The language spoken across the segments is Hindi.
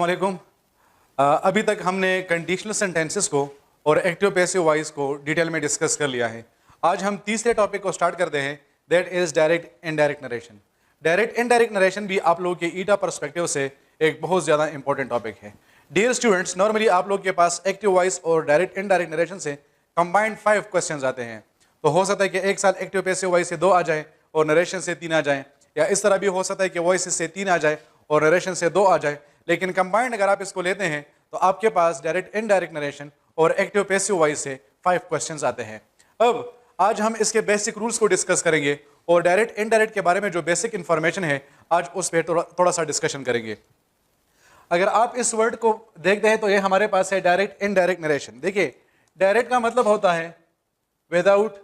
वालेकुम। अभी तक हमने कंडीशनल सेंटेंसेस को और एक्टिव पैसिव वॉइस को डिटेल में डिस्कस कर लिया है। आज हम तीसरे टॉपिक को स्टार्ट करते हैं, that is direct indirect narration. Direct indirect narration भी आप लोगों के ईटा पर्सपेक्टिव से एक बहुत ज़्यादा इंपॉर्टेंट टॉपिक है। डियर स्टूडेंट्स, नॉर्मली आप लोग के पास एक्टिव वॉइस और डायरेक्ट इनडायरेक्ट नरेशन से कंबाइंड 5 क्वेश्चन आते हैं। तो हो सकता है कि एक साथ एक्टिव पैसिव वॉइस से 2 आ जाए और नरेशन से 3 आ जाए, या इस तरह भी हो सकता है कि वॉइस से 3 आ जाए और नरेशन से 2 आ जाए। लेकिन कंबाइंड अगर आप इसको लेते हैं तो आपके पास डायरेक्ट इनडायरेक्ट नरेशन और एक्टिव पैसिव वॉइस से 5 क्वेश्चंस आते हैं। अब आज हम इसके बेसिक रूल्स को डिस्कस करेंगे और डायरेक्ट इनडायरेक्ट के बारे में जो बेसिक इंफॉर्मेशन है आज उस पर थोड़ा सा डिस्कशन करेंगे। अगर आप इस वर्ड को देखते हैं तो ये हमारे पास है डायरेक्ट इनडायरेक्ट नरेशन। देखिए, डायरेक्ट का मतलब होता है विदाउट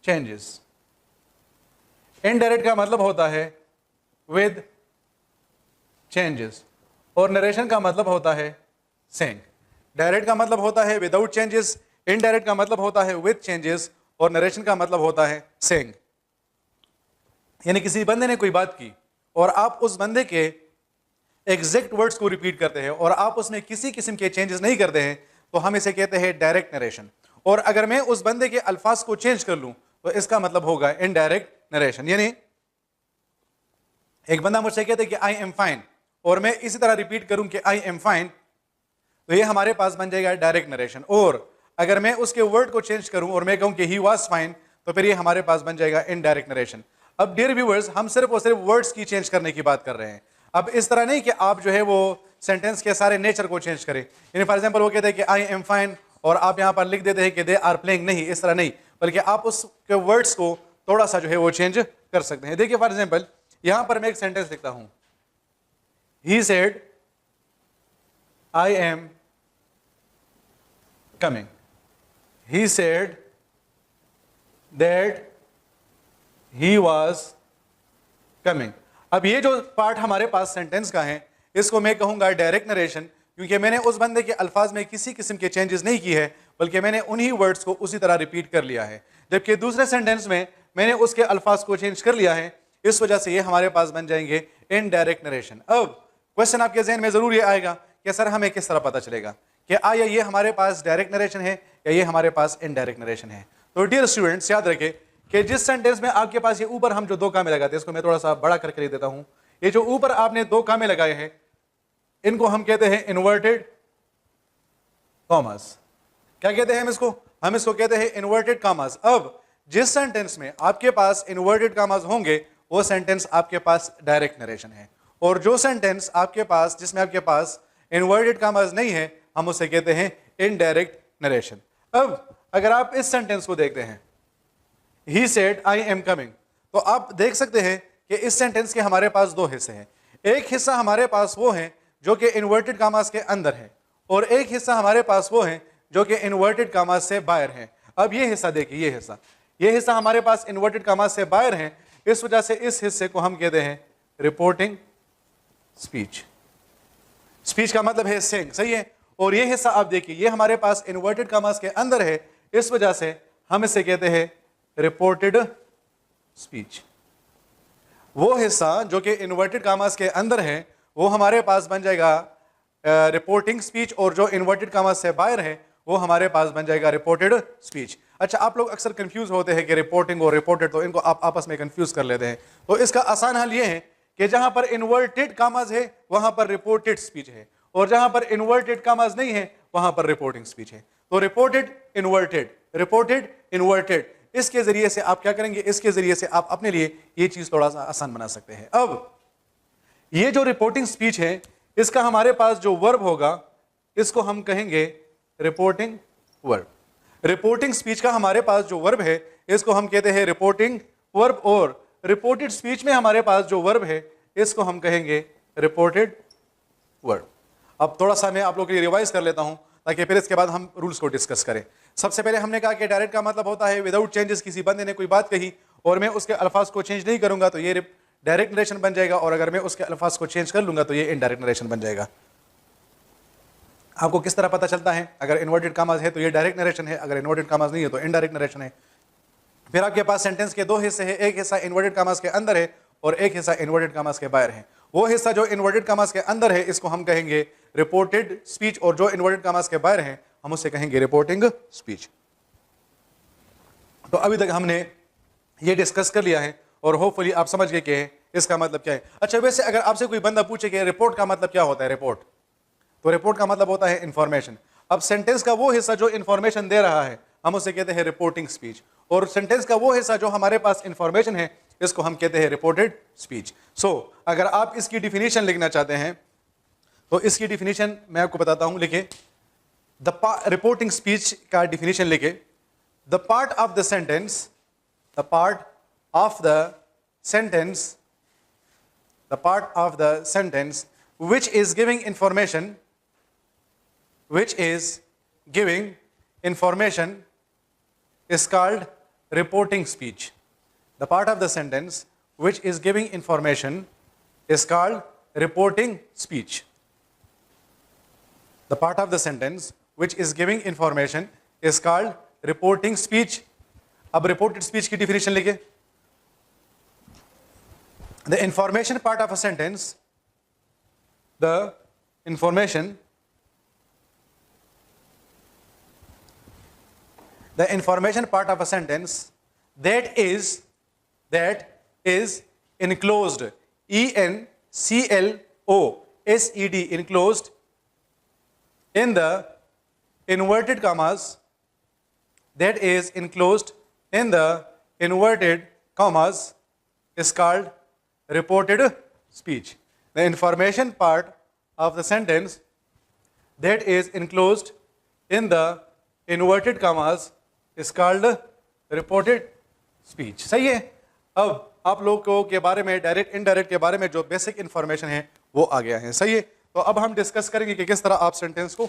चेंजेस, इनडायरेक्ट का मतलब होता है विद चेंजेस, और नरेशन का मतलब होता है सेइंग। डायरेक्ट का मतलब होता है विदाउट चेंजेस, इनडायरेक्ट का मतलब होता है विद चेंजेस, और नरेशन का मतलब होता है सेइंग। यानी किसी बंदे ने कोई बात की और आप उस बंदे के एग्जैक्ट वर्ड्स को रिपीट करते हैं और आप उसमें किसी किस्म के चेंजेस नहीं करते हैं तो हम इसे कहते हैं डायरेक्ट नरेशन। और अगर मैं उस बंदे के अल्फाज को चेंज कर लूं तो इसका मतलब होगा इनडायरेक्ट नरेशन। यानी एक बंदा मुझसे कहते हैं कि आई एम फाइन और मैं इसी तरह रिपीट करूं कि आई एम फाइन, तो ये हमारे पास बन जाएगा डायरेक्ट नरेशन। और अगर मैं उसके वर्ड को चेंज करूं और मैं कहूं कि ही वाज फाइन, तो फिर ये हमारे पास बन जाएगा इनडायरेक्ट नरेशन। अब डियर व्यूअर्स, हम सिर्फ और सिर्फ वर्ड्स की चेंज करने की बात कर रहे हैं। अब इस तरह नहीं कि आप जो है वो सेंटेंस के सारे नेचर को चेंज करें। यानी फॉर एग्जांपल वो कहते हैं कि आई एम फाइन और आप यहां पर लिख देते हैं कि दे आर प्लेइंग, नहीं, इस तरह नहीं, बल्कि आप उसके वर्ड्स को थोड़ा सा जो है वो चेंज कर सकते हैं। देखिए फॉर एग्जांपल यहां पर मैं एक सेंटेंस लिखता हूं, ही said I am coming, he said that he was coming। अब ये जो पार्ट हमारे पास सेंटेंस का है इसको मैं कहूंगा डायरेक्ट नरेशन, क्योंकि मैंने उस बंदे के अल्फाज में किसी किस्म के चेंजेस नहीं की है, बल्कि मैंने उन्हीं वर्ड्स को उसी तरह रिपीट कर लिया है। जबकि दूसरे सेंटेंस में मैंने उसके अल्फाज को चेंज कर लिया है, इस वजह से ये हमारे पास बन जाएंगे इनडायरेक्ट नरेशन। अब क्वेश्चन आपके जहन में जरूर ये आएगा कि सर हमें किस तरह पता चलेगा कि आया ये हमारे पास डायरेक्ट नरेशन है या ये हमारे पास इनडायरेक्ट नरेशन है। तो डियर स्टूडेंट्स, याद रखें कि जिस सेंटेंस में आपके पास ये ऊपर हम जो 2 कामे लगाते हैं, इसको मैं थोड़ा सा बड़ा करके लिख देता हूं। ये जो ऊपर आपने 2 कामे लगाए हैं इनको हम कहते हैं इन्वर्टेड कॉमास। क्या कहते हैं हम इसको कहते हैं इन्वर्टेड कॉमास। अब जिस सेंटेंस में आपके पास इन्वर्टेड कॉमास होंगे वो सेंटेंस आपके पास डायरेक्ट नरेशन है, और जो सेंटेंस आपके पास जिसमें आपके पास इन्वर्टेड कॉमास नहीं है हम उसे कहते हैं इनडायरेक्ट नरेशन। अब अगर आप इस सेंटेंस को देखते हैं, ही सेड आई एम कमिंग, तो आप देख सकते हैं कि इस सेंटेंस के हमारे पास 2 हिस्से हैं। एक हिस्सा हमारे पास वो है जो कि इन्वर्टेड कॉमास के अंदर है, और एक हिस्सा हमारे पास वो है जो कि इन्वर्टेड कॉमास से बाहर है। अब ये हिस्सा देखिए, ये हिस्सा हमारे पास इन्वर्टेड कॉमास से बाहर है, इस वजह से इस हिस्से को हम कहते हैं रिपोर्टिंग स्पीच। स्पीच का मतलब है सेइंग, सही है। और ये हिस्सा आप देखिए, ये हमारे पास इन्वर्टेड कॉमास के अंदर है, इस वजह से हम इसे कहते हैं रिपोर्टेड स्पीच। वो हिस्सा जो कि इन्वर्टेड कॉमास के अंदर है वो हमारे पास बन जाएगा रिपोर्टिंग स्पीच, और जो इन्वर्टेड कॉमास से बाहर है वो हमारे पास बन जाएगा रिपोर्टेड स्पीच। अच्छा, आप लोग अक्सर कंफ्यूज होते हैं कि रिपोर्टिंग और रिपोर्टेड, तो इनको आप आपस में कंफ्यूज कर लेते हैं। तो इसका आसान हल ये है कि जहां पर इन्वर्टेड कॉमास है वहां पर रिपोर्टेड स्पीच है, और जहां पर इन्वर्टेड कॉमास नहीं है वहां पर रिपोर्टिंग स्पीच है। तो रिपोर्टेड इन्वर्टेड, इसके जरिए से आप क्या करेंगे, इसके जरिए से आप अपने लिए ये चीज थोड़ा सा आसान बना सकते हैं। अब ये जो रिपोर्टिंग स्पीच है इसका हमारे पास जो वर्ब होगा इसको हम कहेंगे रिपोर्टिंग वर्ब। रिपोर्टिंग स्पीच का हमारे पास जो वर्ब है इसको हम कहते हैं रिपोर्टिंग वर्ब, और रिपोर्टेड स्पीच में हमारे पास जो वर्ब है इसको हम कहेंगे रिपोर्टेड वर्ब। अब थोड़ा सा मैं आप लोगों के लिए रिवाइज कर लेता हूं ताकि फिर इसके बाद हम रूल्स को डिस्कस करें। सबसे पहले हमने कहा कि डायरेक्ट का मतलब होता है विदाउट चेंजेस। किसी बंदे ने कोई बात कही और मैं उसके अल्फाज को चेंज नहीं करूंगा तो ये डायरेक्ट नरेशन बन जाएगा, और अगर मैं उसके अल्फाज को चेंज कर लूंगा तो ये इनडायरेक्ट नरेशन बन जाएगा। आपको किस तरह पता चलता है, अगर इन्वर्टेड कॉमास है तो ये डायरेक्ट नरेशन है, अगर इन्वर्टेड कॉमास नहीं है तो इनडायरेक्ट नरेशन है। फिर आपके पास सेंटेंस के 2 हिस्से हैं, एक हिस्सा इन्वर्टेड कॉमास के अंदर है और एक हिस्सा इन्वर्टेड कॉमास के बाहर है। वो हिस्सा जो इन्वर्टेड कॉमास के अंदर है इसको हम कहेंगे रिपोर्टेड स्पीच, और जो इन्वर्टेड कॉमास के बाहर है हम उससे कहेंगे रिपोर्टिंग स्पीच। तो अभी तक हमने ये डिस्कस कर लिया है और होपफुली आप समझ गए कि इसका मतलब क्या है। अच्छा, वैसे अगर आपसे कोई बंदा पूछे कि रिपोर्ट का मतलब क्या होता है, रिपोर्ट, तो रिपोर्ट का मतलब होता है इंफॉर्मेशन। अब सेंटेंस का वो हिस्सा जो इंफॉर्मेशन दे रहा है हम उसे कहते हैं रिपोर्टिंग स्पीच, और सेंटेंस का वो हिस्सा जो हमारे पास इंफॉर्मेशन है इसको हम कहते हैं रिपोर्टेड स्पीच। सो अगर आप इसकी डिफिनीशन लिखना चाहते हैं तो इसकी डिफिनीशन मैं आपको बताता हूं, लिखे द रिपोर्टिंग स्पीच का डिफिनीशन लिखे, the part of the sentence, the part of the sentence, the part of the sentence which is giving information, which is giving information is called reporting speech. The part of the sentence which is giving information is called reporting speech. The part of the sentence which is giving information is called reporting speech. अब reported speech की definition लिखे, the information part of a sentence, the information part of a sentence that is enclosed, enclosed, enclosed in the inverted commas, that is enclosed in the inverted commas is called reported speech. The information part of the sentence that is enclosed in the inverted commas is called reported speech. सही है। अब आप लोगों के बारे में डायरेक्ट इनडायरेक्ट के बारे में जो बेसिक इंफॉर्मेशन है वो आ गया है, सही है। तो अब हम डिस्कस करेंगे कि किस तरह आप सेंटेंस को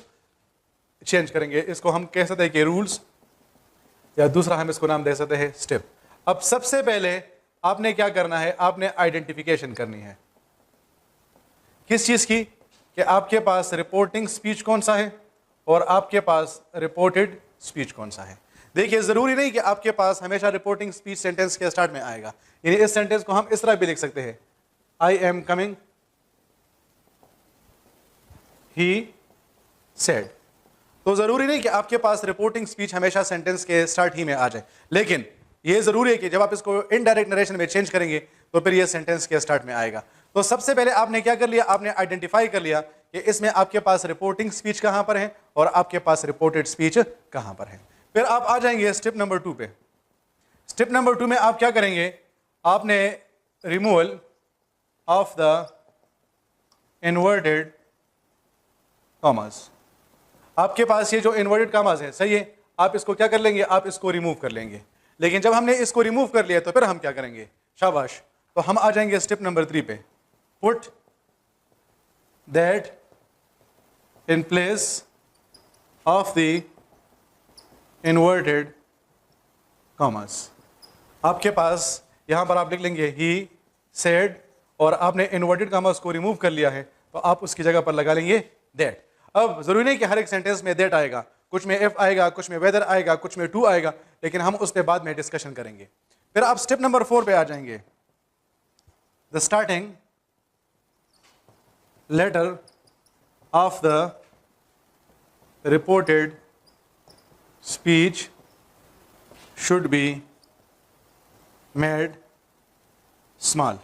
चेंज करेंगे। इसको हम कह सकते हैं कि रूल्स, या दूसरा हम इसको नाम दे सकते हैं स्टेप। अब सबसे पहले आपने क्या करना है, आपने आइडेंटिफिकेशन करनी है किस चीज की, कि आपके पास रिपोर्टिंग स्पीच कौन सा है और आपके पास रिपोर्टेड स्पीच कौन सा है। देखिए, जरूरी नहीं कि आपके पास हमेशा रिपोर्टिंग स्पीच सेंटेंस के स्टार्ट में आएगा, यानी इस सेंटेंस को हम इस तरह भी लिख सकते हैं, आई एम कमिंग, ही सेड। तो जरूरी नहीं कि आपके पास रिपोर्टिंग स्पीच हमेशा सेंटेंस के स्टार्ट ही में आ जाए, लेकिन ये जरूरी है कि जब आप इसको इनडायरेक्ट नरेशन में चेंज करेंगे तो फिर ये सेंटेंस के स्टार्ट में आएगा। तो सबसे पहले आपने क्या कर लिया, आपने आइडेंटिफाई कर लिया कि इसमें आपके पास रिपोर्टिंग स्पीच कहां पर है और आपके पास रिपोर्टेड स्पीच कहां पर है। फिर आप आ जाएंगे स्टेप नंबर 2 पे। स्टेप नंबर 2 में आप क्या करेंगे, आपने removal of the inverted commas, आपके पास ये जो इन्वर्टेड कॉमास है, सही है, आप इसको क्या कर लेंगे, आप इसको रिमूव कर लेंगे। लेकिन जब हमने इसको रिमूव कर लिया तो फिर हम क्या करेंगे, शाबाश, तो हम आ जाएंगे स्टेप नंबर 3 पे, put that in place of the inverted commas. आपके पास यहां पर आप लिख लेंगे ही सेड, और आपने इन्वर्टेड कॉमास को रिमूव कर लिया है तो आप उसकी जगह पर लगा लेंगे दैट। अब जरूरी नहीं कि हर एक सेंटेंस में दैट आएगा, कुछ में एफ आएगा, कुछ में वेदर आएगा, कुछ में टू आएगा, लेकिन हम उस पर बाद में डिस्कशन करेंगे। फिर आप स्टेप नंबर 4 पे आ जाएंगे, the starting letter of the reported speech should be made small.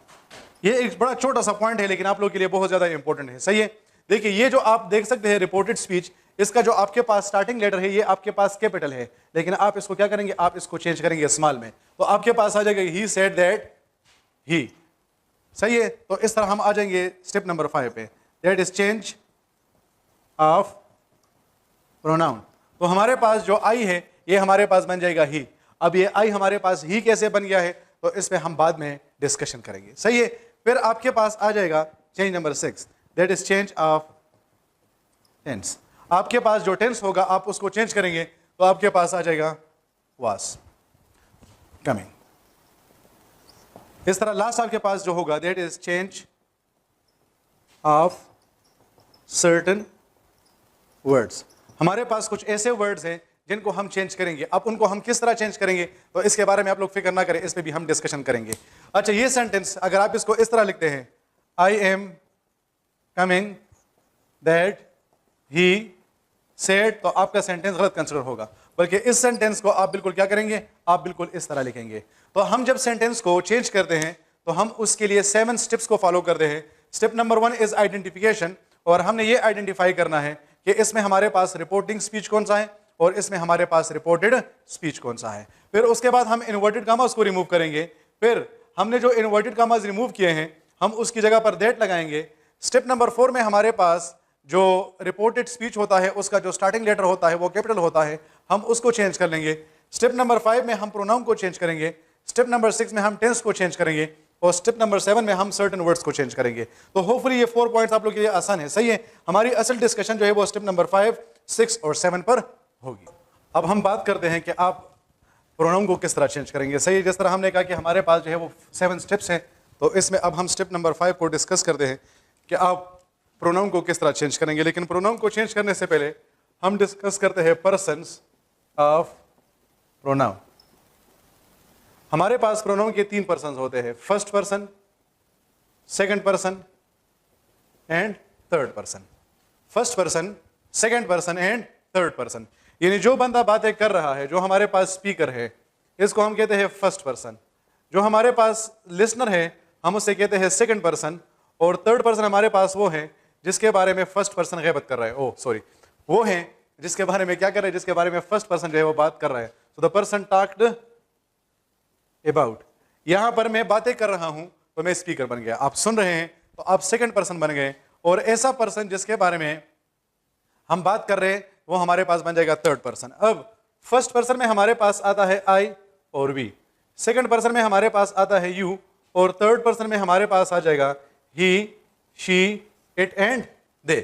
ये एक बड़ा छोटा सा पॉइंट है लेकिन आप लोगों के लिए बहुत ज्यादा इंपॉर्टेंट है, सही है। देखिए, ये जो आप देख सकते हैं रिपोर्टेड स्पीच, इसका जो आपके पास स्टार्टिंग लेटर है ये आपके पास कैपिटल है, लेकिन आप इसको क्या करेंगे, आप इसको चेंज करेंगे स्मॉल में, तो आपके पास आ जाएगा ही सेड दैट ही, सही है। तो इस तरह हम आ जाएंगे स्टेप नंबर 5 पे, that is change of pronoun. तो हमारे पास जो आई है ये हमारे पास बन जाएगा ही। अब ये आई हमारे पास ही कैसे बन गया है तो इस पे हम बाद में डिस्कशन करेंगे, सही है। फिर आपके पास आ जाएगा change number 6, that is change of tense. आपके पास जो टेंस होगा आप उसको चेंज करेंगे तो आपके पास आ जाएगा वाज कमिंग। इस तरह लास्ट आपके पास जो होगा that is change of certain words. हमारे पास कुछ ऐसे वर्ड्स हैं जिनको हम चेंज करेंगे। अब उनको हम किस तरह चेंज करेंगे तो इसके बारे में आप लोग फिक्र ना करें, इस पे भी हम डिस्कशन करेंगे। अच्छा, ये सेंटेंस अगर आप इसको इस तरह लिखते हैं, आई am coming, that he said, तो आपका सेंटेंस गलत कंसिडर होगा, बल्कि इस सेंटेंस को आप बिल्कुल क्या करेंगे, आप बिल्कुल इस तरह लिखेंगे। तो हम जब सेंटेंस को चेंज करते हैं तो हम उसके लिए 7 स्टेप्स को फॉलो करते हैं। स्टेप नंबर 1 इज आइडेंटिफिकेशन, और हमने ये आइडेंटिफाई करना है कि इसमें हमारे पास रिपोर्टिंग स्पीच कौन सा है और इसमें हमारे पास रिपोर्टेड स्पीच कौन सा है। फिर उसके बाद हम इन्वर्टेड कामास को रिमूव करेंगे। फिर हमने जो इन्वर्टेड कामास रिमूव किए हैं हम उसकी जगह पर दैट लगाएंगे। स्टेप नंबर 4 में हमारे पास जो रिपोर्टेड स्पीच होता है उसका जो स्टार्टिंग लेटर होता है वो कैपिटल होता है, हम उसको चेंज कर लेंगे। स्टेप नंबर 5 में हम प्रोनाउन को चेंज करेंगे। स्टेप नंबर 6 में हम टेंस को चेंज करेंगे और स्टेप नंबर 7 में हम सर्टेन वर्ड्स को चेंज करेंगे। तो होपफुली ये 4 पॉइंट्स आप लोग के लिए आसान है, सही है। हमारी असल डिस्कशन जो है वो स्टेप नंबर 5, 6 और 7 पर होगी। अब हम बात करते हैं कि आप प्रोनाउन को किस तरह चेंज करेंगे, सही है। जिस तरह हमने कहा कि हमारे पास जो है वो 7 स्टेप्स हैं, तो इसमें अब हम स्टेप नंबर 5 को डिस्कस करते हैं कि आप प्रोनाउन को किस तरह चेंज करेंगे। लेकिन प्रोनाउन को चेंज करने से पहले हम डिस्कस करते हैं पर्सन्स ऑफ प्रोनाउन। हमारे पास प्रोनाउन के 3 पर्सन होते हैं, first person, second person and third person. First person, second person and third person, यानी जो बंदा बातें कर रहा है, जो हमारे पास स्पीकर है, इसको हम कहते हैं फर्स्ट पर्सन। जो हमारे पास लिसनर है हम उसे कहते हैं सेकंड पर्सन, और थर्ड पर्सन हमारे पास वो है जिसके बारे में फर्स्ट पर्सन गैबत कर रहा है, वो है जिसके बारे में क्या कर रहे हैं, जिसके बारे में फर्स्ट पर्सन जो है वो बात कर रहा है। तो द पर्सन टॉक्ड अबाउट, यहां पर मैं बातें कर रहा हूं तो मैं स्पीकर बन गया, आप सुन रहे हैं तो आप सेकंड पर्सन बन गए, और ऐसा पर्सन जिसके बारे में हम बात कर रहे हैं वो हमारे पास बन जाएगा थर्ड पर्सन। अब फर्स्ट पर्सन में हमारे पास आता है आई और वी, सेकंड पर्सन में हमारे पास आता है यू, और थर्ड पर्सन में हमारे पास आ जाएगा he, she, it and they.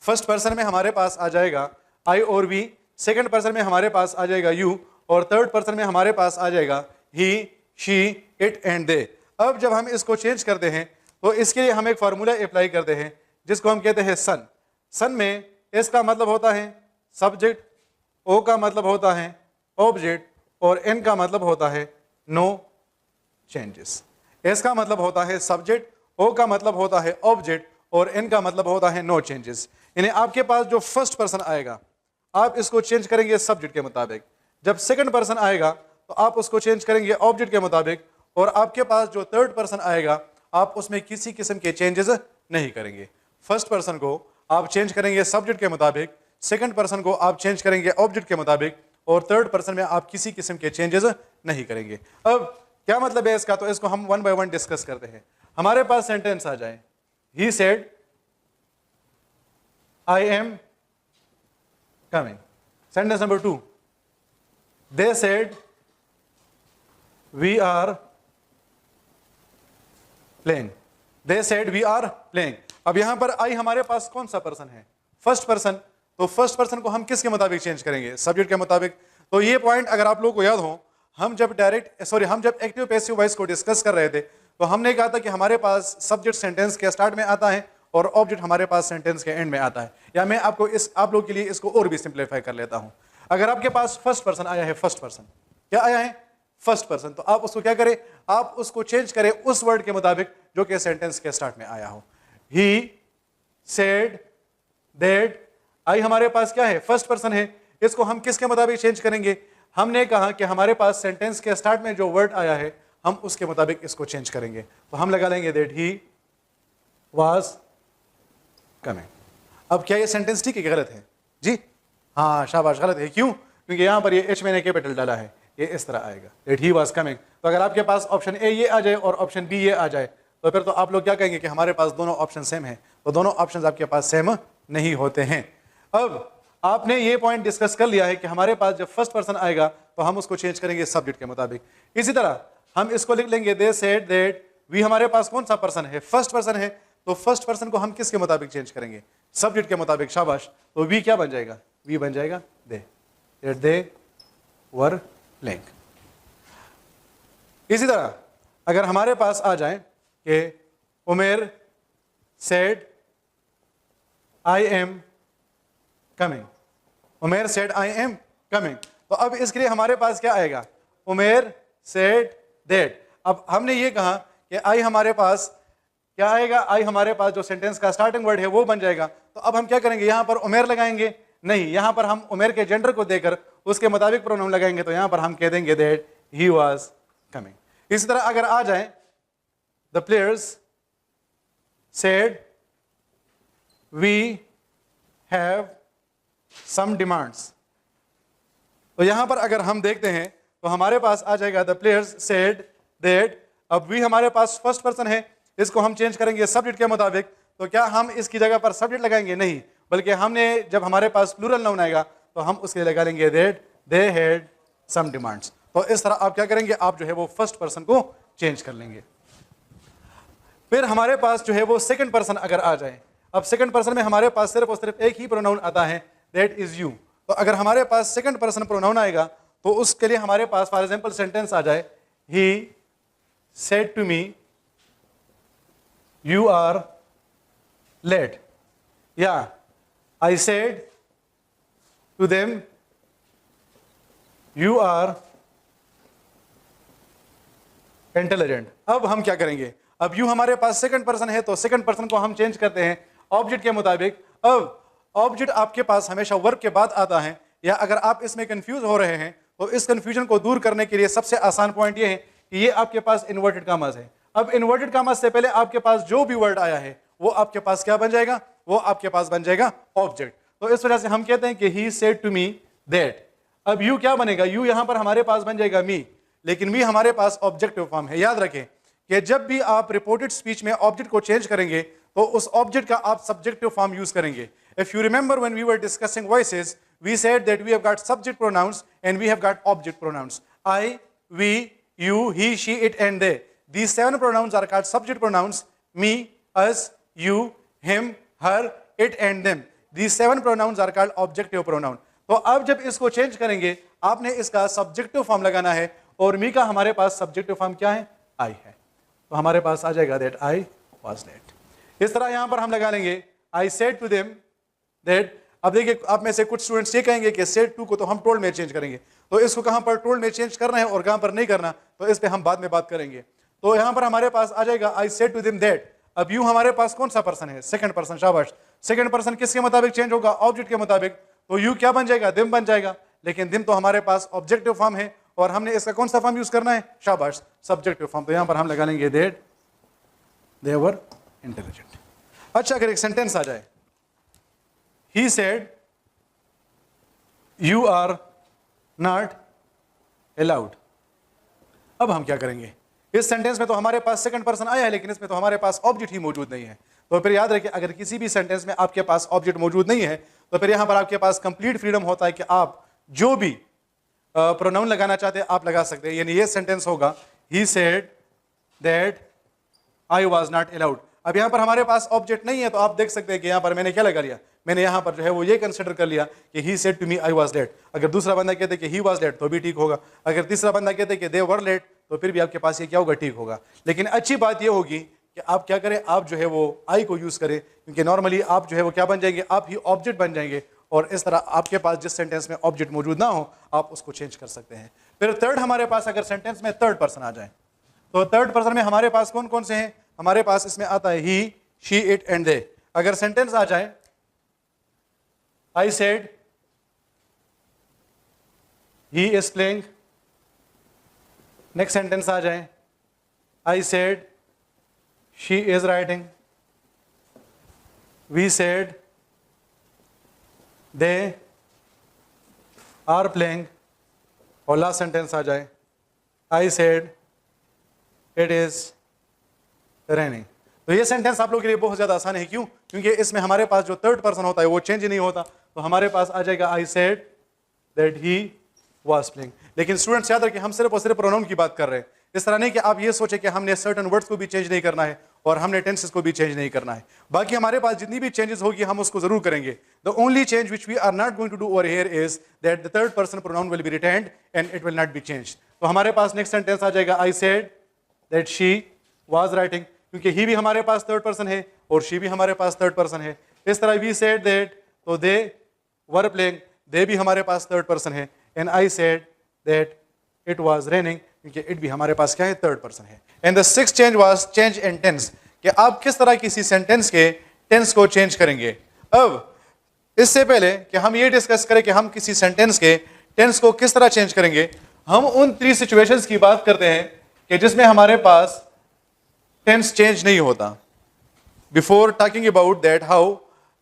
First person में हमारे पास आ जाएगा आई और वी, सेकंड पर्सन में हमारे पास आ जाएगा यू, और थर्ड पर्सन में हमारे पास आ जाएगा ही, शी, इट एंड दे। अब जब हम इसको चेंज करते हैं तो इसके लिए हम एक फार्मूला अप्लाई करते हैं जिसको हम कहते हैं सन। सन में एस का मतलब होता है सब्जेक्ट, ओ का मतलब होता है ऑब्जेक्ट, और एन का मतलब होता है नो चेंजेस। एस का मतलब होता है सब्जेक्ट, ओ का मतलब होता है ऑब्जेक्ट, और एन का मतलब होता है नो चेंजेस। यानी आपके पास जो फर्स्ट पर्सन आएगा आप इसको चेंज करेंगे सब्जेक्ट के मुताबिक, जब सेकंड पर्सन आएगा तो आप उसको चेंज करेंगे ऑब्जेक्ट के मुताबिक, और आपके पास जो थर्ड पर्सन आएगा आप उसमें किसी किस्म के चेंजेस नहीं करेंगे। फर्स्ट पर्सन को आप चेंज करेंगे सब्जेक्ट के मुताबिक, सेकंड पर्सन को आप चेंज करेंगे ऑब्जेक्ट के मुताबिक, और थर्ड पर्सन में आप किसी किस्म के चेंजेस नहीं करेंगे। अब क्या मतलब है इसका, तो इसको हम 1 बाय 1 डिस्कस करते हैं। हमारे पास सेंटेंस आ जाए, he said I am coming. Sentence number 2, they said we are playing. They said we are playing. अब यहां पर आई हमारे पास कौन सा पर्सन है, फर्स्ट पर्सन, तो फर्स्ट पर्सन को हम किसके मुताबिक चेंज करेंगे, सब्जेक्ट के मुताबिक। तो ये पॉइंट अगर आप लोगों को याद हो, हम जब एक्टिव पैसिव वॉइस को डिस्कस कर रहे थे तो हमने कहा था कि हमारे पास सब्जेक्ट सेंटेंस के स्टार्ट में आता है और ऑब्जेक्ट हमारे पास सेंटेंस के एंड में आता है। या मैं आपको आप लोग के लिए इसको और भी सिंप्लीफाई कर लेता हूं। अगर आपके पास फर्स्ट पर्सन आया है, फर्स्ट पर्सन क्या आया है, फर्स्ट पर्सन, तो आप उसको क्या करें, आप उसको चेंज करें उस वर्ड के मुताबिक जो कि सेंटेंस के स्टार्ट में आया हो। ही सेड दैट, आई हमारे पास क्या है, फर्स्ट पर्सन है, इसको हम किसके मुताबिक चेंज करेंगे, हमने कहा कि हमारे पास सेंटेंस के स्टार्ट में जो वर्ड आया है हम उसके मुताबिक इसको चेंज करेंगे। तो हम लगा लेंगे दैट ही वाज कमिंग। अब क्या ये सेंटेंस ठीक है कि गलत है जी, हाँ शाबाश, गलत है। क्यों, क्योंकि यहां पर ये एच मैंने कैपिटल डाला है, ये इस तरह आएगा दैट ही वाज कमिंग। तो अगर आपके पास ऑप्शन ए ये आ जाए और ऑप्शन बी ये आ जाए तो फिर तो आप लोग क्या कहेंगे कि हमारे पास दोनों ऑप्शन सेम है, तो दोनों ऑप्शन आपके पास सेम नहीं होते हैं। अब आपने ये पॉइंट डिस्कस कर लिया है कि हमारे पास जब फर्स्ट पर्सन आएगा तो हम उसको चेंज करेंगे सब्जेक्ट के मुताबिक। इसी तरह हम इसको लिख लेंगे दे सेड दैट वी, हमारे पास कौन सा पर्सन है, फर्स्ट पर्सन है, तो फर्स्ट पर्सन को हम किसके मुताबिक चेंज करेंगे, सब्जेक्ट के मुताबिक, शाबाश। तो वी क्या बन जाएगा, वी बन जाएगा दे, दैट दे वर प्लेइंग। इसी तरह अगर हमारे पास आ जाए कि Umer said I am coming, Umer said I am coming, तो अब इसके लिए हमारे पास क्या आएगा, उमेर सेड दैट। अब हमने ये कहा कि आई हमारे पास क्या आएगा, आई हमारे पास जो सेंटेंस का स्टार्टिंग वर्ड है वो बन जाएगा। तो अब हम क्या करेंगे, यहां पर उमेर लगाएंगे नहीं, यहां पर हम उमेर के जेंडर को देकर उसके मुताबिक प्रोनाउन लगाएंगे। तो यहां पर हम कह देंगे दैट ही वाज कमिंग। इसी तरह अगर आ जाए, the players said we have some demands. तो यहां पर अगर हम देखते हैं तो हमारे पास आ जाएगा द प्लेयर्स सेड दैट। अब वी हमारे पास फर्स्ट पर्सन है, इसको हम चेंज करेंगे सब्जेक्ट के मुताबिक। तो क्या हम इसकी जगह पर सब्जेक्ट लगाएंगे, नहीं, बल्कि हमने जब हमारे पास प्लूरल नाउन आएगा तो हम उसके लिए लगा लेंगे that they had some demands. तो इस तरह आप क्या करेंगे, आप जो है वो फर्स्ट पर्सन को चेंज कर लेंगे। फिर हमारे पास जो है वो सेकंड पर्सन अगर आ जाए, अब सेकंड पर्सन में हमारे पास सिर्फ और सिर्फ एक ही प्रोनाउन आता है, दैट इज यू। तो अगर हमारे पास सेकंड पर्सन प्रोनाउन आएगा तो उसके लिए हमारे पास फॉर एग्जांपल सेंटेंस आ जाए, he said to me you are late, या I said to them you are intelligent. अब हम क्या करेंगे, अब यू हमारे पास सेकंड पर्सन है तो सेकंड पर्सन को हम चेंज करते हैं ऑब्जेक्ट के मुताबिक। अब ऑब्जेक्ट आपके पास हमेशा वर्ब के बाद आता है, या अगर आप इसमें कंफ्यूज हो रहे हैं तो इस कंफ्यूजन को दूर करने के लिए सबसे आसान पॉइंट ये है कि ये आपके पास इन्वर्टेड कामास है। अब इन्वर्टेड कामास से पहले आपके पास जो भी वर्ड आया है वो आपके पास क्या बन जाएगा, वो आपके पास बन जाएगा ऑब्जेक्ट। तो इस वजह से हम कहते हैं कि he said to me that. अब यू क्या बनेगा, यू यहां पर हमारे पास बन जाएगा मी, लेकिन मी हमारे पास ऑब्जेक्टिव फॉर्म है। याद रखें कि जब भी आप रिपोर्टेड स्पीच में ऑब्जेक्ट को चेंज करेंगे तो उस ऑब्जेक्ट का आप सब्जेक्टिव फॉर्म यूज करेंगे। If you remember when we were discussing voices, we said that we have got subject pronouns and we have got object pronouns. I, we, you, he, she, it and they. These 7 pronouns are called subject pronouns. Me, us, you, him, her, it and them. These 7 pronouns are called objective pronoun. तो अब जब इसको चेंज करेंगे आपने इसका सब्जेक्टिव फॉर्म लगाना है, और मी का हमारे पास सब्जेक्टिव फॉर्म क्या है, आई है। तो हमारे पास आ जाएगा दैट आई वाज लेट। इस तरह यहां पर हम लगा लेंगे I said to them that. अब देखिए आप में से कुछ स्टूडेंट्स ये कहेंगे कि सेड टू को तो हम टोल्ड में चेंज करेंगे, तो इसको कहां पर टोल्ड में चेंज करना है और कहां पर नहीं करना, तो इस पे हम बाद में बात करेंगे। तो यहां पर हमारे पास आ जाएगा I said to them that. अब यू हमारे पास कौन सा पर्सन है, सेकंड पर्सन, शाबाश। सेकंड पर्सन किसके मुताबिक चेंज होगा, ऑब्जेक्ट के मुताबिक। तो यू क्या बन जाएगा, दिम बन जाएगा, लेकिन दिम तो हमारे पास ऑब्जेक्टिव फॉर्म है और हमने इसका कौन सा फॉर्म यूज करना है, शाबाश, सब्जेक्टिव फॉर्म। तो यहां पर हम लगा लेंगे दैट दे वर इंटेलिजेंट। अच्छा, अगर एक सेंटेंस आ जाए, he said you are not allowed. अब हम क्या करेंगे, इस सेंटेंस में तो हमारे पास सेकंड पर्सन आया है, लेकिन इसमें तो हमारे पास ऑब्जेक्ट ही मौजूद नहीं है। तो फिर याद रखिए, अगर किसी भी सेंटेंस में आपके पास ऑब्जेक्ट मौजूद नहीं है तो फिर यहां पर आपके पास कंप्लीट फ्रीडम होता है कि आप जो भी प्रोनाउन लगाना चाहते हैं आप लगा सकते हैं। यानी ये सेंटेंस होगा, ही said that I was not allowed. अब यहां पर हमारे पास ऑब्जेक्ट नहीं है तो आप देख सकते हैं कि यहां पर मैंने क्या लगा लिया, मैंने यहां पर जो है वो ये कंसिडर कर लिया कि he said to me I was late. अगर दूसरा बंदा कहते कि ही वाज लेट तो भी ठीक होगा, अगर तीसरा बंदा कहते कि दे वर लेट तो फिर भी आपके पास ये क्या होगा, ठीक होगा। लेकिन अच्छी बात ये होगी कि आप क्या करें, आप जो है वो आई को यूज करें, क्योंकि नॉर्मली आप जो है वो क्या बन जाएंगे, आप ही ऑब्जेक्ट बन जाएंगे, और इस तरह आपके पास जिस सेंटेंस में ऑब्जेक्ट मौजूद ना हो आप उसको चेंज कर सकते हैं। फिर थर्ड, हमारे पास अगर सेंटेंस में थर्ड पर्सन आ जाए तो थर्ड पर्सन में हमारे पास कौन कौन से हैं, हमारे पास इसमें आता है he, she, it and they. अगर सेंटेंस आ जाए, I said he is playing, next sentence आ जाए, I said she is writing, we said they are playing, और लास्ट सेंटेंस आ जाए, I said it is raining. तो ये सेंटेंस आप लोगों के लिए बहुत ज्यादा आसान है। क्यों? क्योंकि इसमें हमारे पास जो थर्ड पर्सन होता है वो चेंज ही नहीं होता। तो हमारे पास आ जाएगा I said that he was playing. लेकिन स्टूडेंट्स याद रखिए, हम सिर्फ और सिर्फ प्रोनाउन की बात कर रहे हैं। इस तरह नहीं कि आप ये सोचे कि हमने सर्टेन वर्ड्स को भी चेंज नहीं करना है और हमने टेंसेस को भी चेंज नहीं करना है। बाकी हमारे पास जितनी भी चेंजेस होगी हम उसको जरूर करेंगे। The only change which we are not going to do over here is that the third person pronoun will be retained and it will not be changed. तो हमारे पास नेक्स्ट सेंटेंस आ जाएगा, I said that she was writing, क्योंकि ही भी हमारे पास थर्ड पर्सन है और शी भी हमारे पास थर्ड पर्सन है। इस तरह वी सेड दैट, तो दे वर प्लेइंग, दे भी हमारे पास थर्ड पर्सन है, and I said that it was raining, क्योंकि इट भी हमारे पास क्या है, थर्ड पर्सन है। And the sixth change was change in tense, कि आप किस तरह किसी सेंटेंस के टेंस को चेंज करेंगे। अब इससे पहले कि हम ये डिस्कस करें कि हम किसी सेंटेंस के टेंस को किस तरह चेंज करेंगे, हम उन 3 सिचुएशंस की बात करते हैं कि जिसमें हमारे पास टेंस चेंज नहीं होता। Before talking about that how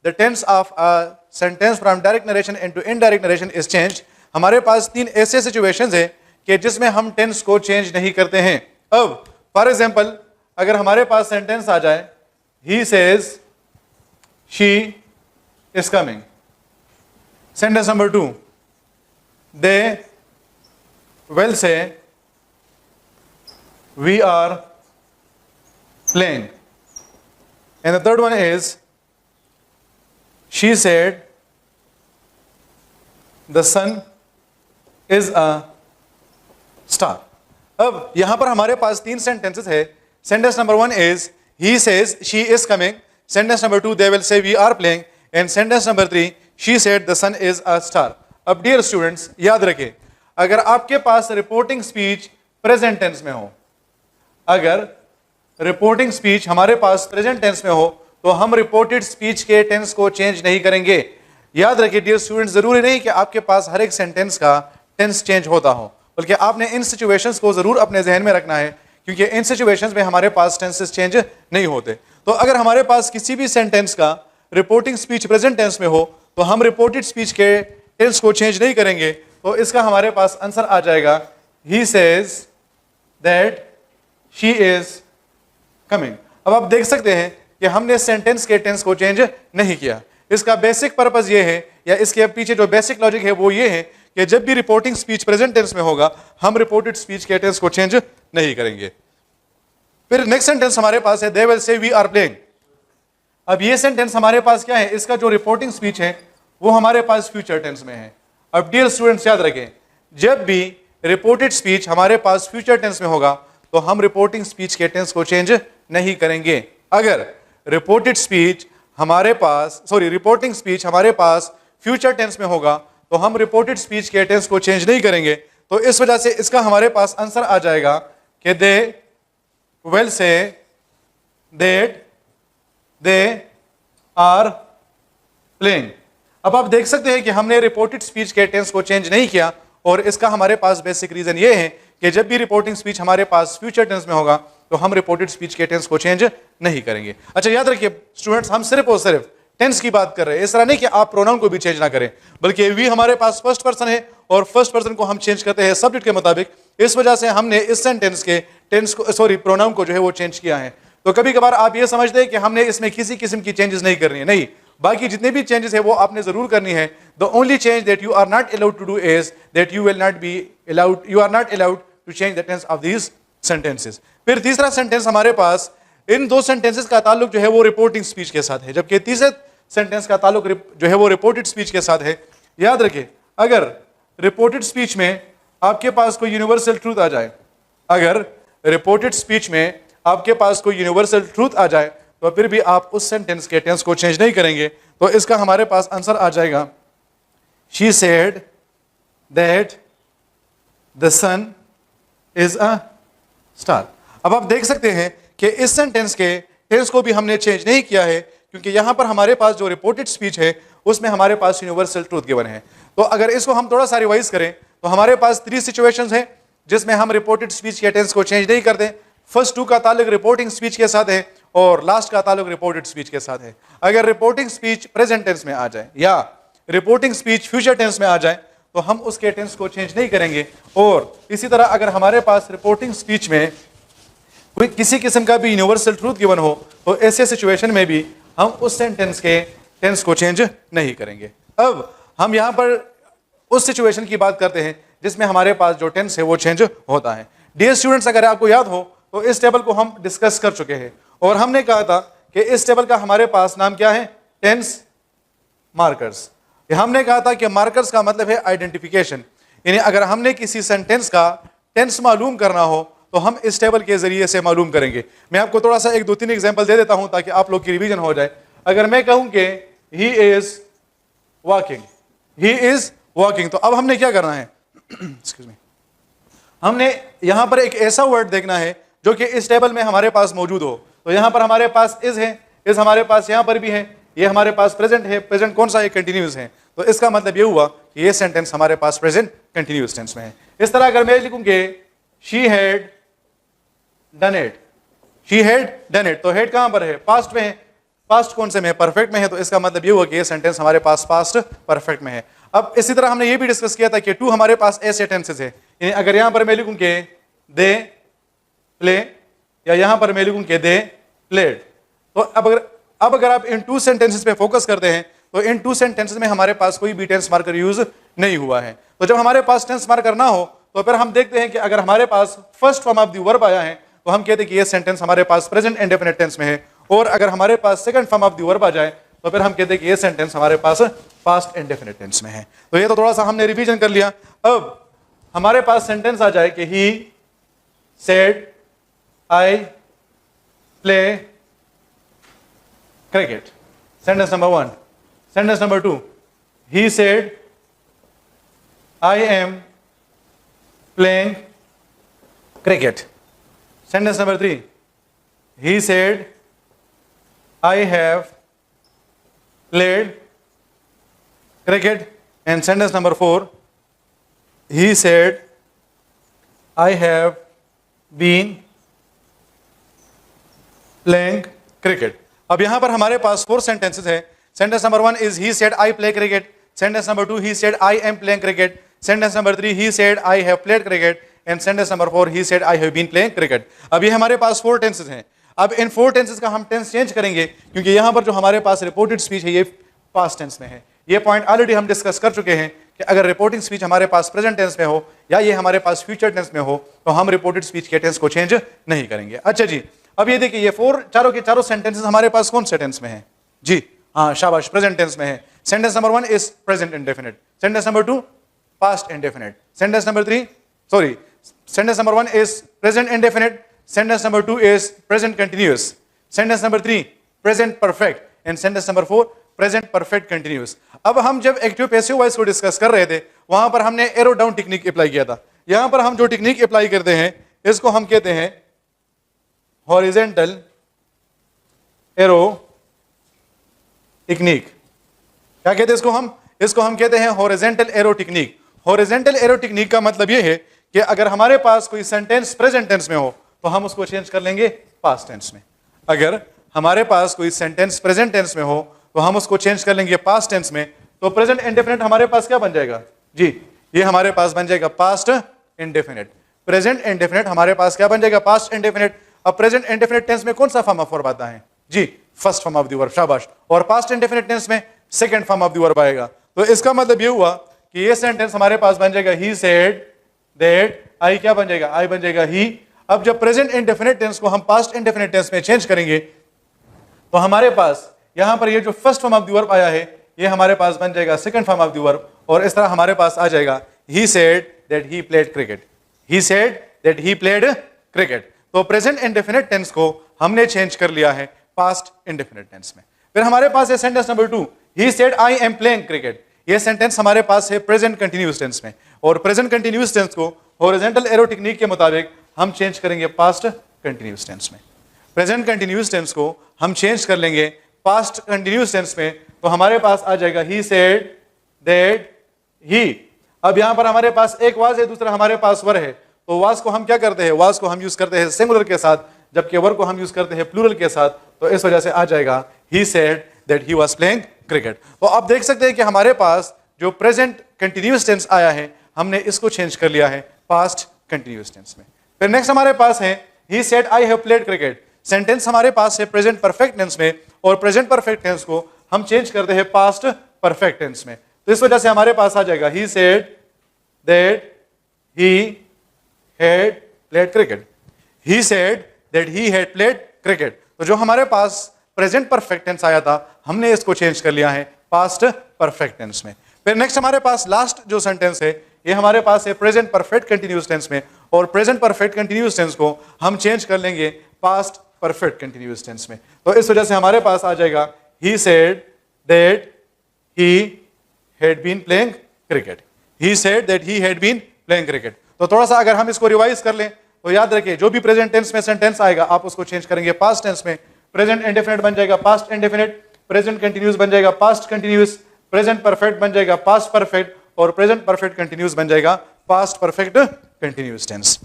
the tense of a sentence from direct narration into indirect narration is changed, हमारे पास 3 ऐसे सिचुएशंस हैं कि जिसमें हम टेंस को चेंज नहीं करते हैं। अब फॉर एग्जांपल अगर हमारे पास सेंटेंस आ जाए, he says she is coming. Sentence number 2, they will say we are playing. And the third one is, she said the sun is a star. अब यहां पर हमारे पास 3 सेंटेंसेस है। Sentence number 1 is he says she is coming. Sentence number 2 they will say we are playing. And sentence number 3 she said the sun is a star. अब डियर स्टूडेंट्स याद रखें, अगर आपके पास रिपोर्टिंग स्पीच प्रेजेंट टेंस में हो, अगर रिपोर्टिंग स्पीच हमारे पास प्रेजेंट टेंस में हो तो हम रिपोर्टेड स्पीच के टेंस को चेंज नहीं करेंगे। याद रखिए डियर स्टूडेंट्स, जरूरी नहीं कि आपके पास हर एक सेंटेंस का टेंस चेंज होता हो, बल्कि आपने इन सिचुएशंस को जरूर अपने जहन में रखना है, क्योंकि इन सिचुएशंस में हमारे पास टेंसेस चेंज नहीं होते। तो अगर हमारे पास किसी भी सेंटेंस का रिपोर्टिंग स्पीच प्रेजेंट टेंस में हो तो हम रिपोर्टेड स्पीच के टेंस को चेंज नहीं करेंगे। तो इसका हमारे पास आंसर आ जाएगा, he says that she is coming. अब आप देख सकते हैं कि हमने सेंटेंस के टेंस को चेंज नहीं किया। इसका बेसिक पर्पस ये है, या इसके पीछे जो बेसिक लॉजिक है वो ये है कि जब भी रिपोर्टिंग स्पीच प्रेजेंट टेंस में होगा हम रिपोर्टेड स्पीच के टेंस को चेंज नहीं करेंगे। फिर नेक्स्ट सेंटेंस हमारे पास है, they will say we are playing. अब ये सेंटेंस हमारे पास क्या है, इसका जो रिपोर्टिंग स्पीच है वो हमारे पास फ्यूचर टेंस में है। अब डियर स्टूडेंट्स याद रखें, जब भी रिपोर्टेड स्पीच हमारे पास फ्यूचर टेंस में होगा तो हम रिपोर्टिंग स्पीच के टेंस को चेंज नहीं करेंगे। अगर रिपोर्टेड स्पीच हमारे पास रिपोर्टिंग स्पीच हमारे पास फ्यूचर टेंस में होगा तो हम रिपोर्टेड स्पीच के टेंस को चेंज नहीं करेंगे। तो इस वजह से इसका हमारे पास आंसर आ जाएगा कि they will say that they are playing. अब आप देख सकते हैं कि हमने रिपोर्टेड स्पीच के टेंस को चेंज नहीं किया, और इसका हमारे पास बेसिक रीजन ये है कि जब भी रिपोर्टिंग स्पीच हमारे पास फ्यूचर टेंस में होगा तो हम रिपोर्टेड स्पीच के टेंस को चेंज नहीं करेंगे। अच्छा याद रखिए स्टूडेंट्स, हम सिर्फ और सिर्फ टेंस की बात कर रहे हैं, इस तरह नहीं कि आप प्रोनाउन को भी चेंज ना करें, बल्कि वी हमारे पास फर्स्ट पर्सन है और फर्स्ट पर्सन को हम चेंज करते हैं सब्जेक्ट के मुताबिक। इस वजह से हमने इस सेंटेंस के टेंस को प्रोनाउन को जो है वो चेंज किया है। तो कभी कभार आप ये समझते हैं कि हमने इसमें किसी किस्म की चेंजेस नहीं करनी है, नहीं, बाकी जितने भी चेंजेस है वो आपने जरूर करनी है। The only change that you are not allowed to do is that you are not allowed to change the tense of these sentences. फिर तीसरा सेंटेंस हमारे पास, इन 2 सेंटेंसेस का ताल्लुक जो है वो रिपोर्टिंग स्पीच के साथ है, जबकि तीसरे सेंटेंस का ताल्लुक जो है वो रिपोर्टेड स्पीच के साथ है। याद रखिए, अगर रिपोर्टेड स्पीच में आपके पास कोई यूनिवर्सल ट्रूथ आ जाए, अगर रिपोर्टेड स्पीच में आपके पास कोई यूनिवर्सल ट्रूथ आ जाए तो फिर भी आप उस सेंटेंस के टेंस को चेंज नहीं करेंगे। तो इसका हमारे पास आंसर आ जाएगा, she said that the sun is a star. अब आप देख सकते हैं कि इस सेंटेंस के टेंस को भी हमने चेंज नहीं किया है, क्योंकि यहां पर हमारे पास जो रिपोर्टेड स्पीच है उसमें हमारे पास यूनिवर्सल ट्रूथ गिवन है। तो अगर इसको हम थोड़ा सा रिवाइज करें तो हमारे पास 3 सिचुएशंस हैं जिसमें हम रिपोर्टेड स्पीच के टेंस को चेंज नहीं करते। फर्स्ट 2 का ताल्लुक रिपोर्टिंग स्पीच के साथ है और लास्ट का ताल्लुक रिपोर्टेड स्पीच के साथ है। अगर रिपोर्टिंग स्पीच प्रेजेंट टेंस में आ जाए या रिपोर्टिंग स्पीच फ्यूचर टेंस में आ जाए तो हम उसके टेंस को चेंज नहीं करेंगे। और इसी तरह अगर हमारे पास रिपोर्टिंग स्पीच में कोई किसी किस्म का भी यूनिवर्सल ट्रूथ गिवन हो तो ऐसे सिचुएशन में भी हम उस सेंटेंस के टेंस को चेंज नहीं करेंगे। अब हम यहां पर उस सिचुएशन की बात करते हैं जिसमें हमारे पास जो टेंस है वो चेंज होता है। डियर स्टूडेंट्स, अगर आपको याद हो तो इस टेबल को हम डिस्कस कर चुके हैं और हमने कहा था कि इस टेबल का हमारे पास नाम क्या है, टेंस मार्कर्स। हमने कहा था कि मार्कर्स का मतलब है आइडेंटिफिकेशन, यानी अगर हमने किसी सेंटेंस का टेंस मालूम करना हो तो हम इस टेबल के जरिए से मालूम करेंगे। मैं आपको थोड़ा सा 1-2-3 एग्जांपल दे देता हूं ताकि आप लोग की रिवीजन हो जाए। अगर मैं कहूं कि ही इज वॉकिंग, तो अब हमने क्या करना है एक्सक्यूज मी, हमने यहां पर एक ऐसा वर्ड देखना है जो कि इस टेबल में हमारे पास मौजूद हो। तो यहां पर हमारे पास इज है, इज हमारे पास यहां पर भी है, ये हमारे पास प्रेजेंट है, प्रेजेंट कौन सा है, कंटिन्यूस है। तो इसका मतलब ये हुआ कि ये सेंटेंस हमारे पास प्रेजेंट कंटिन्यूस टेंस में है। इस तरह अगर मैं लिखूंगे she had done it, she had done it, तो हेड कहां पर है, पास्ट में है, पास्ट कौन से में है, परफेक्ट में है। तो इसका मतलब ये हुआ कि ये सेंटेंस हमारे पास पास्ट परफेक्ट में है। अब इसी तरह हमने ये भी डिस्कस किया था कि टू हमारे पास ऐसे टेंसेस है, यानी अगर यहां पर मैं लिखूं कि दे प्ले, या यहां पर मैं लिखूं कि दे प्लेड, तो अब अगर आप इन टू सेंटेंसेस पे फोकस करते हैं तो इन टू सेंटेंसेस में हमारे पास कोई भी टेंस मार्कर यूज नहीं हुआ है। तो जब हमारे पास टेंस मार्कर ना हो तो फिर हम देखते हैं कि अगर हमारे पास first form of the verb आया है तो हम कहते हैं कि ये सेंटेंस हमारे पास प्रेजेंट इंडेफिनिट टेंस में है, और अगर हमारे पास second form of the verb आ जाए तो फिर हम कहते हैं कि ये सेंटेंस हमारे पास पास्ट इंडेफिनिट टेंस में है। तो ये तो थोड़ा सा हमने रिवीजन कर लिया। अब हमारे पास सेंटेंस आ जाए कि he said I play cricket, sentence number 1। Sentence number 2, he said I am playing cricket. Sentence number 3, he said I have played cricket. And sentence number 4, he said I have been playing cricket. अब यहां पर हमारे पास 4 सेंटेंसेस है। Sentence number 1 is he said I play cricket. Sentence number 2, he said I am playing cricket. Sentence number 3, he said I have played cricket. And sentence number 4, he said I have been playing cricket. अब ये हमारे पास 4 टेंसेस हैं। अब इन 4 टेंसेस का हम टेंस चेंज करेंगे क्योंकि यहां पर जो हमारे पास रिपोर्टेड स्पीच है ये पास्ट टेंस में है। ये पॉइंट ऑलरेडी हम डिस्कस कर चुके हैं कि अगर रिपोर्टिंग स्पीच हमारे पास प्रेजेंट टेंस में हो या ये हमारे पास फ्यूचर टेंस में हो तो हम रिपोर्टेड स्पीच के टेंस को चेंज नहीं करेंगे। अच्छा जी, अब ये देखिए ये 4 चारों के चारों सेंटेंसेस हमारे पास कौन से टेंस में है जी, हाँ शाबाश, प्रेजेंट टेंस में है। Sentence number 1 is present indefinite, sentence number 2 past indefinite, sentence number 3 sorry sentence number 1 is present indefinite, sentence number 2 is present continuous, sentence number 3 present perfect, and sentence number 4 present perfect continuous. अब हम जब एक्टिव पैसिव वॉइस को डिस्कस कर रहे थे वहां पर हमने एरो डाउन टेक्निक अप्लाई किया था। यहां पर हम जो टेक्निक अप्लाई करते हैं इसको हम कहते हैं हॉरिजेंटल एरो टेक्निक। क्या कहते हैं इसको हम कहते हैं horizontal arrow technique. Horizontal arrow technique का मतलब यह है कि अगर हमारे पास कोई सेंटेंस प्रेजेंट टेंस में हो तो हम उसको चेंज कर लेंगे पास्ट टेंस में। अगर हमारे पास कोई सेंटेंस प्रेजेंट टेंस में हो तो हम उसको चेंज कर लेंगे पास्ट टेंस में। तो प्रेजेंट इंडेफिनिट हमारे पास क्या बन जाएगा जी, ये हमारे पास बन जाएगा पास्ट इंडेफिनिट। प्रेजेंट इंडेफिनिट हमारे पास क्या बन जाएगा, पास्ट इंडेफिनिट। अब प्रेजेंट इंडेफिनिट टेंस में कौन सा फॉर्म ऑफ वर्ब आता है जी, first form of the verb, शाबाश। और पास्ट इंडेफिनिट टेंस में second form of the verb आएगा। तो इसका मतलब ये हुआ कि ये सेंटेंस हमारे पास बन जाएगा ही सेड दैट, आई क्या बन जाएगा, आई बन जाएगा ही। अब जब प्रेजेंट इंडेफिनिट टेंस को हम पास्ट इंडेफिनिट टेंस में चेंज करेंगे तो हमारे पास यहां पर ये जो first form of the verb आया है ये हमारे पास बन जाएगा second form of the verb, और इस तरह हमारे पास आ जाएगा he said that he played cricket, he said that he played cricket. तो प्रेजेंट इंडेफिनिट टेंस को हमने चेंज कर लिया है पास्ट इंडेफिनिट टेंस में। फिर हमारे पास है sentence number 2, he said I am playing cricket. ये सेंटेंस हमारे पास है प्रेजेंट कंटिन्यूअस टेंस में, और प्रेजेंट कंटिन्यूअस टेंस को हॉरिजॉन्टल एरो टेक्निक के मुताबिक हम चेंज करेंगे पास्ट कंटिन्यूअस टेंस में। प्रेजेंट कंटिन्यूअस टेंस को हम चेंज कर लेंगे पास्ट कंटिन्यूअस टेंस में, तो हमारे पास आ जाएगा ही सेड दैट ही। अब यहां पर हमारे पास एक वाज है, दूसरा हमारे पास वर है। तो वाज को हम क्या करते हैं, वाज को हम यूज करते हैं सिंगुलर के साथ, जबकि वर को हम यूज करते हैं प्लूरल के साथ। तो इस वजह से आ जाएगा he said that he was playing cricket. तो आप देख सकते हैं कि हमारे पास जो प्रेजेंट कंटिन्यूअस टेंस आया है हमने इसको चेंज कर लिया है पास्ट कंटिन्यूअस टेंस में। फिर नेक्स्ट हमारे पास है he said I have played cricket. Sentence हमारे पास है प्रेजेंट परफेक्ट टेंस में, और प्रेजेंट परफेक्ट टेंस को हम चेंज करते हैं पास्ट परफेक्ट टेंस में। तो इस वजह से हमारे पास आ जाएगा he said that he had played cricket, he said that he had played cricket. तो जो हमारे पास प्रेजेंट परफेक्ट टेंस आया था हमने इसको चेंज कर लिया है पास्ट परफेक्ट टेंस में। फिर नेक्स्ट हमारे पास लास्ट जो सेंटेंस है ये हमारे पास है प्रेजेंट परफेक्ट कंटिन्यूअस टेंस में, और प्रेजेंट परफेक्ट कंटिन्यूअस टेंस को हम चेंज कर लेंगे पास्ट परफेक्ट कंटिन्यूअस टेंस में। तो इस वजह से हमारे पास आ जाएगा he said that he had been playing cricket, he said that he had been playing cricket. तो थोड़ा सा अगर हम इसको रिवाइज कर लें तो याद रखिए जो भी प्रेजेंट टेंस में सेंटेंस आएगा आप उसको चेंज करेंगे पास्ट टेंस में। प्रेजेंट इंडेफिनिट बन जाएगा पास्ट इंडेफिनिट, प्रेजेंट कंटिन्यूस बन जाएगा पास्ट कंटिन्यूस, प्रेजेंट परफेक्ट बन जाएगा पास्ट परफेक्ट, और प्रेजेंट परफेक्ट कंटिन्यूस बन जाएगा पास्ट परफेक्ट कंटिन्यूस टेंस।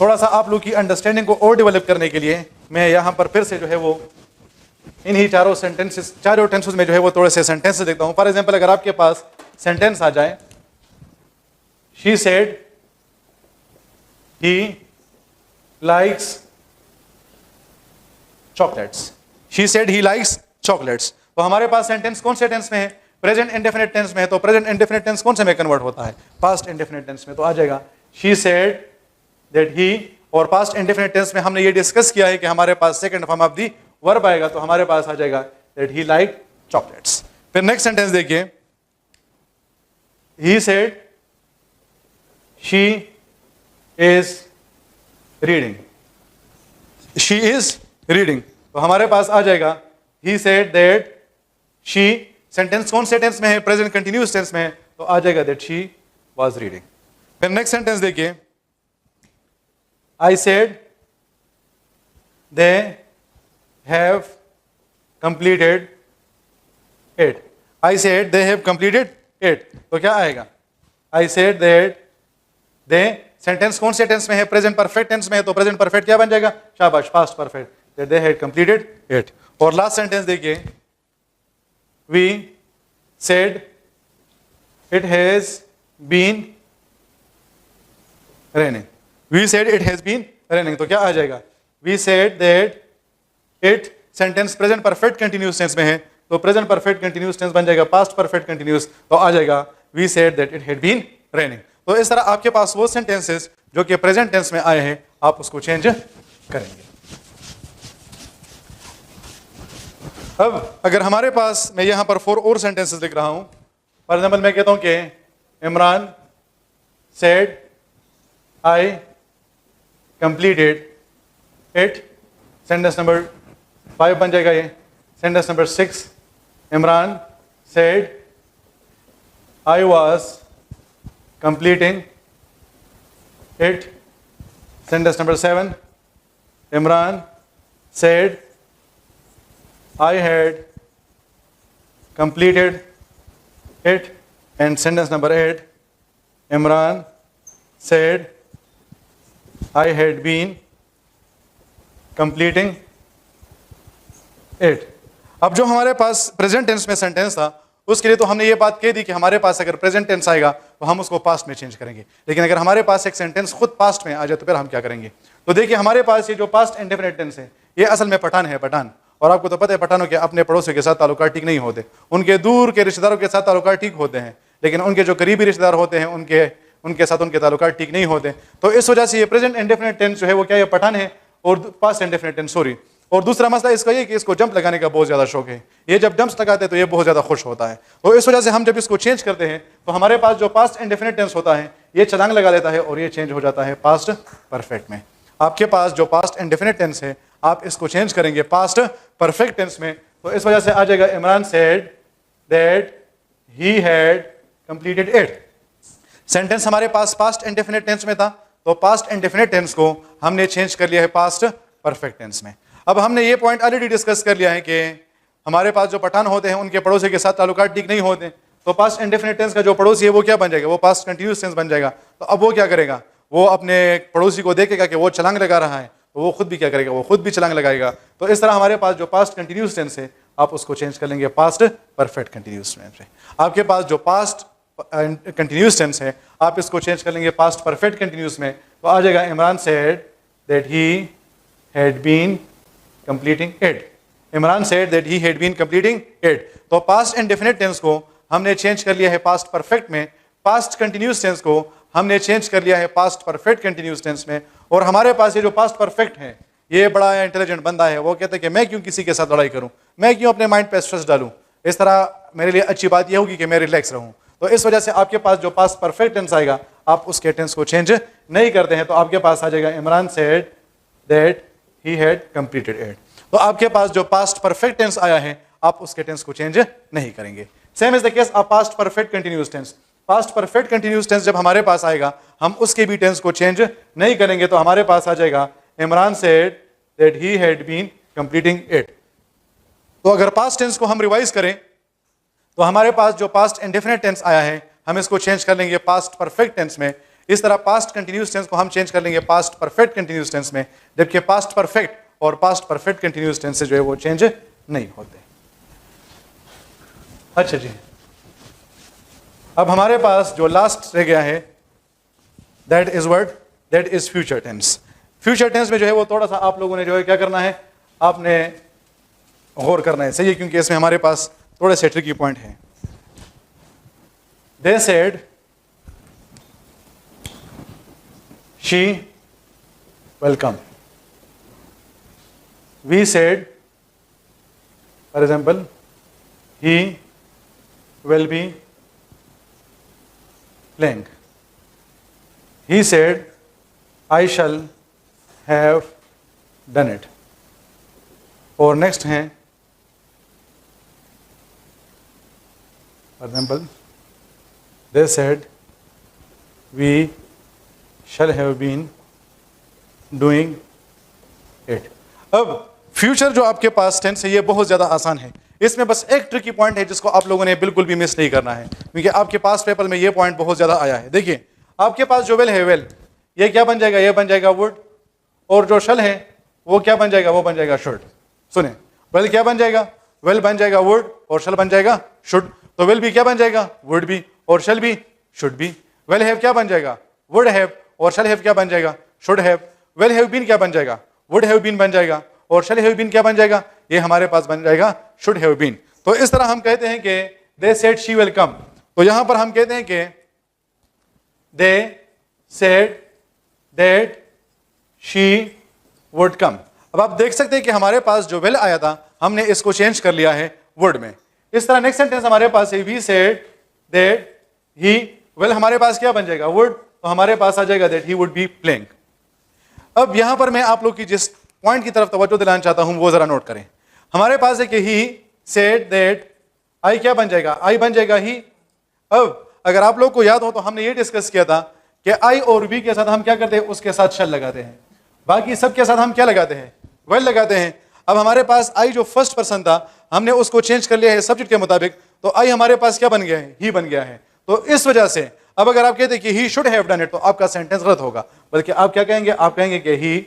थोड़ा सा आप लोग की अंडरस्टैंडिंग को और डेवलप करने के लिए मैं यहां पर फिर से जो है वो इन्हीं चारों टेंसेस में जो है वो थोड़े से सेंटेंसेस देखता हूं। फॉर एग्जांपल अगर आपके पास सेंटेंस आ जाए, she said he likes chocolates, she said he likes chocolates. तो हमारे पास सेंटेंस कौन से टेंस में है? प्रेजेंट इंडेफिनिट टेंस में है। तो प्रेजेंट इंडेफिनिट टेंस कौन से में कन्वर्ट होता है? पास्ट इंडेफिनिट टेंस में। तो आ जाएगा शी सेड दैट ही, और पास्ट इंडेफिनिट टेंस में हमने ये डिस्कस किया है कि हमारे पास second form of the verb आएगा, तो हमारे पास आ जाएगा दैट ही लाइक चॉकलेट्स। फिर नेक्स्ट सेंटेंस देखिए, he said she is reading, she is reading. तो हमारे पास आ जाएगा he said that she, sentence कौन से टेंस में है? प्रेजेंट कंटिन्यूअस टेंस में है, तो आ जाएगा दैट शी वाज रीडिंग। फिर नेक्स्ट सेंटेंस देखिए, I said they have completed it, I said they have completed it। तो क्या आएगा? I said that they, sentence कौन से टेंस में है? प्रेजेंट परफेक्ट टेंस में है, तो प्रेजेंट परफेक्ट क्या बन जाएगा? शाबाश, past perfect, that they had completed it। और लास्ट सेंटेंस देखिए, we said it has been raining, we said it has been raining। तो क्या आ जाएगा? we said that it, sentence present perfect continuous tense में है, तो प्रेजेंट परफेक्ट कंटिन्यूअस टेंस बन जाएगा पास्ट परफेक्ट कंटिन्यूअस, तो आ जाएगा we said that it had been raining। तो इस तरह आपके पास वो सेंटेंसेस जो कि प्रेजेंट टेंस में आए हैं आप उसको चेंज करेंगे। अब अगर हमारे पास, मैं यहां पर 4 और सेंटेंसेस लिख रहा हूं। फॉर एग्जाम्पल मैं कहता हूं कि Imran said I completed it, sentence number 5 बन जाएगा ये। Sentence number 6, Imran said I was completing it, sentence number 7, Imran said I had completed it, and sentence number 8, Imran said I had been completing it। अब जो हमारे पास प्रेजेंट टेंस में सेंटेंस था उसके लिए तो हमने ये बात कह दी कि हमारे पास अगर प्रेजेंट टेंस आएगा तो हम उसको पास्ट में चेंज करेंगे, लेकिन अगर हमारे पास एक सेंटेंस खुद पास्ट में आ जाए तो फिर हम क्या करेंगे? तो देखिए हमारे पास ये जो पास्ट इंडेफिनिट टेंस है ये असल में पठान है, पठान। और आपको तो पता है पठानों के अपने पड़ोसियों के साथ ताल्लुकात ठीक नहीं होते, उनके दूर के रिश्तेदारों के साथ ताल्लुकात ठीक होते हैं, लेकिन उनके जो करीबी रिश्तेदार होते हैं उनके साथ उनके ताल्लुकात ठीक नहीं होते। तो इस वजह से ये प्रेजेंट इंडेफिनिट टेंस जो है वो क्या है? पठान है, और पास्ट इंडेफिनिट टेंस, सॉरी। और दूसरा मसला इसका ये कि इसको जंप लगाने का बहुत ज्यादा शौक है, ये जब जंप्स लगाते हैं तो ये बहुत ज्यादा खुश होता है। तो इस वजह से हम जब इसको चेंज करते हैं तो हमारे पास जो पास्ट इंडेफिनिट टेंस होता है ये छलांग लगा देता है और ये चेंज हो जाता है पास्ट परफेक्ट में। आपके पास जो पास्ट इंडेफिनिट टेंस है आप इसको चेंज करेंगे पास्ट परफेक्ट टेंस में, तो इस वजह से आ जाएगा Imran said that he had completed it. Sentence हमारे पास पास्ट इंडेफिनिट टेंस में था, तो पास्ट इंडेफिनिट टेंस को हमने चेंज कर लिया है पास्ट परफेक्ट टेंस में। अब हमने ये पॉइंट ऑलरेडी डिस्कस कर लिया है कि हमारे पास जो पठान होते हैं उनके पड़ोसी के साथ ताल्लुकात ठीक नहीं होते, तो पास्ट इंडेफिनिट टेंस का जो पड़ोसी है वो क्या बन जाएगा? वो पास्ट कंटिन्यूअस टेंस बन जाएगा। तो अब वो क्या करेगा? वो अपने पड़ोसी को देखेगा कि वो छलांग लगा रहा है, तो वो खुद भी क्या करेगा? वो खुद भी छलांग लगाएगा। तो इस तरह हमारे पास जो पास्ट कंटिन्यूअस टेंस है आप उसको चेंज कर लेंगे पास्ट परफेक्ट कंटिन्यूअस टेंस में। आपके पास जो पास्ट कंटिन्यूअस टेंस है आप इसको चेंज कर लेंगे पास्ट परफेक्ट कंटिन्यूअस में, तो आ जाएगा Imran said that he had been completing it. Imran said that he had been completing it. तो पास्ट इंडेफिनिट टेंस को हमने चेंज कर लिया है पास्ट परफेक्ट में, पास्ट कंटिन्यूअस टेंस को हमने चेंज कर लिया है पास्ट परफेक्ट कंटिन्यूअस टेंस में। और हमारे पास ये जो पास्ट परफेक्ट है ये बड़ा इंटेलिजेंट बंदा है, वो कहते हैं कि मैं क्यों किसी के साथ लड़ाई करूं, मैं क्यों अपने माइंड पे स्ट्रेस डालूं, इस तरह मेरे लिए अच्छी बात ये होगी कि मैं रिलैक्स रहूं। तो इस वजह से आपके पास जो पास्ट परफेक्ट टेंस आएगा आप उसके टेंस को चेंज नहीं करते हैं, तो आपके पास आ जाएगा Imran said that he had completed it. तो आपके पास जो पास्ट परफेक्ट टेंस आया है आप उसके टेंस को चेंज नहीं करेंगे। Same is the case of past perfect continuous tense. Past perfect continuous tense जब हमारे पास आएगा हम उसके भी टेंस को चेंज नहीं करेंगे, तो हमारे पास आ जाएगा Imran said that he had been completing it. तो अगर पास्ट टेंस को हम रिवाइज करें तो हमारे पास जो पास्ट इंडेफिनिट टेंस आया है हम इसको चेंज कर लेंगे पास्ट परफेक्ट टेंस में। इस तरह पास्ट कंटिन्यूस टेंस को हम चेंज कर लेंगे पास्ट परफेक्ट कंटिन्यूस टेंस में, जबकि पास्ट परफेक्ट और पास्ट परफेक्ट कंटिन्यूस टेंस से जो है वो चेंज नहीं होते। अच्छा जी, अब हमारे पास जो लास्ट रह गया है that is word that is future tense. Future tense में जो है वो थोड़ा सा आप लोगों ने जो है क्या करना है, आपने गौर करना है, सही है, क्योंकि इसमें हमारे पास थोड़े से ट्रिकी पॉइंट है। They said she will come, we said for example he will be playing, he said I shall have done it। और नेक्स्ट है for example they said we shall have been doing it। अब फ्यूचर जो आपके पास टेंस है ये बहुत ज्यादा आसान है, इसमें बस एक ट्रिकी पॉइंट है जिसको आप लोगों ने बिल्कुल भी मिस नहीं करना है, क्योंकि आपके पास पेपर में ये पॉइंट बहुत ज्यादा आया है। देखिए आपके पास जो वेल है, वेल ये क्या बन जाएगा, ये बन जाएगा वुड, और जो शल है वो क्या बन जाएगा, वो बन जाएगा शुड। सुने, वेल क्या बन जाएगा, वेल बन जाएगा वुड और शल बन जाएगा शुड, तो वेल भी क्या बन जाएगा, वुड भी, और शल भी शुड भी। वेल हैव क्या बन जाएगा, वुड हैव, और शल हैव क्या बन जाएगा, should have. Will have been क्या बन जाएगा, वुड हैव बीन बन जाएगा, और शल हैव बीन क्या बन जाएगा, ये हमारे पास बन जाएगा शुड हैव बीन। तो इस तरह हम कहते हैं कि दे सेड शी विल कम, तो यहां पर हम कहते हैं कि they said that she would come. अब आप देख सकते हैं कि हमारे पास जो वेल आया था हमने इसको चेंज कर लिया है वुड में। इस तरह नेक्स्ट सेंटेंस हमारे पास है we said that he will, हमारे पास क्या बन जाएगा वुड, तो हमारे पास आ जाएगा that he would be playing. अब यहां पर मैं आप लोग की जिस पॉइंट की तरफ तवज्जो दिलाना चाहता हूं वो जरा नोट करें। हमारे पास है कि ही सेड दैट, आई क्या बन जाएगा, आई बन जाएगा ही। अब अगर आप लोग को याद हो तो हमने ये डिस्कस किया था कि आई और बी के साथ हम क्या करते हैं, उसके साथ शल लगाते हैं, बाकी सब के साथ हम क्या लगाते हैं, वेल लगाते हैं। अब हमारे पास आई जो फर्स्ट पर्सन था हमने उसको चेंज कर लिया है सब्जेक्ट के मुताबिक, तो आई हमारे पास क्या बन गया है, ही बन गया है। तो इस वजह से अब अगर आप कहते हैं कि he should have done it, तो आपका सेंटेंस गलत होगा, बल्कि आप क्या कहेंगे, आप कहेंगे कि he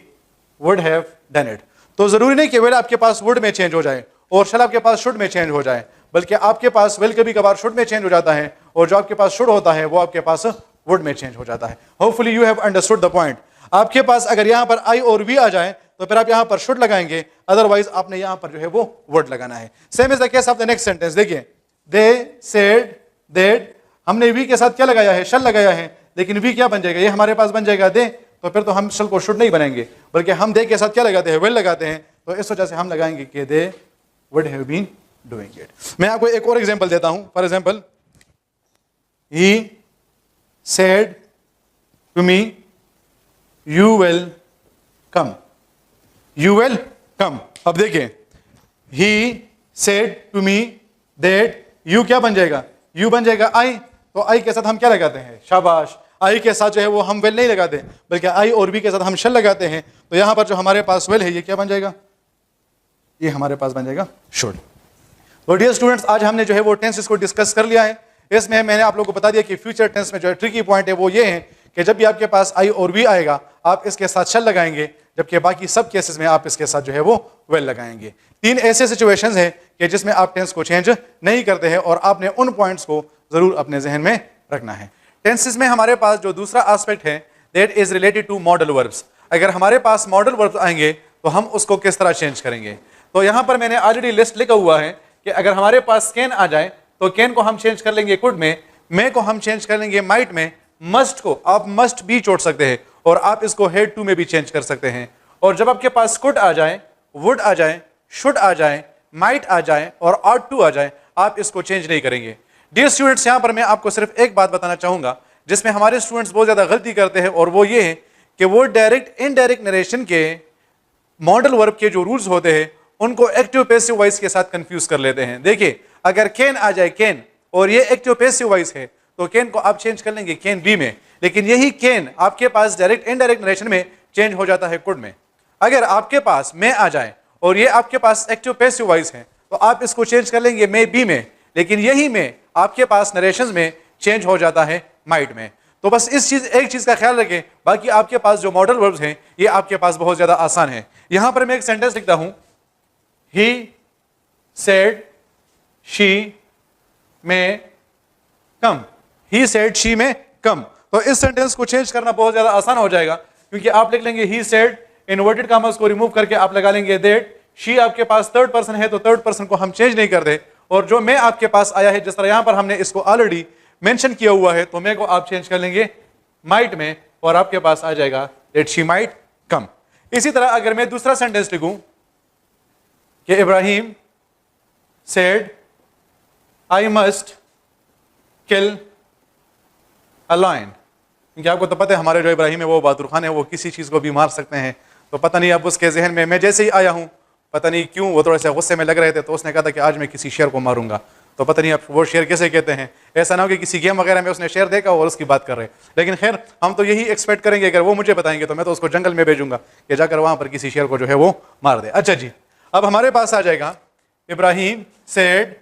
would have done it. तो जरूरी नहीं कि वेल आपके पास वुड में चेंज हो जाए और शल आपके पास शुड में चेंज हो जाए, बल्कि आपके पास वेल कभी कभार शुड में चेंज हो जाता है और जो आपके पास शुड होता है वो आपके पास वुड में चेंज हो जाता है। Hopefully you have understood the point. आपके पास अगर यहां पर आई और वी आ जाए तो फिर आप यहां पर शुड लगाएंगे, अदरवाइज आपने यहां पर जो है वो वुड लगाना है। Same is the case of the next sentence. देखिए दे सेड दैट, हमने वी के साथ क्या लगाया है, शल लगाया है, लेकिन वी क्या बन जाएगा, ये हमारे पास बन जाएगा दे, तो फिर तो हम शल को शुड नहीं बनाएंगे, बल्कि हम दे के साथ क्या लगाते हैं, वेल लगाते हैं। तो इस वजह से हम लगाएंगे कि they would have been doing it. मैं आपको एक और एग्जांपल देता हूं। For example he said to me you will come, you will come. अब देखिए he said to me that, you क्या बन जाएगा, यू बन जाएगा आई, तो आई के साथ हम क्या लगाते हैं, शाबाश, आई के साथ जो है वो हम वेल नहीं लगाते, बल्कि आई और बी के साथ हम शल लगाते हैं। तो यहां पर जो हमारे पास वेल है ये क्या बन जाएगा, ये हमारे पास बन जाएगा शुड। तो डियर स्टूडेंट्स, आज हमने जो है वो टेंसेस को डिस्कस कर लिया है। इसमें मैंने आप लोगों को बता दिया कि फ्यूचर टेंस में जो है ट्रिकी पॉइंट है वो ये है कि जब भी आपके पास आई और वी आएगा आप इसके साथ शल लगाएंगे, जबकि बाकी सब केसेस में आप इसके साथ जो है वो वेल लगाएंगे। तीन ऐसे सिचुएशंस हैं कि जिसमें आप टेंस को चेंज नहीं करते हैं और आपने उन पॉइंट्स को जरूर अपने जहन में रखना है। टेंसेस में हमारे पास जो दूसरा एस्पेक्ट है that is related to modal verbs. अगर हमारे पास मॉडल वर्ब्स आएंगे तो हम उसको किस तरह चेंज करेंगे। तो यहां पर मैंने ऑलरेडी लिस्ट लिखा हुआ है कि अगर हमारे पास कैन आ जाए तो कैन को हम चेंज कर लेंगे कुड में, मे को हम चेंज कर लेंगे माइट में, मस्ट को आप मस्ट भी जोड़ सकते हैं और आप इसको हेड टू में भी चेंज कर सकते हैं। और जब आपके पास कुड आ जाए, वुड आ जाए, शुड आ जाए, माइट आ जाए और ऑट टू आ जाए, आप इसको चेंज नहीं करेंगे। डियर स्टूडेंट्स, यहां पर मैं आपको सिर्फ एक बात बताना चाहूंगा जिसमें हमारे स्टूडेंट्स बहुत ज्यादा गलती करते हैं, और वो ये है कि वो डायरेक्ट इनडायरेक्ट नरेशन के मॉडल वर्ब के जो रूल्स होते हैं उनको एक्टिव पैसिव वॉइस के साथ कंफ्यूज कर लेते हैं। देखिए अगर कैन आ जाए कैन और ये एक्टिव पैसिव वॉइस है तो कैन को आप चेंज कर लेंगे कैन बी में, लेकिन यही कैन आपके पास डायरेक्ट इनडायरेक्ट नरेशन में चेंज हो जाता है कुड में। अगर आपके पास मे आ जाए और ये आपके पास एक्टिव पैसिव वॉइस है तो आप इसको चेंज कर लेंगे मे बी में, लेकिन यही में आपके पास नरेशंस में चेंज हो जाता है माइट में। तो बस एक चीज का ख्याल रखें, बाकी आपके पास जो मॉडल वर्ब्स हैं ये आपके पास बहुत ज्यादा आसान है। यहां पर मैं एक सेंटेंस लिखता हूं, ही सेड शी में कम, ही सेड शी में कम। तो इस सेंटेंस को चेंज करना बहुत ज्यादा आसान हो जाएगा, क्योंकि आप लिख लेंगे ही सेड, इन्वर्टेड कॉमास को रिमूव करके आप लगा लेंगे दैट, शी आपके पास थर्ड पर्सन है तो थर्ड पर्सन को हम चेंज नहीं कर दे, और जो मैं आपके पास आया है जिस तरह यहां पर हमने इसको ऑलरेडी मेंशन किया हुआ है तो मैं को आप चेंज कर लेंगे माइट में और आपके पास आ जाएगा दैट शी माइट कम। इसी तरह अगर मैं दूसरा सेंटेंस लिखूं कि Ibrahim said I must kill a lion, क्योंकि आपको तो पता है हमारे जो इब्राहिम है वो बहादुर खान है, वो किसी चीज को भी मार सकते हैं। तो पता नहीं अब उसके जहन में, मैं जैसे ही आया हूं पता नहीं क्यों वो थोड़े से गुस्से में लग रहे थे, तो उसने कहा था कि आज मैं किसी शेर को मारूंगा। तो पता नहीं अब वो शेर कैसे कहते हैं, ऐसा ना हो कि किसी गेम वगैरह में उसने शेर देखा और उसकी बात कर रहे। लेकिन खैर हम तो यही एक्सपेक्ट करेंगे, अगर वो मुझे बताएंगे तो मैं तो उसको जंगल में भेजूंगा कि जाकर वहां पर किसी शेर को जो है वो मार दे। अच्छा जी, अब हमारे पास आ जाएगा इब्राहिम सेड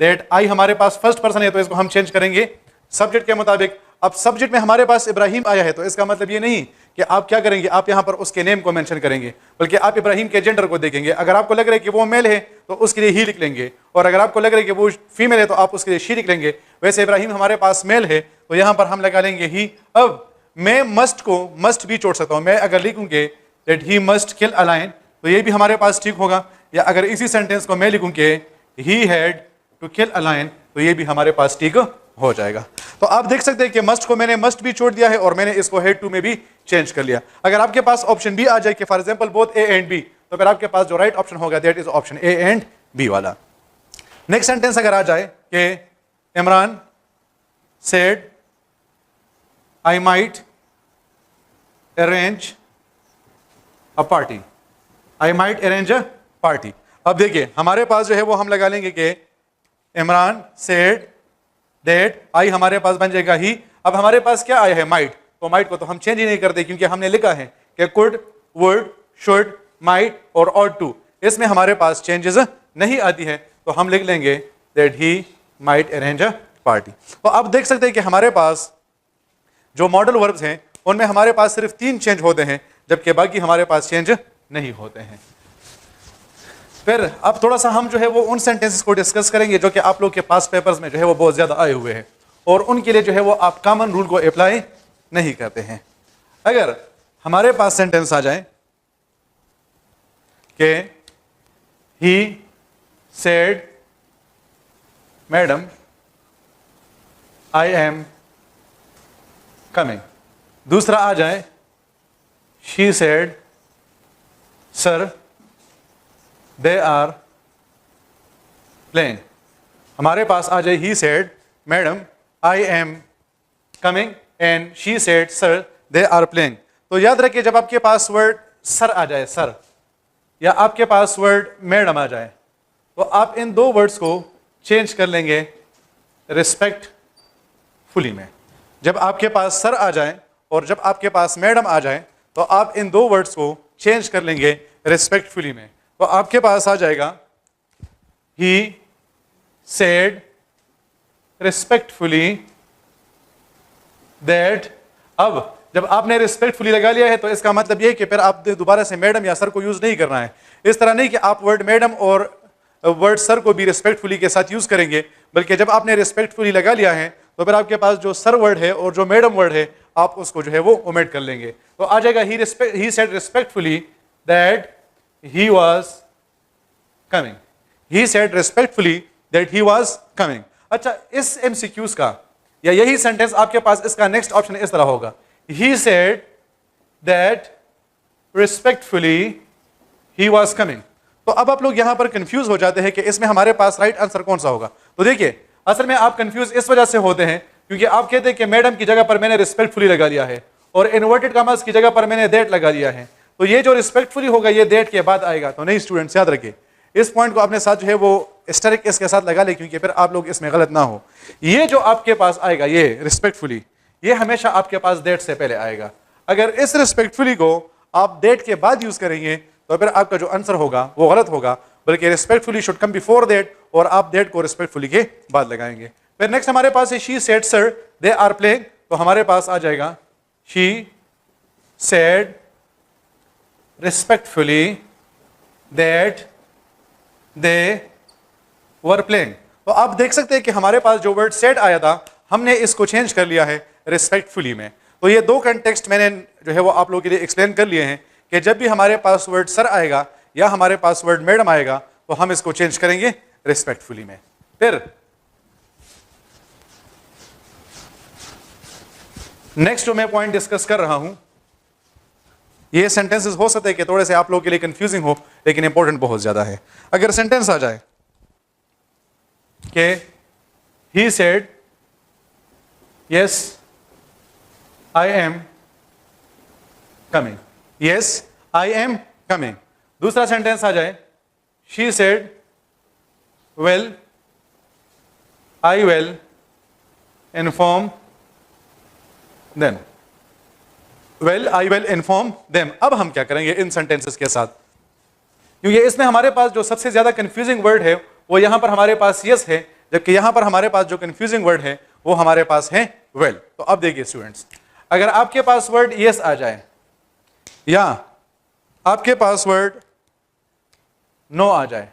दैट, आई हमारे पास फर्स्ट पर्सन है तो इसको हम चेंज करेंगे सब्जेक्ट के मुताबिक। अब सब्जेक्ट में हमारे पास इब्राहिम आया है तो इसका मतलब ये नहीं कि आप क्या करेंगे, आप यहां पर उसके नेम को मेंशन करेंगे, बल्कि आप इब्राहिम के जेंडर को देखेंगे। अगर आपको लग रहा है कि वो मेल है तो उसके लिए ही लिख लेंगे, और अगर आपको लग रहा है कि वो फीमेल है तो आप उसके लिए शी लिख लेंगे। वैसे इब्राहिम हमारे पास मेल है तो यहां पर हम लगा लेंगे ही। अब मैं मस्ट को मस्ट भी छोड़ सकता हूं, मैं अगर लिखूंगे that he must kill a lion तो ये भी हमारे पास ठीक होगा, या अगर इसी सेंटेंस को मैं लिखूं कि he had to kill a lion तो ये भी हमारे पास ठीक हो जाएगा। तो आप देख सकते हैं कि मस्ट को मैंने मस्ट भी छोड़ दिया है और मैंने इसको हेड टू में भी चेंज कर लिया। अगर आपके पास ऑप्शन बी आ जाए कि for example both A and B, तो फिर आपके पास जो राइट ऑप्शन होगा that is option A and B वाला। नेक्स्ट सेंटेंस अगर आ जाए कि Imran said I might arrange a party, I might arrange a party. अब देखिए हमारे पास जो है वो हम लगा लेंगे कि इमरान सेड दैट, आई हमारे पास बन जाएगा ही। अब हमारे पास क्या आया है माइट, तो माइट को तो हम चेंज ही नहीं करते क्योंकि हमने लिखा है कि कुड, वुड, शुड, माइट और ऑट टू, इसमें हमारे पास चेंजेस नहीं आती है तो हम लिख लेंगे that he might arrange a party. तो आप देख सकते हैं कि हमारे पास जो मॉडल वर्ब्स हैं उनमें हमारे पास सिर्फ 3 चेंज होते हैं, जबकि बाकी हमारे पास चेंज नहीं होते हैं। फिर अब थोड़ा सा हम जो है वो उन सेंटेंसेस को डिस्कस करेंगे जो कि आप लोग के पास पेपर्स में जो है वो बहुत ज्यादा आए हुए हैं और उनके लिए जो है वो आप कॉमन रूल को अप्लाई नहीं करते हैं। अगर हमारे पास सेंटेंस आ जाए कि he said madam I am coming, दूसरा आ जाए she said sir they are playing, हमारे पास आ जाए he said madam I am coming and she said sir they are playing. तो याद रखिए जब आपके पास वर्ड सर आ जाए, सर, या आपके पास वर्ड मैडम आ जाए तो आप इन 2 वर्ड्स को चेंज कर लेंगे रिस्पेक्टफुली में। जब आपके पास सर आ जाए और जब आपके पास मैडम आ जाए तो आप इन 2 वर्ड्स को चेंज कर लेंगे रिस्पेक्टफुली में। तो आपके पास आ जाएगा ही सेड रिस्पेक्टफुली दैट। अब जब आपने रिस्पेक्टफुली लगा लिया है तो इसका मतलब यह कि फिर आप दोबारा से मैडम या सर को यूज नहीं करना है। इस तरह नहीं कि आप वर्ड मैडम और वर्ड सर को भी रिस्पेक्टफुली के साथ यूज करेंगे, बल्कि जब आपने रिस्पेक्टफुली लगा लिया है तो फिर आपके पास जो सर वर्ड है और जो मैडम वर्ड है आप उसको जो है वो ओमिट कर लेंगे। तो आ जाएगा he said respectfully that he was coming, he said respectfully that he was coming। अच्छा, इस MCQs का या यही सेंटेंस आपके पास इसका नेक्स्ट ऑप्शन इस तरह होगा, he said that respectfully he was coming। तो अब आप लोग यहां पर कंफ्यूज हो जाते हैं कि इसमें हमारे पास राइट आंसर कौन सा होगा। तो देखिए असल में आप कंफ्यूज इस वजह से होते हैं क्योंकि आप कहते हैं कि मैडम की जगह पर मैंने रिस्पेक्टफुली लगा लिया है और इन्वर्टेड कॉमास की जगह पर मैंने दैट लगा लिया है, तो ये जो रिस्पेक्टफुली होगा ये दैट के बाद आएगा। तो नहीं स्टूडेंट्स, याद रखिए इस पॉइंट को अपने साथ जो है वो एस्टेरिक इसके साथ लगा ले, क्योंकि फिर आप लोग इसमें गलत ना हो। ये जो आपके पास आएगा ये रिस्पेक्टफुली, ये हमेशा आपके पास दैट से पहले आएगा। अगर इस रिस्पेक्टफुली को आप दैट के बाद यूज करेंगे तो फिर आपका जो आंसर होगा वो गलत होगा, बल्कि respectfully should come before that, और आप दैट को रिस्पेक्टफुली के बाद लगाएंगे। फिर नेक्स्ट हमारे पास है she said sir they are playing, तो हमारे पास आ जाएगा she said respectfully that they were playing. तो आप देख सकते हैं कि हमारे पास जो वर्ड सेड आया था हमने इसको चेंज कर लिया है रिस्पेक्टफुली में। तो ये दो कंटेक्स्ट मैंने जो है वो आप लोगों के लिए एक्सप्लेन कर लिए हैं कि जब भी हमारे पास वर्ड सर आएगा या हमारे पास वर्ड मैडम आएगा तो हम इसको चेंज करेंगे रिस्पेक्टफुली में। फिर नेक्स्ट जो मैं पॉइंट डिस्कस कर रहा हूं, ये सेंटेंसेस हो सकते हैं कि थोड़े से आप लोगों के लिए कंफ्यूजिंग हो, लेकिन इंपॉर्टेंट बहुत ज्यादा है। अगर सेंटेंस आ जाए कि he said yes I am coming, yes I am coming. दूसरा सेंटेंस आ जाए she said well I will inform them, well I will inform them. अब हम क्या करेंगे इन सेंटेंसेस के साथ, क्योंकि इसमें हमारे पास जो सबसे ज्यादा कंफ्यूजिंग वर्ड है वो यहां पर हमारे पास यस है, जबकि यहां पर हमारे पास जो कंफ्यूजिंग वर्ड है वो हमारे पास है वेल। तो अब देखिए स्टूडेंट्स, अगर आपके पास वर्ड यस आ जाए या आपके पास वर्ड नो आ जाए,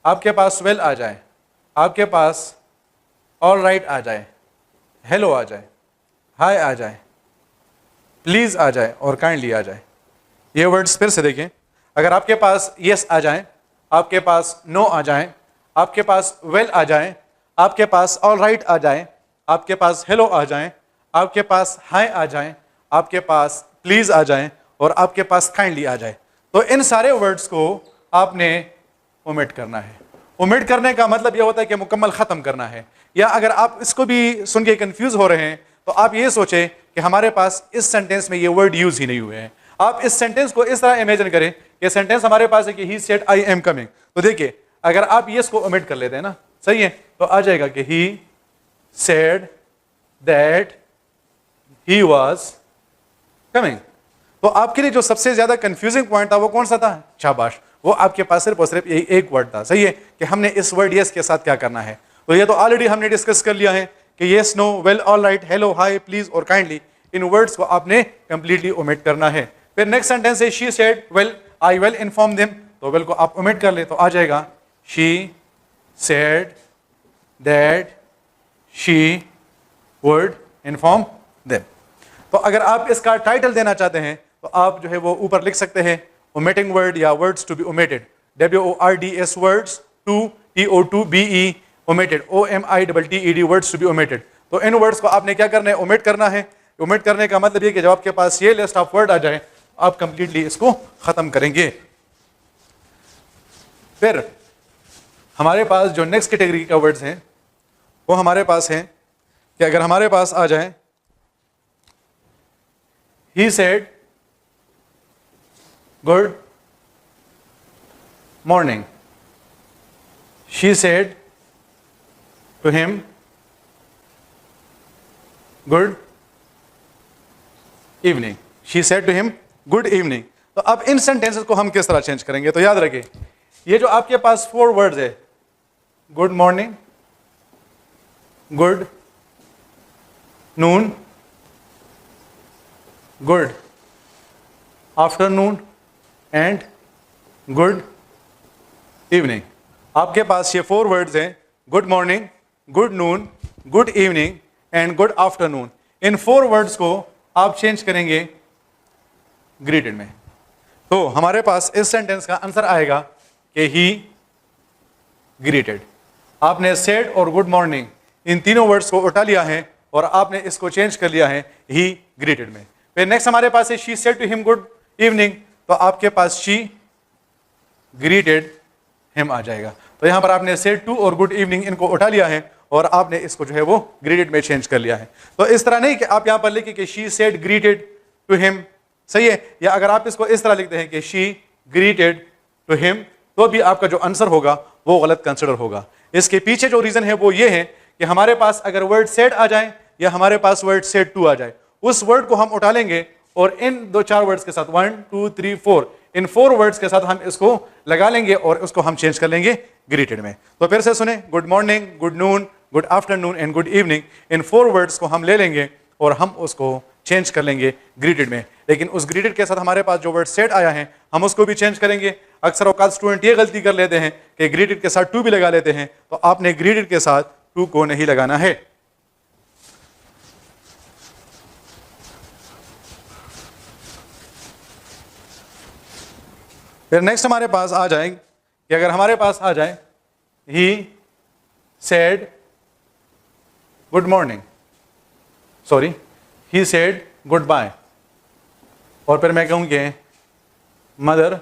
आपके पास वेल आ जाए, आपके पास ऑल राइट आ जाए, हेलो आ जाए, हाय आ जाए, प्लीज आ जाए और काइंडली आ जाए, ये वर्ड्स फिर से देखें। अगर आपके पास यस आ जाए, आपके पास नो आ जाए, आपके पास वेल आ जाए, आपके पास ऑल राइट आ जाए, आपके पास हेलो आ जाए, आपके पास हाय आ जाए, आपके पास प्लीज आ जाए और आपके पास काइंडली आ जाए, तो इन सारे वर्ड्स को आपने ओमिट करना है। ओमिट करने का मतलब यह होता है कि मुकम्मल खत्म करना है। या अगर आप इसको भी सुन के कंफ्यूज हो रहे हैं तो आप ये सोचें कि हमारे पास इस सेंटेंस में ये वर्ड यूज ही नहीं हुए हैं। आप इस सेंटेंस को इस तरह इमेजिन करें कि सेंटेंस हमारे पास है कि he said I am coming. तो देखिए, अगर आप ये इसको ओमिट कर लेते हैं ना, सही है, तो आ जाएगा कि he said that he was coming. तो आपके लिए जो सबसे ज्यादा कंफ्यूजिंग पॉइंट था वो कौन सा था? शाबाश, वो आपके पास सिर्फ और सिर्फ एक वर्ड था। सही है कि हमने इस वर्ड यस के साथ क्या करना है। तो ये तो ऑलरेडी हमने डिस्कस कर लिया है कि yes, no, well, all right, hello, hi, please और काइंडली, इन वर्ड्स को आपने कंप्लीटली ओमिट करना है। फिर नेक्स्ट सेंटेंस है she said well I will inform them, तो वेल को आप ओमिट कर ले तो आ जाएगा she said that she would inform them. तो अगर आप इसका टाइटल देना चाहते हैं तो आप जो है वो ऊपर लिख सकते हैं ओमिटिंग वर्ड या words to be omitted, WORDS words to TO2BE omitted, OMITTED words to be omitted. तो इन वर्ड्स को आपने क्या करना है? ओमिट करना है। ओमिट करने का मतलब ये कि जब आपके पास ये लिस्ट ऑफ वर्ड आ जाए आप कंप्लीटली इसको खत्म करेंगे। फिर हमारे पास जो नेक्स्ट कैटेगरी का वर्ड्स हैं वो हमारे पास हैं कि अगर हमारे पास आ जाए he said good morning, she said to him good evening, she said to him good evening. तो अब इन सेंटेंसेस को हम किस तरह चेंज करेंगे? तो याद रखिए, ये जो आपके पास 4 वर्ड्स है, good morning, good noon, good afternoon and good evening. आपके पास ये 4 वर्ड्स हैं, good morning, good noon, good evening and good afternoon. In 4 words को आप चेंज करेंगे ग्रीटेड में। तो हमारे पास इस सेंटेंस का आंसर आएगा कि ही ग्रीटेड। आपने सेड और गुड मॉर्निंग इन तीनों वर्ड्स को उठा लिया है और आपने इसको चेंज कर लिया है ही ग्रीटेड में। फिर नेक्स्ट हमारे पास है she said to him good evening, तो आपके पास शी ग्रीटेड हिम आ जाएगा। तो यहां पर आपने सेड टू और गुड इवनिंग इनको उठा लिया है और आपने इसको जो है वो ग्रीटेड में चेंज कर लिया है। तो इस तरह नहीं कि आप यहां पर लिखिए कि she said greeted to him, सही है, या अगर आप इसको इस तरह लिखते हैं कि शी ग्रीटेड टू हिम, तो भी आपका जो आंसर होगा वो गलत कंसिडर होगा। इसके पीछे जो रीज़न है वो ये है कि हमारे पास अगर वर्ड सेड आ जाए या हमारे पास वर्ड सेड टू आ जाए, उस वर्ड को हम उठा लेंगे और इन 2-4 वर्ड्स के साथ 1 2 3 4 इन 4 वर्ड्स के साथ हम इसको लगा लेंगे और उसको हम चेंज कर लेंगे ग्रीटेड में। तो फिर से सुने, good morning, good noon, good afternoon and good evening, in 4 words को हम ले लेंगे और हम उसको चेंज कर लेंगे ग्रीटेड में। लेकिन उस ग्रीटेड के साथ हमारे पास जो वर्ड सेट आया है हम उसको भी चेंज करेंगे। अक्सर औकात स्टूडेंट ये गलती कर लेते हैं कि ग्रीटेड के साथ टू भी लगा लेते हैं, तो आपने ग्रीटेड के साथ टू को नहीं लगाना है। फिर नेक्स्ट हमारे पास आ जाए कि अगर हमारे पास आ जाए he said good morning, sorry he said goodbye, और फिर मैं कहूँ कि मदर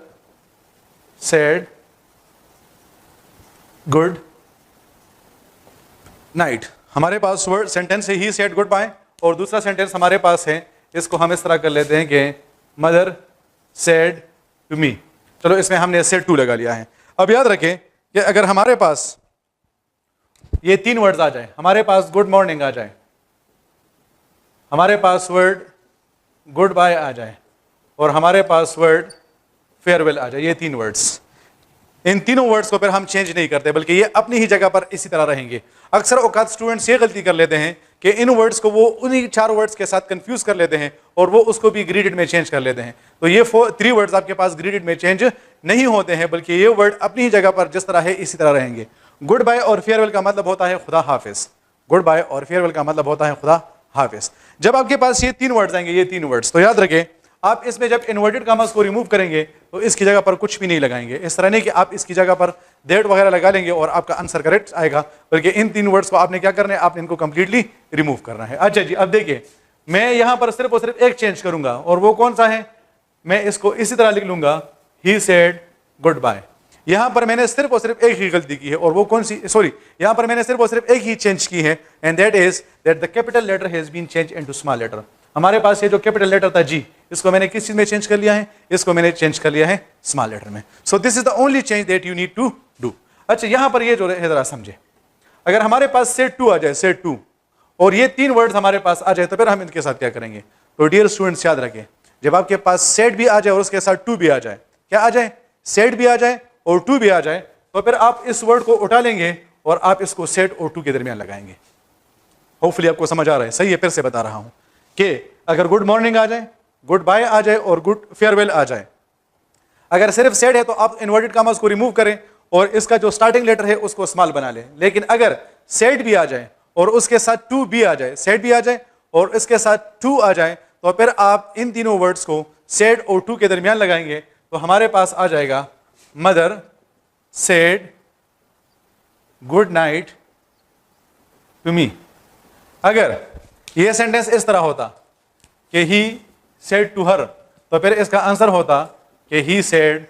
सेड गुड नाइट। हमारे पास वर्ड सेंटेंस है ही सेड गुड बाय और दूसरा सेंटेंस हमारे पास है, इसको हम इस तरह कर लेते हैं कि मदर सेड टू मी। चलो इसमें हमने सेड टू लगा लिया है। अब याद रखें कि अगर हमारे पास ये 3 वर्ड्स आ जाए, हमारे पास गुड मॉर्निंग आ जाए, हमारे पास वर्ड गुड बाय आ जाए और हमारे पास वर्ड फेयरवेल आ जाए, ये 3 वर्ड्स, इन तीनों वर्ड्स को फिर हम चेंज नहीं करते बल्कि ये अपनी ही जगह पर इसी तरह रहेंगे। अक्सर औकात स्टूडेंट्स ये गलती कर लेते हैं कि इन वर्ड्स को वो उन्हीं 4 वर्ड्स के साथ कंफ्यूज कर लेते हैं और वो उसको भी ग्रीडेड में चेंज कर लेते हैं। तो ये 3 वर्ड्स आपके पास ग्रीडेड में चेंज नहीं होते हैं बल्कि ये वर्ड अपनी ही जगह पर जिस तरह है इसी तरह रहेंगे। गुड बाय और फेयरवेल का मतलब होता है खुदा हाफिज। गुड बाय और फेयरवेल का मतलब होता है खुदा हाफिज। जब आपके पास ये 3 वर्ड्स आएंगे, ये 3 वर्ड्स, तो याद रखें आप इसमें जब इन्वर्टेड कामास को रिमूव करेंगे तो इसकी जगह पर कुछ भी नहीं लगाएंगे। इस तरह नहीं कि आप इसकी जगह पर दैट वगैरह लगा लेंगे और आपका आंसर करेक्ट आएगा, बल्कि इन 3 वर्ड्स को आपने क्या करना है, आपने इनको कंप्लीटली रिमूव करना है। अच्छा जी, अब देखिए मैं यहां पर सिर्फ और सिर्फ एक चेंज करूंगा और वो कौन सा है, मैं इसको इसी तरह लिख लूंगा ही सेड गुड बाय। यहां पर मैंने सिर्फ और सिर्फ एक ही गलती की है और वो कौन सी, सॉरी यहां पर मैंने सिर्फ और सिर्फ एक ही चेंज की है and that is that the capital letter has been change into small letter. हमारे पास ये जो कैपिटल लेटर था जी, इसको मैंने किस चीज में चेंज कर लिया है, इसको मैंने चेंज कर लिया है स्मॉल लेटर में। So this is the only change that you need to do. अच्छा यहां पर ये जो है जरा समझे, अगर हमारे पास सेड टू आ जाए, सेड टू, और ये 3 वर्ड्स हमारे पास आ जाए तो फिर हम इनके साथ क्या करेंगे। तो डियर स्टूडेंट्स याद रखें, जब आपके पास सेड भी आ जाए और उसके साथ टू भी आ जाए, क्या आ जाए, सेड भी आ जाए और टू भी आ जाए, तो फिर आप इस वर्ड को उठा लेंगे और आप इसको सेड और टू के दरमियान लगाएंगे। होपफुली आपको समझ आ रहा है। सही है, फिर से बता रहा हूं कि अगर गुड मॉर्निंग आ जाए, गुड बाय आ जाए और गुड फेयरवेल आ जाए, अगर सिर्फ सेड है तो आप इन्वर्टेड कामास को रिमूव करें और इसका जो स्टार्टिंग लेटर है उसको स्मॉल बना लें। लेकिन अगर सेड भी आ जाए और उसके साथ टू भी आ जाए, सेड भी आ जाए और इसके साथ टू आ जाए, तो फिर आप इन तीनों वर्ड्स को सेड और टू के दरमियान लगाएंगे तो हमारे पास आ जाएगा mother said good night to me. अगर यह सेंटेंस इस तरह होता कि ही सेड टू हर, तो फिर इसका आंसर होता कि he said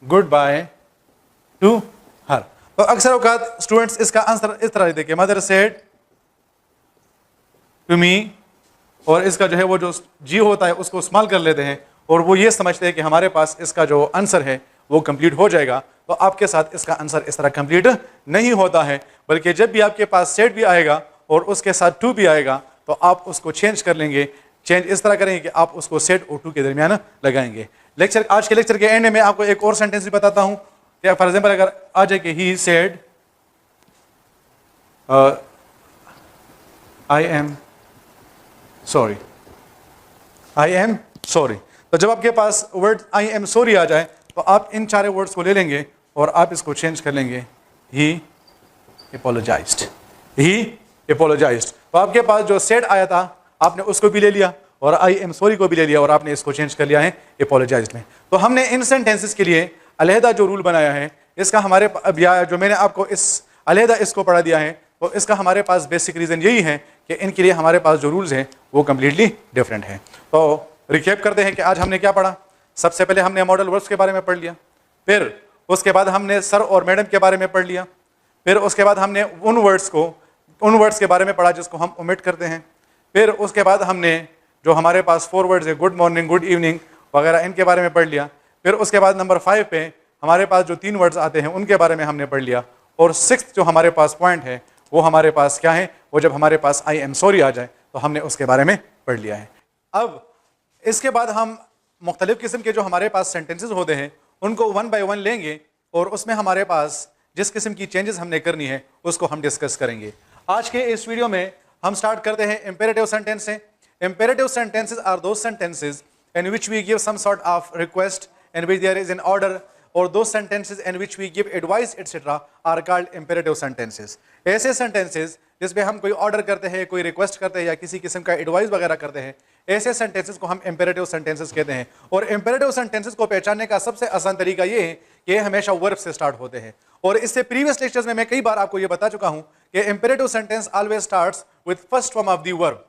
goodbye to her. तो अक्सर औकात स्टूडेंट्स इसका आंसर इस तरह देखे, मदर सेड टू मी, और इसका जो है वो जो जी होता है उसको स्मॉल कर लेते हैं और वो ये समझते हैं कि हमारे पास इसका जो आंसर है वो कंप्लीट हो जाएगा। तो आपके साथ इसका आंसर इस तरह कंप्लीट नहीं होता है, बल्कि जब भी आपके पास सेड भी आएगा और उसके साथ टू भी आएगा तो आप उसको चेंज कर लेंगे। चेंज इस तरह करेंगे कि आप उसको सेड और टू के दरमियान लगाएंगे। लेक्चर, आज के लेक्चर के एंड में मैं आपको एक और सेंटेंस भी बताता हूं कि फॉर एग्जांपल अगर आ जाए कि he said I am sorry, I am sorry, तो जब आपके पास वर्ड आई एम सॉरी आ जाए तो आप इन 4 वर्ड्स को ले लेंगे और आप इसको चेंज कर लेंगे ही एपोलोजाइज्ड, ही एपोलोजाइज्ड। तो आपके पास जो सेड आया था आपने उसको भी ले लिया और आई एम सॉरी को भी ले लिया और आपने इसको चेंज कर लिया है एपोलोजाइज्ड में। तो हमने इन सेंटेंसेस के लिए अलहदा जो रूल बनाया है, इसका हमारे जो मैंने आपको इस अलहदा इसको पढ़ा दिया है, तो इसका हमारे पास बेसिक रीज़न यही है कि इनके लिए हमारे पास जो रूल्स हैं वो कम्प्लीटली डिफरेंट हैं। तो रिकैप करते हैं कि आज हमने क्या पढ़ा। सबसे पहले हमने मॉडल वर्ड्स के बारे में पढ़ लिया, फिर उसके बाद हमने सर और मैडम के बारे में पढ़ लिया, फिर उसके बाद हमने उन वर्ड्स के बारे में पढ़ा जिसको हम ओमिट करते हैं, फिर उसके बाद हमने जो हमारे पास 4 वर्ड्स है गुड मॉर्निंग, गुड इवनिंग वगैरह, इनके बारे में पढ़ लिया। फिर उसके बाद नंबर 5 पे हमारे पास जो 3 वर्ड्स आते हैं उनके बारे में हमने पढ़ लिया, और 6th जो हमारे पास पॉइंट है वो हमारे पास क्या है, वो जब हमारे पास आई एम सॉरी आ जाए तो हमने उसके बारे में पढ़ लिया है। अब इसके बाद हम मुख्तलिफ किस्म के जो हमारे पास सेंटेंसेस होते हैं उनको 1 बाय 1 लेंगे, और उसमें हमारे पास जिस किस्म की चेंजेस हमने करनी है उसको हम डिस्कस करेंगे। आज के इस वीडियो में हम स्टार्ट करते हैं इंपेरेटिव सेंटेंस से। Imperative sentences are those sentences in which we give some sort of request, in which there is an order, or those sentences in which we give advice etc. are called imperative sentences. ऐसे sentences जिसमें हम कोई ऑर्डर करते हैं, कोई रिक्वेस्ट करते हैं या किसी किस्म का एडवाइस वगैरह करते हैं, ऐसे सेंटेंसेस को हम इंपेरेटिव सेंटेंसेस कहते हैं। और इंपेरेटिव सेंटेंसेस को पहचानने का सबसे आसान तरीका ये है कि ये हमेशा वर्ब से स्टार्ट होते हैं। और इससे प्रीवियस लेक्चर्स में मैं कई बार आपको ये बता चुका हूं कि imperative sentence always starts with first form of the verb.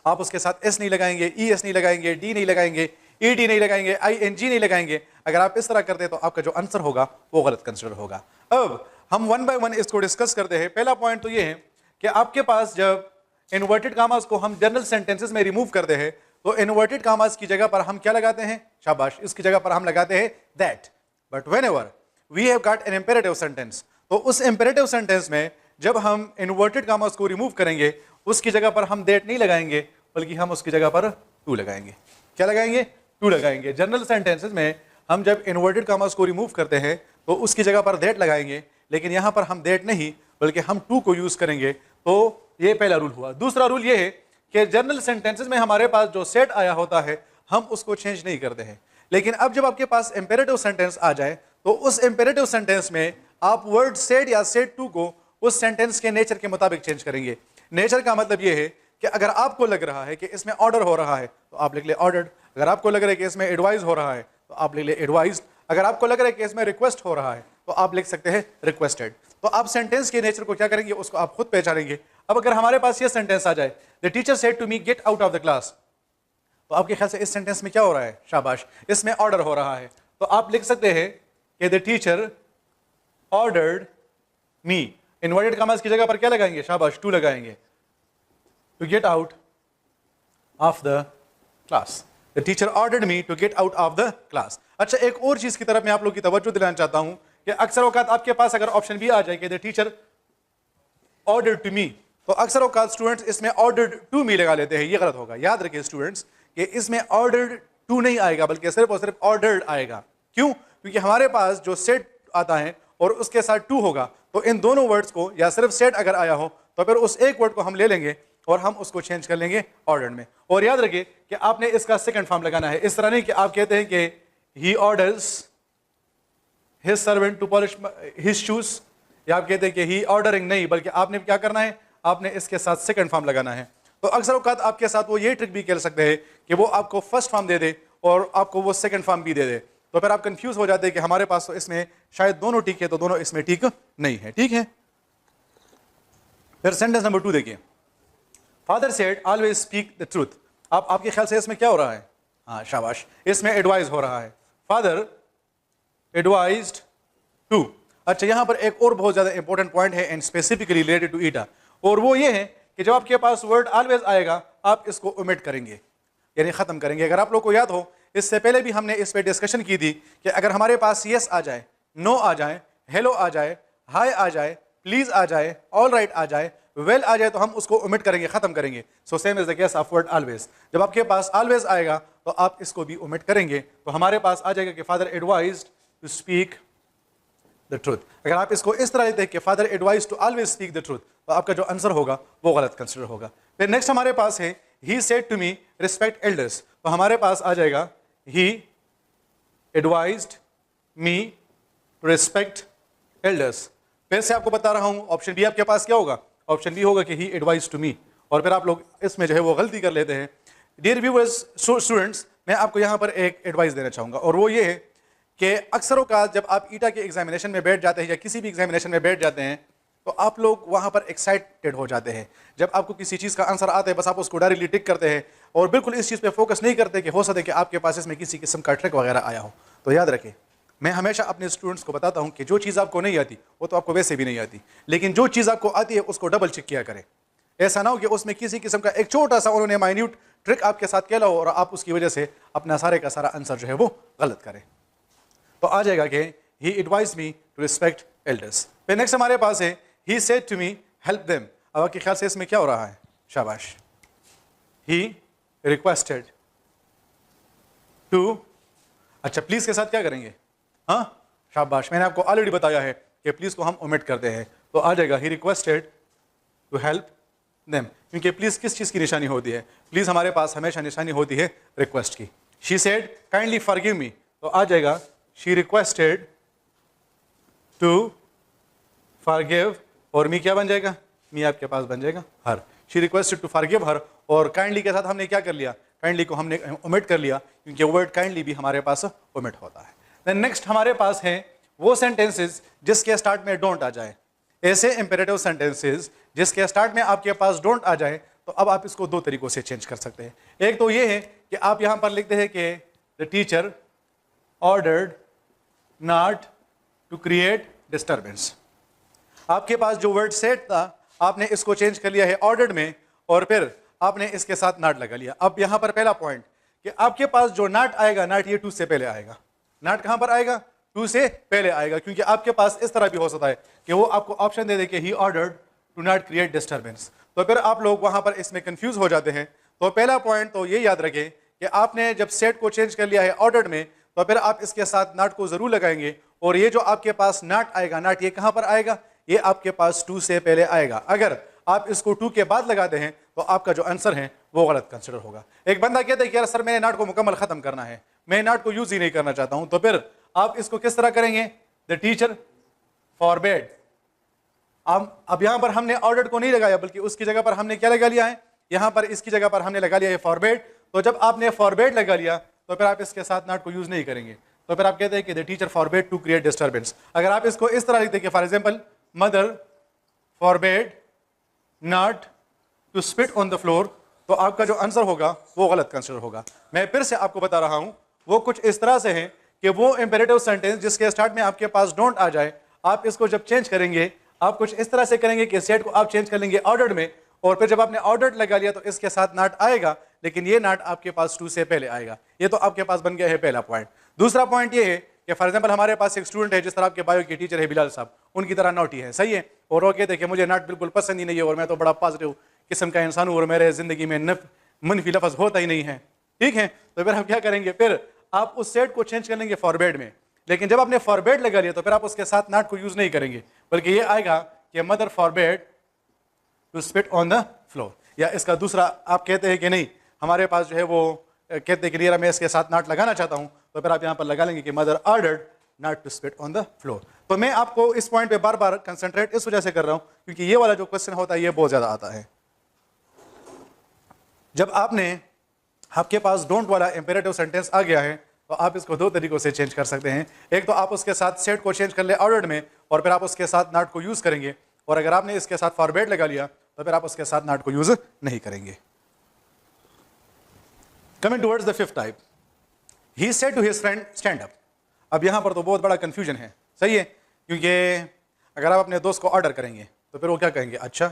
आप उसके साथ एस नहीं लगाएंगे, ई एस नहीं लगाएंगे, डी नहीं लगाएंगे, ई डी नहीं लगाएंगे, आई एन जी नहीं लगाएंगे। अगर आप इस तरह करते हैं तो आपका जो आंसर होगा वो गलत कंसिडर होगा। अब हम 1 बाय 1 इसको डिस्कस करते हैं। पहला पॉइंट तो ये है कि आपके पास जब इन्वर्टेड कामास को हम जनरल सेंटेंसेस में रिमूव करते हैं तो इन्वर्टेड कामास की जगह पर हम क्या लगाते हैं, शाबाश, इसकी जगह पर हम लगाते हैं that. But whenever we have got an imperative sentence, तो उस इंपेरेटिव सेंटेंस में जब हम इन्वर्टेड कामास को रिमूव करेंगे उसकी जगह पर हम दैट नहीं लगाएंगे, बल्कि हम उसकी जगह पर टू लगाएंगे। क्या लगाएंगे? टू लगाएंगे। जनरल सेंटेंसेस में हम जब इन्वर्टेड कामास को रिमूव करते हैं तो उसकी जगह पर दैट लगाएंगे, लेकिन यहां पर हम दैट नहीं बल्कि हम टू को यूज करेंगे। तो ये पहला रूल हुआ। दूसरा रूल ये है कि जनरल सेंटेंसेस में हमारे पास जो सेट आया होता है हम उसको चेंज नहीं करते हैं, लेकिन अब जब आपके पास इंपेरेटिव सेंटेंस आ जाए तो उस इंपेरेटिव सेंटेंस में आप वर्ड सेड या सेड टू को उस सेंटेंस के नेचर के मुताबिक चेंज करेंगे। नेचर का मतलब ये है कि अगर आपको लग रहा है कि इसमें ऑर्डर हो रहा है तो आप लिख ले ऑर्डर्ड। अगर आपको लग रहा है कि इसमें एडवाइस हो रहा है तो आप लिख ले एडवाइज्ड। अगर आपको लग रहा है कि इसमें रिक्वेस्ट हो रहा है तो आप लिख सकते हैं रिक्वेस्टेड। तो आप सेंटेंस के नेचर को क्या करेंगे, उसको आप खुद पहचानेंगे। अब अगर हमारे पास ये सेंटेंस आ जाए, the teacher said to me get out of the class, तो आपके ख्याल से इस सेंटेंस में क्या हो रहा है, शाबाश, इसमें ऑर्डर हो रहा है। तो आप लिख सकते हैं कि the teacher ordered me. Inverted commas की जगह पर क्या लगाएंगे, शाबाश, टू लगाएंगे, to get out of the class. The teacher ordered me to get out of the class. अच्छा, एक और चीज की तरफ मैं आप लोग की तवज्जो दिलाना चाहता हूं कि अक्सर औकात आपके पास अगर ऑप्शन भी आ जाए कि the teacher ordered to me, तो अक्सर औकात स्टूडेंट्स इसमें ordered to me लगा लेते हैं। ये गलत होगा। याद रखिए स्टूडेंट्स कि इसमें ordered to नहीं आएगा बल्कि सिर्फ और सिर्फ ordered आएगा। क्यों? क्योंकि हमारे पास जो सेट आता है और उसके साथ टू होगा, तो इन दोनों वर्ड्स को या सिर्फ सेट अगर आया हो तो फिर उस एक वर्ड को हम ले लेंगे और हम उसको चेंज कर लेंगे ऑर्डर में। और याद रखिए कि आपने इसका सेकंड फॉर्म लगाना है। इस तरह नहीं कि आप कहते हैं कि he orders his servant to polish his shoes, या आप कहते हैं कि ही ऑर्डरिंग, नहीं, बल्कि आपने क्या करना है, आपने इसके साथ सेकंड फॉर्म लगाना है। तो अक्सर औकात आपके साथ वो ये ट्रिक भी कर सकते हैं कि वो आपको फर्स्ट फॉर्म दे दे और आपको वो सेकंड फॉर्म भी दे दे, तो फिर आप कंफ्यूज हो जाते हैं कि हमारे पास तो इसमें शायद दोनों ठीक है तो दोनों इसमें ठीक नहीं है। ठीक है, फिर सेंटेंस नंबर 2 देखिए, father said always speak the truth. आपके ख्याल से इसमें क्या हो रहा है, हाँ शाबाश, इसमें एडवाइस हो रहा है। Father advised to. अच्छा, यहां पर एक और बहुत ज्यादा इंपॉर्टेंट पॉइंट है एंड स्पेसिफिकली रिलेटेड टू ईटा, और वो ये है कि जब आपके पास वर्ड ऑलवेज आएगा आप इसको ओमिट करेंगे, यानी खत्म करेंगे। अगर आप लोग को याद हो, इससे पहले भी हमने इस पे डिस्कशन की थी कि अगर हमारे पास यस आ जाए, नो आ जाए, हेलो आ जाए, हाय आ जाए, प्लीज आ जाए, ऑल राइट आ जाए, वेल आ जाए, तो हम उसको ओमिट करेंगे, खत्म करेंगे। So same is the case of word always. जब आपके पास ऑलवेज आएगा तो आप इसको भी ओमिट करेंगे, तो हमारे पास आ जाएगा कि father advised to speak the truth. अगर आप इसको इस तरह लेते हैं कि father advise to always speak the truth, तो आपका जो आंसर होगा वो गलत कंसिडर होगा। फिर नेक्स्ट हमारे पास है he said to me respect elders, तो हमारे पास आ जाएगा he advised me to respect elders. फिर से आपको बता रहा हूं, ऑप्शन बी आपके पास क्या होगा, ऑप्शन बी होगा कि ही एडवाइज्ड टू मी, और फिर आप लोग इसमें जो है वो गलती कर लेते हैं। डियर व्यूअर्स, स्टूडेंट्स, मैं आपको यहां पर एक एडवाइस देना चाहूंगा, और वो ये है कि अक्सर औकात जब आप ईटा के एग्जामिनेशन में बैठ जाते हैं या किसी भी एग्जामिनेशन में बैठ जाते हैं तो आप लोग वहां पर एक्साइटेड हो जाते हैं। जब आपको किसी चीज़ का आंसर आता है बस आप उसको डायरेक्टली टिक करते हैं और बिल्कुल इस चीज़ पे फोकस नहीं करते कि हो सकता है कि आपके पास इसमें किसी किस्म का ट्रिक वगैरह आया हो। तो याद रखें, मैं हमेशा अपने स्टूडेंट्स को बताता हूं कि जो चीज़ आपको नहीं आती वो तो आपको वैसे भी नहीं आती, लेकिन जो चीज़ आपको आती है उसको डबल चेक किया करें। ऐसा ना हो कि उसमें किसी किस्म का एक छोटा सा उन्होंने माइन्यूट ट्रिक आपके साथ खेला हो और आप उसकी वजह से अपना सारे का सारा आंसर जो है वो गलत करें। तो आ जाएगा कि he advised me to respect elders. फिर नेक्स्ट हमारे पास है he said to me help them. अब आपके ख्याल से इसमें क्या हो रहा है? शाबाश. he requested to, अच्छा प्लीज के साथ क्या करेंगे? हाँ शाबाश, मैंने आपको ऑलरेडी बताया है कि प्लीज को हम ओमिट करते हैं, तो आ जाएगा he requested to help them. क्योंकि प्लीज किस चीज की निशानी होती है? प्लीज हमारे पास हमेशा निशानी होती है रिक्वेस्ट की. she said kindly forgive me, तो आ जाएगा she requested to forgive, और मी क्या बन जाएगा? मी आपके पास बन जाएगा हर. she requested to forgive her, और काइंडली के साथ हमने क्या कर लिया? काइंडली को हमने ओमिट कर लिया, क्योंकि वर्ड काइंडली भी हमारे पास ओमिट होता है. देन नेक्स्ट हमारे पास है वो सेंटेंसेस जिसके स्टार्ट में डोंट आ जाए. ऐसे इंपेरेटिव सेंटेंसेस जिसके स्टार्ट में आपके पास डोंट आ जाए, तो अब आप इसको दो तरीकों से चेंज कर सकते हैं. एक तो ये है कि आप यहां पर लिखते हैं कि the teacher ordered not to create disturbance. आपके पास जो वर्ड सेट था आपने इसको चेंज कर लिया है ऑर्डर्ड में, और फिर आपने इसके साथ नॉट लगा लिया. अब यहां पर पहला पॉइंट कि आपके पास जो नॉट आएगा, नॉट ये टू से पहले आएगा. नॉट कहां पर आएगा? टू से पहले आएगा, क्योंकि आपके पास इस तरह भी हो सकता है कि वो आपको ऑप्शन दे दे कि he ordered to not create disturbance, तो फिर आप लोग वहां पर इसमें कंफ्यूज हो जाते हैं. तो पहला पॉइंट तो ये याद रखें कि आपने जब सेट को चेंज कर लिया है ऑर्डर्ड में, तो फिर आप इसके साथ नॉट को जरूर लगाएंगे, और ये जो आपके पास नॉट आएगा, नॉट ये कहां पर आएगा? ये आपके पास टू से पहले आएगा. अगर आप इसको टू के बाद लगाते हैं तो आपका जो आंसर है वो गलत कंसिडर होगा. एक बंदा कहता है कि यार सर मैंने नॉट को मुकम्मल खत्म करना है, मैं नॉट को यूज ही नहीं करना चाहता हूं, तो फिर आप इसको किस तरह करेंगे? The teacher forbade. अब यहां पर हमने ऑर्डर्ड को नहीं लगाया, बल्कि उसकी जगह पर हमने क्या लगा लिया है? यहां पर इसकी जगह पर हमने लगा लिया है फॉरबेड. तो जब आपने फॉरबेड लगा लिया तो फिर आप इसके साथ नॉट को यूज नहीं करेंगे, तो फिर आप कहते हैं कि the teacher forbade to create disturbance. अगर आप इसको इस तरह लिखते हैं, for example mother forbade not to spit on the floor, तो आपका जो आंसर होगा वो गलत कंसिडर होगा. मैं फिर से आपको बता रहा हूं, वो कुछ इस तरह से है कि वो इंपेरेटिव सेंटेंस जिसके स्टार्ट में आपके पास डोंट आ जाए, आप इसको जब चेंज करेंगे आप कुछ इस तरह से करेंगे कि सेट को आप चेंज कर लेंगे ऑर्डर्ड में, और फिर जब आपने ऑर्डर्ड लगा लिया तो इसके साथ नॉट आएगा, लेकिन ये नॉट आपके पास टू से पहले आएगा. ये तो आपके पास बन गया है पहला पॉइंट. दूसरा पॉइंट ये है कि फॉर एग्जाम्पल हमारे पास एक स्टूडेंट है, जिस तरह आपके बायो के टीचर है बिलाल साहब, उनकी तरह नॉटी है, सही है, और वो कहते हैं कि मुझे नॉट बिल्कुल पसंद ही नहीं है और मैं तो बड़ा पॉजिटिव किस्म का इंसान हूँ और मेरे जिंदगी में मनफी लफ्ज होता ही नहीं है. ठीक है, तो फिर हम क्या करेंगे? फिर आप उस सेट को चेंज कर लेंगे फॉरबेड में, लेकिन जब आपने फॉरबेड लगा लिया तो फिर आप उसके साथ नॉट को यूज नहीं करेंगे, बल्कि ये आएगा कि mother forbade to spit on the floor. या इसका दूसरा आप कहते हैं कि नहीं, हमारे पास जो है वो कहते हैं कि मैं इसके साथ नॉट लगाना चाहता हूं, तो फिर आप यहां पर लगा लेंगे कि mother ordered not to spit on the floor. तो मैं आपको इस पॉइंट पे बार बार कंसंट्रेट इस वजह से कर रहा हूं क्योंकि ये वाला जो क्वेश्चन होता है ये बहुत ज्यादा आता है. जब आपके पास डोंट वाला इंपेरेटिव सेंटेंस आ गया है तो आप इसको दो तरीकों से चेंज कर सकते हैं. एक तो आप उसके साथ सेट को चेंज कर ले ऑर्डर्ड में, और फिर आप उसके साथ नॉट को यूज करेंगे, और अगर आपने इसके साथ फॉरबेड लगा लिया तो फिर आप उसके साथ नॉट को यूज नहीं करेंगे. Coming towards the fifth type, he said to his friend stand up. अब यहां पर तो बहुत बड़ा कंफ्यूजन है, सही है, क्योंकि अगर आप अपने दोस्त को ऑर्डर करेंगे तो फिर वो क्या कहेंगे? अच्छा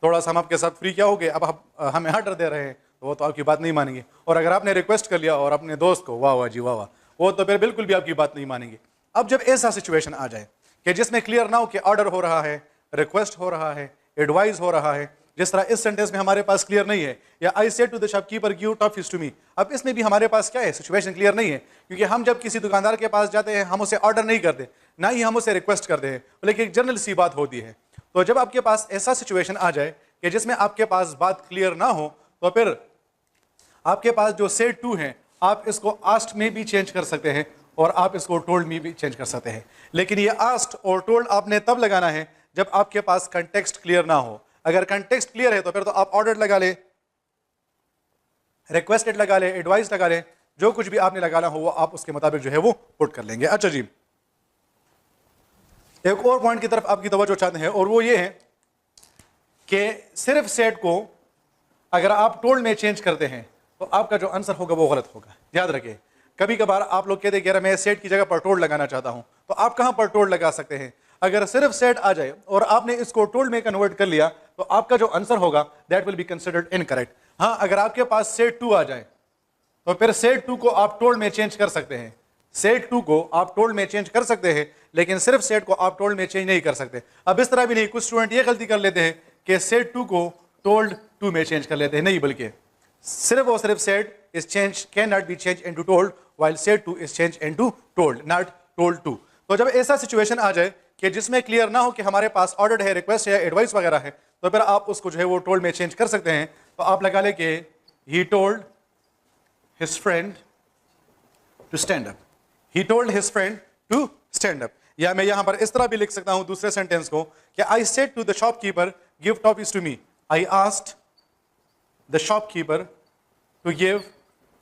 थोड़ा सा हम आपके साथ फ्री क्या हो गए, अब आप हमें ऑर्डर दे रहे हैं, तो वो तो आपकी बात नहीं मानेंगे. और अगर आपने रिक्वेस्ट कर लिया और अपने दोस्त को वाह वाह जी वाह वाह, वो तो फिर बिल्कुल भी आपकी बात नहीं मानेंगे. अब जब ऐसा सिचुएशन आ जाए कि जिसमें क्लियर ना हो कि ऑर्डर हो रहा है, रिक्वेस्ट हो रहा है, एडवाइस हो रहा है, जिस तरह इस सेंटेंस में हमारे पास क्लियर नहीं है, या I said to the shopkeeper give toffees to me. अब इसमें भी हमारे पास क्या है? सिचुएशन क्लियर नहीं है, क्योंकि हम जब किसी दुकानदार के पास जाते हैं हम उसे ऑर्डर नहीं करते, ना ही हम उसे रिक्वेस्ट करते हैं, लेकिन एक जनरल सी बात होती है. तो जब आपके पास ऐसा सिचुएशन आ जाए कि जिसमें आपके पास बात क्लियर ना हो, तो फिर आपके पास जो सेड टू है आप इसको आस्ट में भी चेंज कर सकते हैं और आप इसको टोल्ड में भी चेंज कर सकते हैं. लेकिन ये आस्ट और टोल्ड आपने तब लगाना है जब आपके पास कंटेक्स्ट क्लियर ना हो. अगर कंटेक्स्ट क्लियर है तो फिर तो आप ऑर्डर लगा ले, रिक्वेस्टेड लगा ले, एडवाइस लगा ले, जो कुछ भी आपने लगाना हो वो आप उसके मुताबिक जो है वो पुट कर लेंगे. अच्छा जी, एक और पॉइंट की तरफ आपकी तवज्जो चाहते हैं, और वो ये है कि सिर्फ सेट को अगर आप टोल्ड में चेंज करते हैं तो आपका जो आंसर होगा वो गलत होगा. याद रखिए, कभी कभार आप लोग कहते हैं कि मैं सेट की जगह पर टोल्ड लगाना चाहता हूं, तो आप कहां पर टोल्ड लगा सकते हैं? अगर सिर्फ सेट आ जाए और आपने इसको टोल्ड में कन्वर्ट कर लिया तो आपका जो आंसर होगा that will be considered incorrect. हाँ, अगर आपके पास सेट टू आ जाए तो फिर सेट टू को आप टोल्ड में चेंज कर सकते हैं, सेड टू को आप टोल्ड में चेंज कर सकते हैं, लेकिन सिर्फ सेड को आप टोल्ड में चेंज नहीं कर सकते। अब इस तरह भी नहीं, कुछ स्टूडेंट ये गलती कर लेते हैं कि सेड टू को टोल्ड टू में चेंज कर लेते हैं, नहीं, बल्कि सिर्फ और सिर्फ said is change can not be change into told, while said to is change into told, not told to. तो जब ऐसा सिचुएशन आ जाए कि जिसमें क्लियर ना हो कि हमारे पास ऑर्डर है, रिक्वेस्ट है, एडवाइस वगैरह है, तो फिर आप उसको जो है वो टोल्ड में चेंज कर सकते हैं। तो आप लगा ले कि he told his friend to stand up, he told his friend to stand up. या मैं यहां पर इस तरह भी लिख सकता हूं दूसरे सेंटेंस को कि I said to the shopkeeper give toffees to me, I asked the shopkeeper to give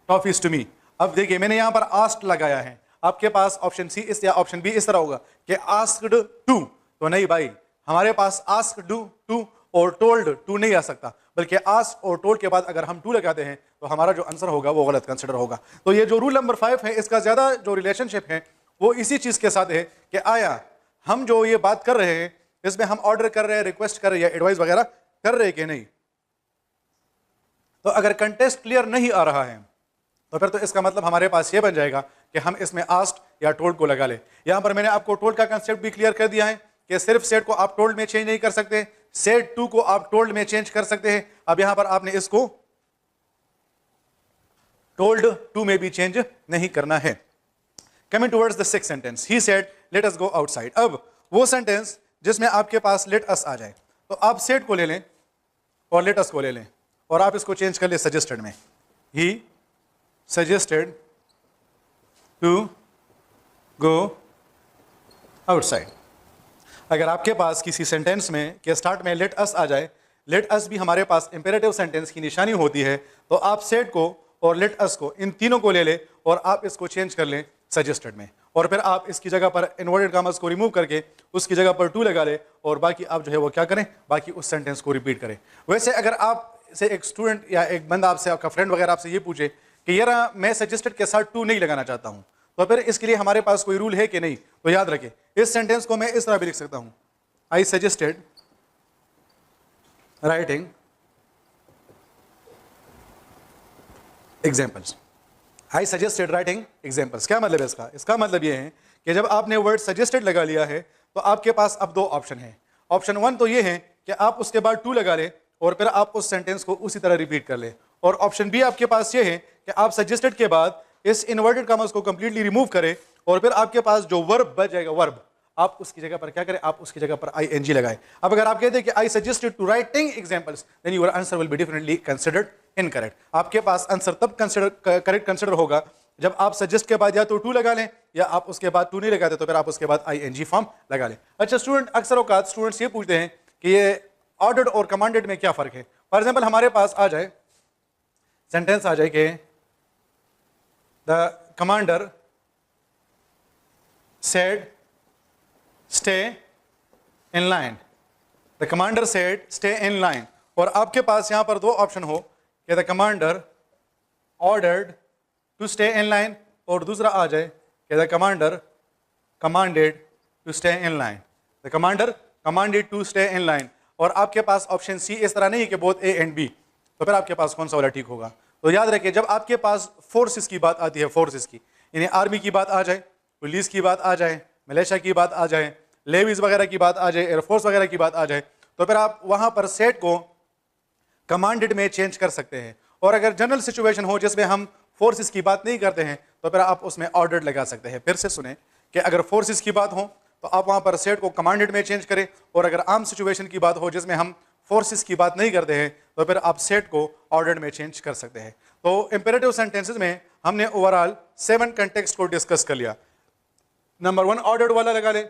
toffees to me. अब देखिए मैंने यहां पर आस्क्ड लगाया है, आपके पास ऑप्शन सी इस या ऑप्शन बी इस तरह होगा कि आस्क्ड टू, तो नहीं भाई, हमारे पास आस्क्ड टू और टोल्ड टू नहीं आ सकता, बल्कि आस्क्ड और टोल्ड के बाद अगर हम टू लगाते हैं तो हमारा जो आंसर होगा वो गलत कंसिडर होगा। तो ये जो रूल नंबर 5 है, इसका ज्यादा जो रिलेशनशिप है वो इसी चीज के साथ है कि आया हम जो ये बात कर रहे हैं इसमें हम ऑर्डर कर रहे हैं, रिक्वेस्ट कर रहे हैं या एडवाइस वगैरह कर रहे हैं कि नहीं। तो अगर कंटेस्ट क्लियर नहीं आ रहा है तो फिर तो इसका मतलब हमारे पास ये बन जाएगा कि हम इसमें आस्क्ड या टोल्ड को लगा ले। यहां पर मैंने आपको टोल्ड का कंसेप्ट भी क्लियर कर दिया है कि सिर्फ सेड को आप टोल्ड में चेंज नहीं कर सकते, सेड टू को आप टोल्ड में चेंज कर सकते हैं। अब यहां पर आपने इसको टोल्ड टू में भी चेंज नहीं करना है। Coming towards the sixth sentence, he said let us go outside. अब वो सेंटेंस जिसमें आपके पास लेट अस आ जाए, तो आप सेड को ले लें और लेट अस को ले लें और आप इसको चेंज कर ले सजेस्टेड में। ही suggested to go outside। अगर आपके पास किसी सेंटेंस में के स्टार्ट में लेट अस आ जाए, लेट अस भी हमारे पास इंपेरेटिव सेंटेंस की निशानी होती है, तो आप सेड को और लेट अस को इन तीनों को ले लें और आप इसको चेंज कर लें सजेस्टेड में, और फिर आप इसकी जगह पर इन्वर्टेड कॉमर्स को रिमूव करके उसकी जगह पर टू लगा ले और बाकी आप जो है वो क्या करें, बाकी उस सेंटेंस को रिपीट करें। वैसे अगर आप से एक स्टूडेंट या एक बंदा आपसे, आपका फ्रेंड वगैरह आपसे ये पूछे कि यार मैं सजेस्टेड के साथ टू नहीं लगाना चाहता हूं, तो फिर इसके लिए हमारे पास कोई रूल है कि नहीं, तो याद रखें इस सेंटेंस को मैं इस तरह भी लिख सकता हूं, I suggested writing examples, I suggested writing examples. क्या मतलब है इसका? इसका मतलब ये है कि जब आपने वर्ड सजेस्टेड लगा लिया है तो आपके पास अब दो ऑप्शन है। ऑप्शन 1 तो ये है कि आप उसके बाद टू लगा ले और फिर आप उस सेंटेंस को उसी तरह रिपीट कर ले, और ऑप्शन बी आपके पास ये है कि आप सजेस्टेड के बाद इस इन्वर्टेड कॉमर्स को कंप्लीटली रिमूव करें और फिर आपके पास जो वर्ब बच जाएगा, वर्ब आप उसकी जगह पर क्या करें, आप उसकी जगह पर आईएनजी लगाए। अब अगर आप कहते हैं कि I suggested to writing examples, then your answer will be differently considered incorrect. आपके पास आंसर तब करेक्ट कंसीडर होगा जब आप सजेस्ट के बाद या तो टू लगा लें या आप उसके बाद टू नहीं लगाते तो फिर आप उसके बाद आईएनजी फॉर्म लगा लें। अच्छा स्टूडेंट, अक्सर औकात स्टूडेंट्स ये पूछते हैं कि ये ऑर्डर्ड और कमांडेड में क्या फर्क है। फॉर एग्जाम्पल हमारे पास आ जाए सेंटेंस आ जाए कि the commander said stay in line, the commander said stay in line, और आपके पास यहां पर दो ऑप्शन हो कि the commander ordered to stay in line, और दूसरा आ जाए कि the commander commanded to stay in line, the commander commanded to stay in line. और आपके पास ऑप्शन सी इस तरह नहीं है कि बोथ ए एंड बी, तो फिर आपके पास कौन सा वाला ठीक होगा? तो याद रखिए जब आपके पास फोर्सेस की बात आती है, फोर्सेस की यानी आर्मी की बात आ जाए, पुलिस की बात आ जाए, मिलिशिया की बात आ जाए, लेवीज वगैरह की बात आ जाए, एयरफोर्स वगैरह की बात आ जाए, तो फिर आप वहां पर सेट को कमांडेड में चेंज कर सकते हैं। और अगर जनरल सिचुएशन हो जिसमें हम फोर्सेस की बात नहीं करते हैं तो फिर आप उसमें ऑर्डर्ड लगा सकते हैं। फिर से सुने कि अगर फोर्सेस की बात हो तो आप वहां पर सेट को कमांडेड में चेंज करें, और अगर आम सिचुएशन की बात हो जिसमें हम फोर्सेस की बात नहीं करते हैं तो फिर आप सेट को ऑर्डर्ड में चेंज कर सकते हैं। तो इंपेरेटिव सेंटेंसेस में हमने ओवरऑल 7 कंटेक्स्ट को डिस्कस कर लिया। नंबर 1 ऑर्डर्ड वाला लगा ले,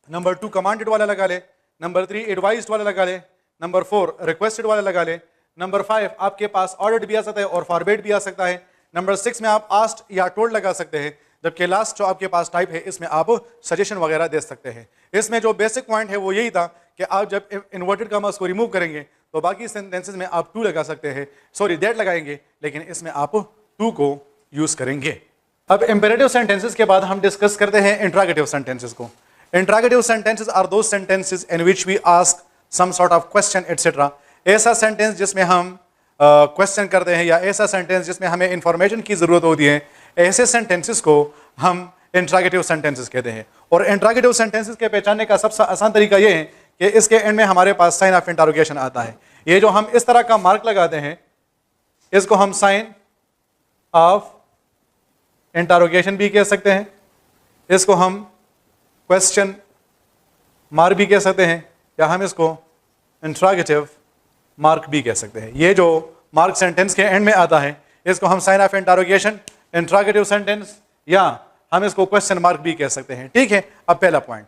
नंबर 2 कमांडेड वाला लगा ले, नंबर 3 एडवाइज्ड वाला लगा ले, नंबर 4 रिक्वेस्टेड वाला लगा ले, नंबर 5 आपके पास ऑर्डर्ड भी आ सकता है और फॉरबेड भी आ सकता है, नंबर 6 में आप आस्क्ड या टोल्ड लगा सकते हैं, जबकि लास्ट जो आपके पास टाइप है इसमें आप सजेशन वगैरह दे सकते हैं। इसमें जो बेसिक पॉइंट है वो यही था कि आप जब इन्वर्टेड कॉमर्स को रिमूव करेंगे तो बाकी सेंटेंसेस में आप टू लगा सकते हैं, सॉरी दैट लगाएंगे, लेकिन इसमें आप टू को यूज करेंगे। अब इंपेरेटिव सेंटेंसेस के बाद हम डिस्कस करते हैं इंट्रोगेटिव सेंटेंसेस को। Interrogative sentences are those sentences in which we ask some sort of question etcetera. ऐसा सेंटेंस जिसमें हम क्वेश्चन करते हैं या ऐसा सेंटेंस जिसमें हमें इंफॉर्मेशन की जरूरत होती है, ऐसे सेंटेंसेस को हम इंट्रोगेटिव सेंटेंसेस कहते हैं। और इंट्रोगेटिव सेंटेंसेस के पहचानने का सबसे आसान तरीका ये है कि इसके एंड में हमारे पास साइन ऑफ इंटरोगेशन आता है। ये जो हम इस तरह का मार्क लगाते हैं इसको हम साइन ऑफ इंटरोगेशन भी कह सकते हैं, इसको हम क्वेश्चन मार्क भी कह सकते हैं, या हम इसको इंट्रोगेटिव मार्क भी कह सकते हैं। ये जो मार्क सेंटेंस के एंड में आता है इसको हम sign of interrogation, interrogative sentence, या हम इसको क्वेश्चन मार्क भी कह सकते हैं। ठीक है, अब पहला पॉइंट।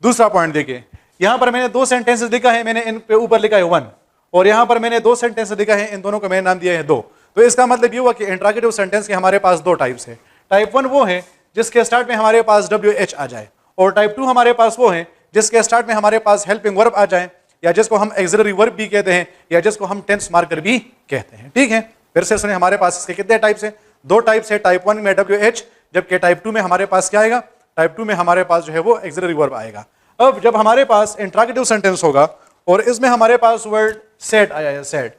दूसरा पॉइंट देखिए, यहां पर मैंने दो सेंटेंसेस लिखा है, मैंने इन पे ऊपर लिखा है 1, और यहां पर मैंने दो सेंटेंसेस लिखा है, इन दोनों को मैंने नाम दिया है 2। तो इसका मतलब ये हुआ कि इंट्रोगेटिव सेंटेंस के हमारे पास दो टाइप्स है। टाइप 1 वो है जिसके स्टार्ट में हमारे पास WH आ जाए, और टाइप 2 हमारे पास वो है जिसके स्टार्ट में हमारे पास हेल्पिंग वर्ब आ जाए, या जिसको हम एक्सिलरी वर्ब भी कहते हैं, या जिसको हम टेंस मार्कर भी कहते हैं। ठीक है, फिर से सुनिए, हमारे पास इसके कितने टाइप्स हैं? दो टाइप्स है। टाइप 1 में WH, जबकि टाइप 2 में हमारे पास क्या आएगा? टाइप 2 में हमारे पास जो है वो एक्सिलरी वर्ब आएगा। अब जब हमारे पास इंट्रोगेटिव सेंटेंस होगा और इसमें हमारे पास वर्ड सेट आया है, सेट,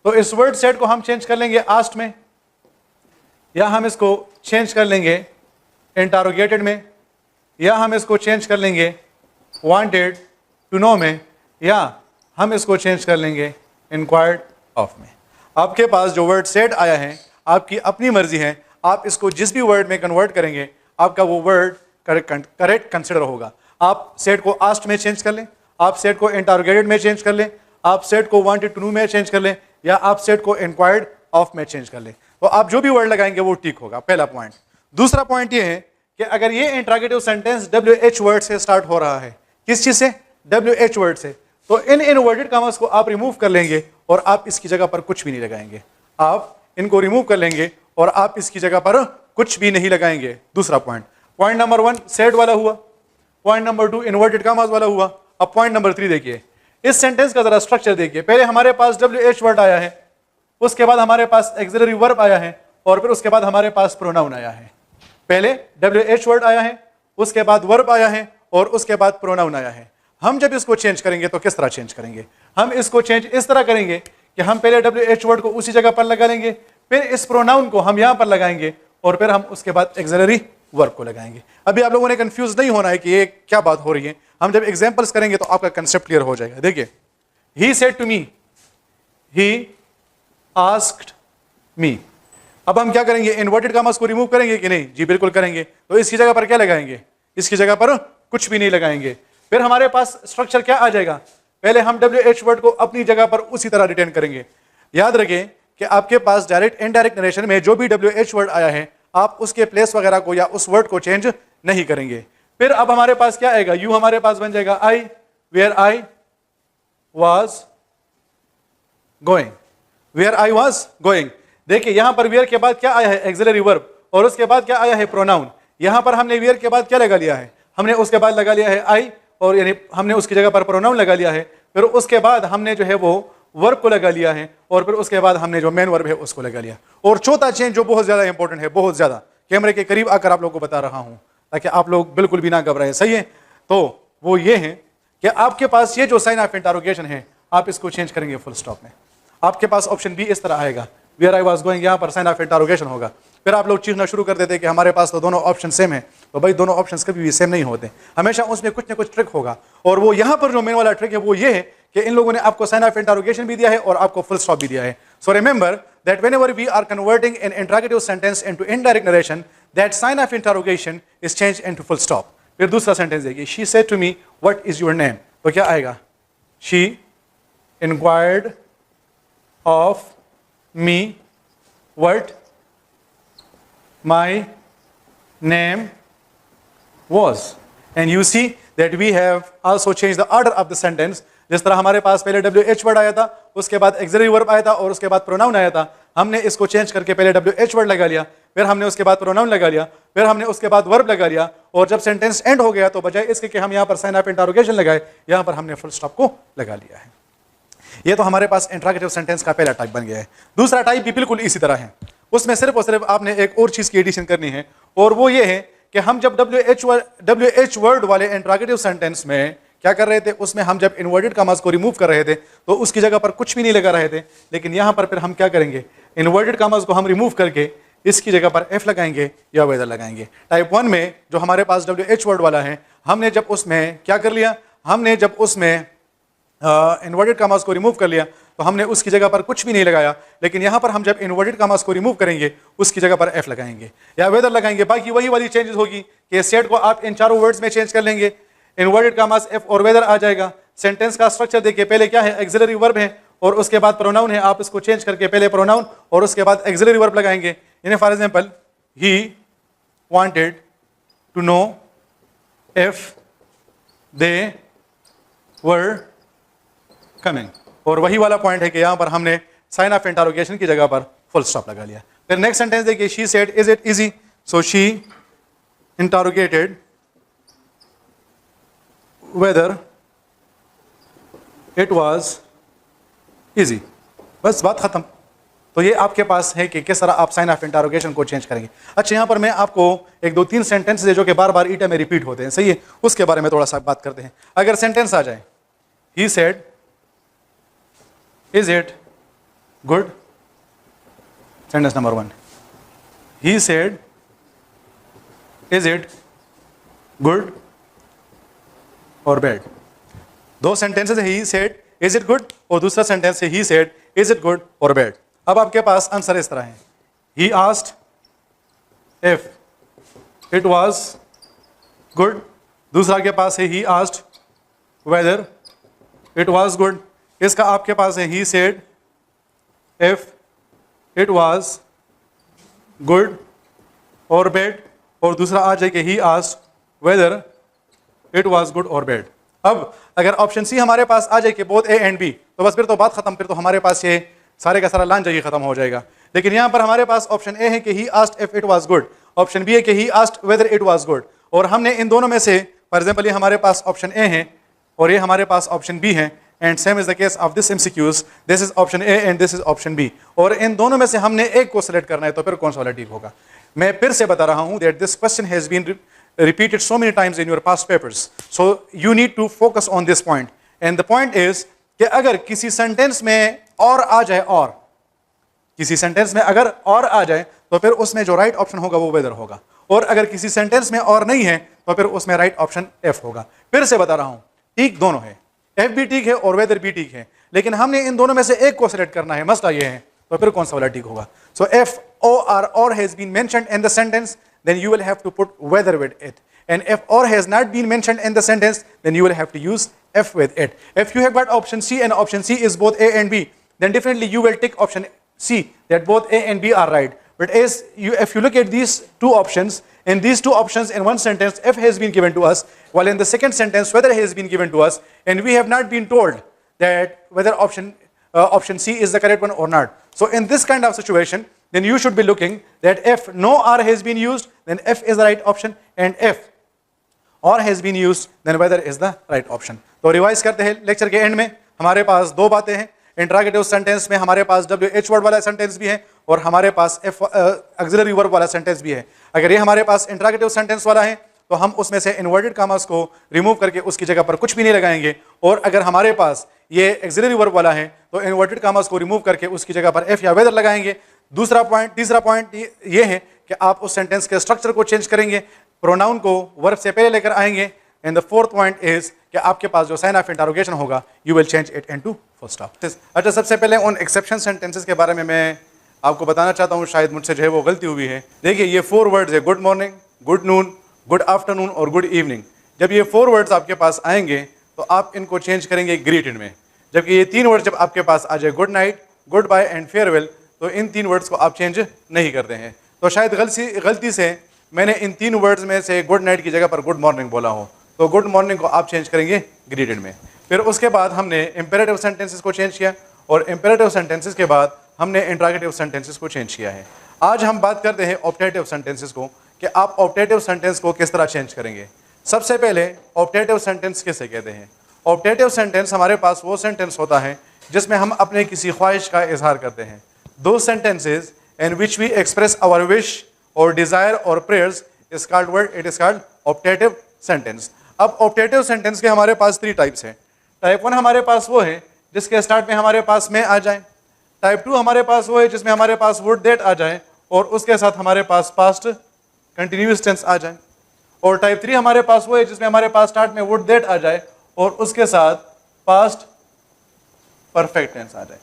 तो इस वर्ड सेट को हम चेंज कर लेंगे आस्ट में, या हम इसको चेंज कर लेंगे इंटरोगेटेड में, या हम इसको चेंज कर लेंगे वांटेड टू नो में, या हम इसको चेंज कर लेंगे इंक्वायर्ड ऑफ में। आपके पास जो वर्ड सेट आया है आपकी अपनी मर्जी है, आप इसको जिस भी वर्ड में कन्वर्ट करेंगे आपका वो वर्ड करेक्ट कंसिडर होगा। आप सेट को आस्ट में चेंज कर लें, आप सेट को इंटरोगेटेड में चेंज कर लें, आप सेट को वांटेड टू नो में चेंज कर लें, या आप सेट को इंक्वायर्ड ऑफ में चेंज कर लें, तो आप जो भी वर्ड लगाएंगे वो ठीक होगा। पहला पॉइंट। दूसरा पॉइंट ये है कि अगर ये इंट्रोगेटिव सेंटेंस WH वर्ड से स्टार्ट हो रहा है, किस चीज से? WH वर्ड से, तो इन इनवर्टेड कॉमास को आप रिमूव कर लेंगे और आप इसकी जगह पर कुछ भी नहीं लगाएंगे। आप इनको रिमूव कर लेंगे और आप इसकी जगह पर कुछ भी नहीं लगाएंगे। दूसरा पॉइंट, पॉइंट नंबर 1 सेट वाला हुआ, पॉइंट नंबर 2 इनवर्टेड कॉमास वाला हुआ। अब पॉइंट नंबर 3 देखिए, इस सेंटेंस का जरा स्ट्रक्चर देखिए। पहले हमारे पास WH वर्ड आया है, उसके बाद हमारे पास एक्सिलरी वर्ब आया है, और फिर उसके बाद हमारे पास प्रोनाउन आया है। पहले WH वर्ड आया है, उसके बाद वर्ब आया है, और उसके बाद प्रोनाउन आया है। हम जब इसको चेंज करेंगे तो किस तरह चेंज करेंगे? हम इसको चेंज इस तरह करेंगे कि हम पहले WH वर्ड को उसी जगह पर लगा लेंगे, फिर इस प्रोनाउन को हम यहां पर लगाएंगे, और फिर हम उसके बाद एक्सिलरी वर्ब को लगाएंगे। अभी आप लोगों ने कंफ्यूज नहीं होना है कि ये क्या बात हो रही है। हम जब एग्जांपल्स करेंगे तो आपका कंसेप्ट क्लियर हो जाएगा। देखिए, he said to me, he asked me. अब हम क्या करेंगे? इन्वर्टेड कॉमास को रिमूव करेंगे कि नहीं? जी बिल्कुल करेंगे। तो इसकी जगह पर क्या लगाएंगे? इसकी जगह पर कुछ भी नहीं लगाएंगे। फिर हमारे पास स्ट्रक्चर क्या आ जाएगा? पहले हम WH वर्ड को अपनी जगह पर उसी तरह रिटेन करेंगे। याद रखें कि आपके पास डायरेक्ट इनडायरेक्ट नरेशन में जो भी WH वर्ड आया है आप उसके प्लेस वगैरह को या उस वर्ड को चेंज नहीं करेंगे। फिर अब हमारे पास क्या आएगा? यू हमारे पास बन जाएगा I, where I was going, where I was going. देखिए यहां पर वेयर के बाद क्या आया है? एक्सिलरी वर्ब, और उसके बाद क्या आया है? प्रोनाउन। यहां पर हमने वेयर के बाद क्या लगा लिया है? हमने उसके बाद लगा लिया है आई, और यानी हमने उसकी जगह पर प्रोनाउन लगा लिया है। फिर उसके बाद हमने जो है वो वर्ब को लगा लिया है, और फिर उसके बाद हमने जो मेन वर्ब है उसको लगा लिया। और चौथा चेंज जो बहुत ज्यादा इंपॉर्टेंट है, बहुत ज्यादा, कैमरे के करीब आकर आप लोगों को बता रहा हूं ताकि आप लोग बिल्कुल भी ना घबराएं, सही है? तो वो ये है कि आपके पास ये जो साइन ऑफ इंटरोगेशन है आप इसको चेंज करेंगे फुल स्टॉप में। आपके पास ऑप्शन बी इस तरह आएगा, वेयर आई वाज गोइंग, यहां पर साइन ऑफ इंटरोगेशन होगा। फिर आप लोग चीखना शुरू कर देते कि हमारे पास तो दोनों ऑप्शन सेम है। तो भाई दोनों ऑप्शंस कभी भी सेम नहीं होते, हमेशा उसमें कुछ ना कुछ ट्रिक होगा। और वो यहां पर जो मेन वाला ट्रिक है वो ये है कि इन लोगों ने आपको साइन ऑफ इंटरोगेशन भी दिया है और आपको फुल स्टॉप भी दिया है। So remember that whenever we are converting an interrogative sentence into indirect narration, that sign of interrogation is change into full stop. फिर दूसरा सेंटेंस देखिए, she said to me what is your name, तो क्या आएगा? She inquired of me what my name was, and you see that we have also changed the order of the sentence। जिस तरह हमारे पास पहले WH वर्ड आया था, उसके बाद एक्सिलरी वर्ब आया था, और उसके बाद प्रोनाउन आया था, हमने इसको चेंज करके पहले WH वर्ड लगा लिया, फिर हमने उसके बाद प्रोनाउन लगा लिया, फिर हमने उसके बाद वर्ब लगा लिया, और जब सेंटेंस एंड हो गया तो बजाय इसके कि हम यहाँ पर साइन ऑफ इंटरोगेशन लगाए, यहाँ पर हमने फुल स्टॉप को लगा लिया है। ये तो हमारे पास इंटरोगेटिव सेंटेंस का पहला टाइप बन गया है। दूसरा टाइप भी बिल्कुल इसी तरह है, उसमें सिर्फ और सिर्फ आपने एक और चीज की एडिशन करनी है, और वो ये है कि हम जब WH वर्ड वाले इंटरोगेटिव सेंटेंस में क्या कर रहे थे, उसमें हम जब इन्वर्टेड कॉमास को रिमूव कर रहे थे तो उसकी जगह पर कुछ भी नहीं लगा रहे थे। लेकिन यहां पर फिर हम क्या करेंगे? इन्वर्टेड कॉमास को हम रिमूव करके इसकी जगह पर एफ लगाएंगे या वेदर लगाएंगे। टाइप 1 में जो हमारे पास WH वर्ड वाला है, हमने जब उसमें क्या कर लिया, हमने जब उसमें इन्वर्टेड कामास को रिमूव कर लिया तो हमने उसकी जगह पर कुछ भी नहीं लगाया, लेकिन यहां पर हम जब इन्वर्टेड कामास को रिमूव करेंगे उसकी जगह पर एफ लगाएंगे या वेदर लगाएंगे। बाकी वही वाली चेंजेस होगी कि सेट को आप इन चारों वर्ड्स में चेंज कर लेंगे, इन्वर्टेड कामास एफ और वेदर आ जाएगा। सेंटेंस का स्ट्रक्चर देखिए, पहले क्या है, एक्सिलरी वर्ब है और उसके बाद प्रोनाउन है, आप इसको चेंज करके पहले प्रोनाउन और उसके बाद एक्सिलरी वर्ब लगाएंगे। यानी for example, he wanted to know if they were coming, और वही वाला पॉइंट है कि यहां पर हमने साइन ऑफ इंटरोगेशन की जगह पर फुल स्टॉप लगा लिया। फिर नेक्स्ट सेंटेंस देखिए, she said is it easy, so she interrogated whether it was easy. बस बात खत्म। तो ये आपके पास है कि किस तरह आप साइन ऑफ इंटरोगेशन को चेंज करेंगे। अच्छा, यहां पर मैं आपको एक दो तीन सेंटेंस है जो कि बार बार ईटा में रिपीट होते हैं, सही है, उसके बारे में थोड़ा सा बात करते हैं। अगर सेंटेंस आ जाए, he said is it good, sentence number 1, he said is it good और बैड। दो सेंटेंसेस है, he said is it good और दूसरा सेंटेंस है he said is it good और बैड। अब आपके पास आंसर इस तरह है, ही asked if it was good, दूसरा के पास है ही asked whether it was good, इसका आपके पास है he said if it was good और बैड, और दूसरा आ जाए कि he asked whether it was good और बैड। अब अगर ऑप्शन सी हमारे पास आ जाए कि बोथ ए एंड बी, तो बस फिर तो बात खत्म, फिर तो हमारे पास ये सारे का सारा लांजा ही खत्म हो जाएगा। लेकिन यहां पर हमारे पास ऑप्शन ए है कि he asked if it was good, option B है कि he asked whether it was good, और हमने इन दोनों में से फॉर एग्जांपल ये हमारे पास ऑप्शन ए है और ये हमारे पास ऑप्शन बी है, and same is the case of this MCQs, this is option A and this is option B, और इन दोनों में से हमने एक को सिलेक्ट करना है, तो फिर कौन सा वाला ठीक होगा। मैं फिर से बता रहा हूं that this question has been repeated so many times in your past papers, so you need to focus on this point, and the point is कि अगर किसी सेंटेंस में और आ जाए, और किसी सेंटेंस में अगर और आ जाए तो फिर उसमें जो राइट ऑप्शन होगा वो वेदर होगा, और अगर किसी सेंटेंस में और नहीं है तो फिर उसमें राइट ऑप्शन एफ होगा। फिर से बता रहा हूं, ठीक दोनों है, एफ भी ठीक है और वेदर भी ठीक है, लेकिन हमने इन दोनों में से एक को सिलेक्ट करना है, मसला ये है, तो फिर कौन सा वाला ठीक होगा। सो F or has been mentioned in the sentence, then you will have to put whether with it, and if or has not been mentioned in the sentence, then you will have to use f with it. If you have got option C and option C is both A and B, then definitely you will tick option C, that both A and B are right. But if you look at these two options, in these two options in one sentence f has been given to us, while in the second sentence whether has been given to us, and we have not been told that whether option C is the correct one or not. So in this kind of situation, then you should be looking that if no or has been used, then F is the right option, and if or has been used, then whether is the right option. तो रिवाइज करते हैं, लेक्चर के एंड में हमारे पास दो बातें हैं। इंट्रागेटिव सेंटेंस में हमारे पास WH वर्ड वाला सेंटेंस भी है और हमारे पास F ऑक्सिलरी वर्ब वाला सेंटेंस भी है। अगर ये हमारे पास इंट्रागेटिव सेंटेंस वाला है तो हम उसमें से इन्वर्टेड कामास को रिमूव करके उसकी जगह पर कुछ भी नहीं लगाएंगे, और अगर हमारे पास ये ऑक्सिलरी वर्ब वाला है तो इन्वर्टेड कामास को रिमूव करके उसकी जगह पर एफ या वेदर लगाएंगे। तीसरा पॉइंट ये है कि आप उस सेंटेंस के स्ट्रक्चर को चेंज करेंगे, प्रोनाउन को वर्ब से पहले लेकर आएंगे, and the fourth point is कि आपके पास जो साइन ऑफ इंटरोगेशन होगा you will change it into full stop. अच्छा, सबसे पहले उन एक्सेप्शन सेंटेंसेस के बारे में मैं आपको बताना चाहता हूँ, शायद मुझसे जो है वो गलती हुई है। देखिए ये 4 वर्ड्स है, good morning, good noon, good afternoon और गुड इवनिंग। जब ये 4 वर्ड्स आपके पास आएंगे तो आप इनको चेंज करेंगे ग्रीटेड में, जबकि ये 3 वर्ड जब आपके पास आ जाए, good night, good bye and farewell, तो इन 3 वर्ड्स को आप चेंज नहीं करते हैं। तो शायद गलती से मैंने इन 3 वर्ड्स में से गुड नाइट की जगह पर गुड मॉर्निंग बोला हो, तो गुड मॉर्निंग को आप चेंज करेंगे ग्रीटेड में। फिर उसके बाद हमने इंपेरेटिव सेंटेंसेस को चेंज किया, और इंपेरेटिव सेंटेंसेस के बाद हमने इंट्रागेटिव सेंटेंसेस को चेंज किया है। आज हम बात करते हैं ऑप्टेटिव सेंटेंसेस को, कि आप ऑप्टेटिव सेंटेंस को किस तरह चेंज करेंगे। सबसे पहले ऑप्टेटिव सेंटेंस किसे कहते हैं। ऑप्टेटिव सेंटेंस हमारे पास वो सेंटेंस होता है जिसमें हम अपने किसी ख्वाहिश का इजहार करते हैं। दो sentences in which we express our wish और डिजायर और prayers is called optative sentence. अब ऑप्टेटिव सेंटेंस के हमारे पास 3 टाइप्स हैं। टाइप 1 हमारे पास वो है जिसके स्टार्ट में हमारे पास में आ जाए, टाइप 2 हमारे पास वो है जिसमें हमारे पास वुड दैट आ जाए, और उसके साथ हमारे पास पास्ट कंटिन्यूअस टेंस आ जाए। और टाइप 3 हमारे पास वो है जिसमें हमारे पास स्टार्ट में वुड दैट आ जाए और उसके साथ पास्ट परफेक्ट टेंस आ जाए।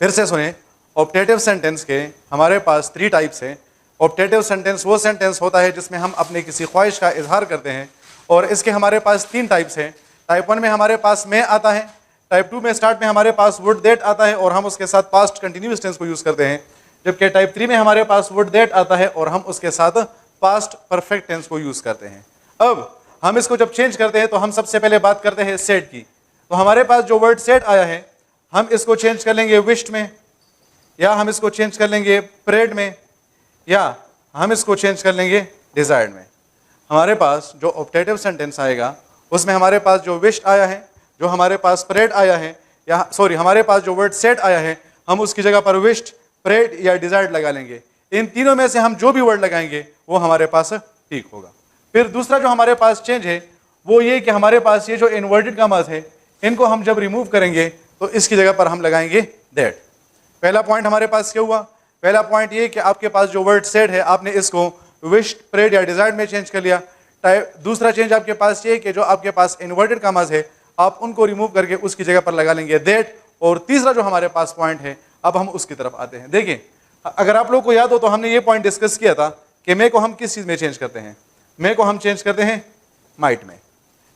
फिर से सुने, ऑप्टेटिव सेंटेंस के हमारे पास 3 टाइप्स हैं। ऑप्टेटिव सेंटेंस वो सेंटेंस होता है जिसमें हम अपने किसी ख्वाहिश का इजहार करते हैं, और इसके हमारे पास 3 टाइप्स हैं। टाइप 1 में हमारे पास मैं आता है, टाइप 2 में स्टार्ट में हमारे पास वुड दैट आता है और हम उसके साथ पास्ट कंटिन्यूअस टेंस को यूज करते हैं, जबकि टाइप 3 में हमारे पास वुड दैट आता है और हम उसके साथ पास्ट परफेक्ट टेंस को यूज करते हैं। अब हम इसको जब चेंज करते हैं तो हम सबसे पहले बात करते हैं सेड की। तो हमारे पास जो वर्ड सेड आया है हम इसको चेंज कर लेंगे विश्ड में, या हम इसको चेंज कर लेंगे प्रेड में, या हम इसको चेंज कर लेंगे डिजायर्ड में। हमारे पास जो ऑप्टेटिव सेंटेंस आएगा उसमें हमारे पास जो विश्ड आया है, जो हमारे पास प्रेड आया है, या सॉरी हमारे पास जो वर्ड सेड आया है हम उसकी जगह पर विश्ड, प्रेड या डिजायर्ड लगा लेंगे। इन तीनों में से हम जो भी वर्ड लगाएंगे वो हमारे पास ठीक होगा। फिर दूसरा जो हमारे पास चेंज है वो ये कि हमारे पास ये जो इन्वर्टेड कॉमास है इनको हम जब रिमूव करेंगे तो इसकी जगह पर हम लगाएंगे दैट। पहला पॉइंट हमारे पास क्या हुआ? पहला पॉइंट ये कि आपके पास जो वर्ड सेड है आपने इसको विश्ड, प्रेड या डिजायर्ड में चेंज कर लिया। दूसरा चेंज आपके पास ये कि जो आपके पास इन्वर्टेड कॉमास है आप उनको रिमूव करके उसकी जगह पर लगा लेंगे दैट। और तीसरा जो हमारे पास पॉइंट है अब हम उसकी तरफ आते हैं। देखिए, अगर आप लोग को याद हो तो हमने ये पॉइंट डिस्कस किया था कि मे को हम किस चीज में चेंज करते हैं? मे को हम चेंज करते हैं माइट में।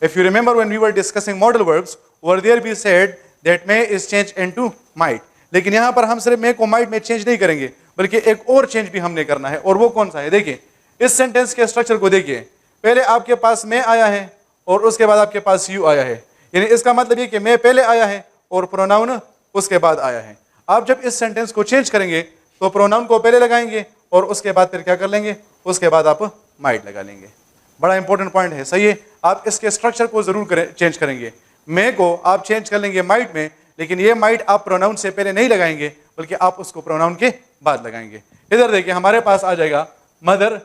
If you remember when we were discussing modal verbs, were there be said that may is change into might. लेकिन यहां पर हम सिर्फ मे को माइट में चेंज नहीं करेंगे बल्कि एक और चेंज भी हमने करना है, और वो कौन सा है? देखिए, इस सेंटेंस के स्ट्रक्चर को देखिए। पहले आपके पास मे आया है और उसके बाद आपके पास यू आया है, यानी इसका मतलब ये कि मे पहले आया है और प्रोनाउन उसके बाद आया है। आप जब इस सेंटेंस को चेंज करेंगे तो प्रोनाउन को पहले लगाएंगे और उसके बाद फिर क्या कर लेंगे? उसके बाद आप माइट लगा लेंगे। बड़ा इंपॉर्टेंट पॉइंट है, सही है। आप इसके स्ट्रक्चर को जरूर चेंज करेंगे। मे को आप चेंज कर लेंगे माइट में, लेकिन ये माइट आप प्रोनाउन से पहले नहीं लगाएंगे बल्कि आप उसको प्रोनाउन के बाद लगाएंगे। इधर देखिए, हमारे पास आ जाएगा मदर,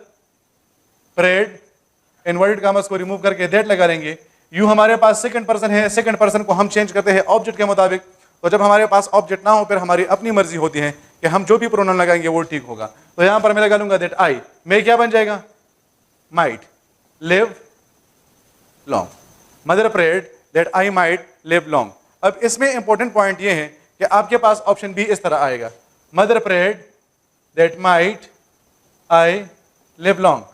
प्रेड, इन्वर्टेड कॉमास को रिमूव करके दैट लगा लेंगे। यू हमारे पास सेकंड पर्सन है, सेकंड पर्सन को हम चेंज करते हैं ऑब्जेक्ट के मुताबिक। तो जब हमारे पास ऑब्जेक्ट ना हो फिर हमारी अपनी मर्जी होती है कि हम जो भी प्रोनाउन लगाएंगे वो ठीक होगा। तो यहां पर मैं लगा लूंगा दैट आई, मे क्या बन जाएगा? Might live long. Mother prayed that I might live long. अब इसमें इंपॉर्टेंट पॉइंट ये है कि आपके पास ऑप्शन बी इस तरह आएगा, mother prayed that might I live long,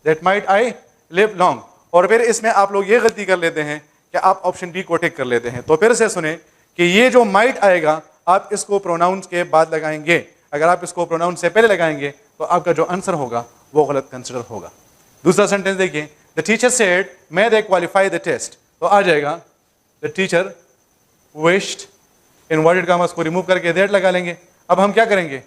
that might I live long. और फिर इसमें आप लोग ये गलती कर लेते हैं कि आप ऑप्शन बी को टिक कर लेते हैं। तो फिर से सुने कि ये जो माइट आएगा आप इसको प्रोनाउंस के बाद लगाएंगे। अगर आप इसको प्रोनाउन से पहले लगाएंगे तो आपका जो आंसर होगा वो गलत कंसिडर होगा। दूसरा सेंटेंस देखिए, the teacher said may they qualify the test. तो आ जाएगा the teacher wished, inverted commas को रिमूव करके दैट लगा लेंगे। अब हम क्या करेंगे?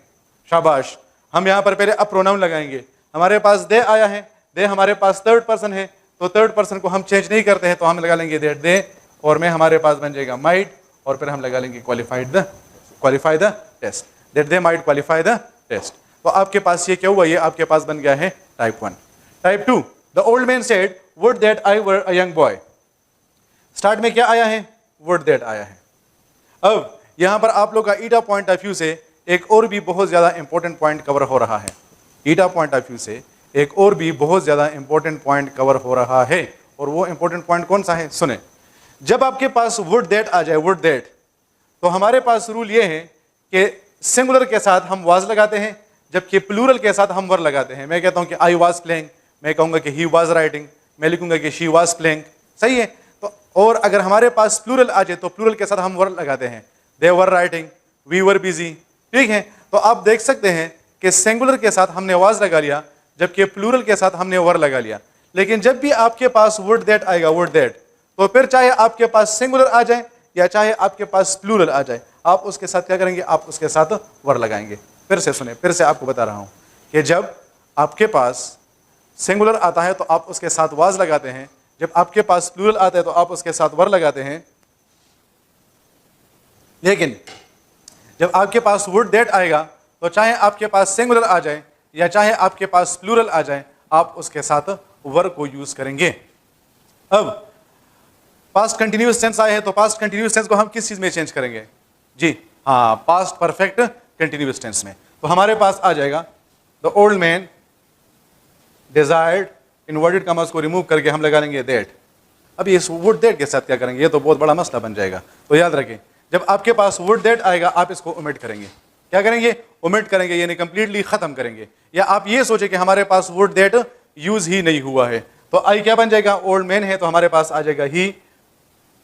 शाबाश, हम यहाँ पर पहले अब प्रोनाउन लगाएंगे। हमारे पास दे आया है, दे हमारे पास थर्ड पर्सन है, तो थर्ड पर्सन को हम चेंज नहीं करते हैं तो हम लगा लेंगे दैट दे, और मैं हमारे पास बन जाएगा माइट, और फिर हम लगा लेंगे qualify the test, that they might qualify the test. तो आपके पास ये क्या हुआ? ये आपके पास बन गया है type 1। Type 2, the old man said would that I were a young boy. Start में क्या आया है? वुड दैट आया है। अब यहां पर आप लोग का ईटा पॉइंट ऑफ व्यू से एक और भी बहुत ज्यादा इंपॉर्टेंट पॉइंट कवर हो रहा है। ईटा पॉइंट ऑफ व्यू से एक और भी बहुत ज्यादा इंपॉर्टेंट पॉइंट कवर हो रहा है, और वो इंपॉर्टेंट पॉइंट कौन सा है? सुने, जब आपके पास वुड दैट आ जाए, वुड दैट, तो हमारे पास रूल ये है कि सिंगुलर के साथ हम वाज लगाते हैं जबकि प्लूरल के साथ हम वर लगाते हैं। मैं कहता हूं कि आई वाज प्लेइंग, मैं कहूंगा कि ही वाज राइटिंग, मैं लिखूंगा कि शी वाज प्लेइंग, सही है। तो और अगर हमारे पास प्लूरल आ जाए तो प्लूरल के साथ हम वर लगाते हैं, they were writing, we were busy, ठीक है। तो आप देख सकते हैं कि सिंगुलर के साथ हमने वाज लगा लिया जबकि प्लूरल के साथ हमने वर लगा लिया। लेकिन जब भी आपके पास वुड दैट आएगा, वुड दैट, तो फिर चाहे आपके पास सिंगुलर आ जाए या चाहे आपके पास प्लूरल आ जाए, आप उसके साथ क्या करेंगे? आप उसके साथ वर लगाएंगे। फिर से सुने, फिर से आपको बता रहा हूं कि जब आपके पास सिंगुलर आता है तो आप उसके साथ वाज लगाते हैं, जब आपके पास प्लूरल आता है तो आप उसके साथ वर लगाते हैं। लेकिन जब आपके पास वुड दैट आएगा तो चाहे आपके पास सिंगुलर आ जाए या चाहे आपके पास प्लूरल आ जाए, आप उसके साथ वर को यूज करेंगे। अब पास्ट कंटिन्यूअस टेंस आए हैं तो पास्ट कंटिन्यूअस टेंस को हम किस चीज में चेंज करेंगे? जी हाँ, पास्ट परफेक्ट कंटिन्यूअस टेंस में। तो हमारे पास आ जाएगा the old man desired, inverted commas को रिमूव करके हम लगा लेंगे दैट। अब ये वुड दैट के साथ क्या करेंगे, ये तो बहुत बड़ा मसला बन जाएगा। तो याद रखें, जब आपके पास वुड दैट आएगा आप इसको ओमिट करेंगे। क्या करेंगे, ओमिट करेंगे, यानी कंप्लीटली खत्म करेंगे। या आप ये सोचे कि हमारे पास वुड दैट यूज ही नहीं हुआ है, तो आई क्या बन जाएगा, ओल्ड मैन है तो हमारे पास आ जाएगा he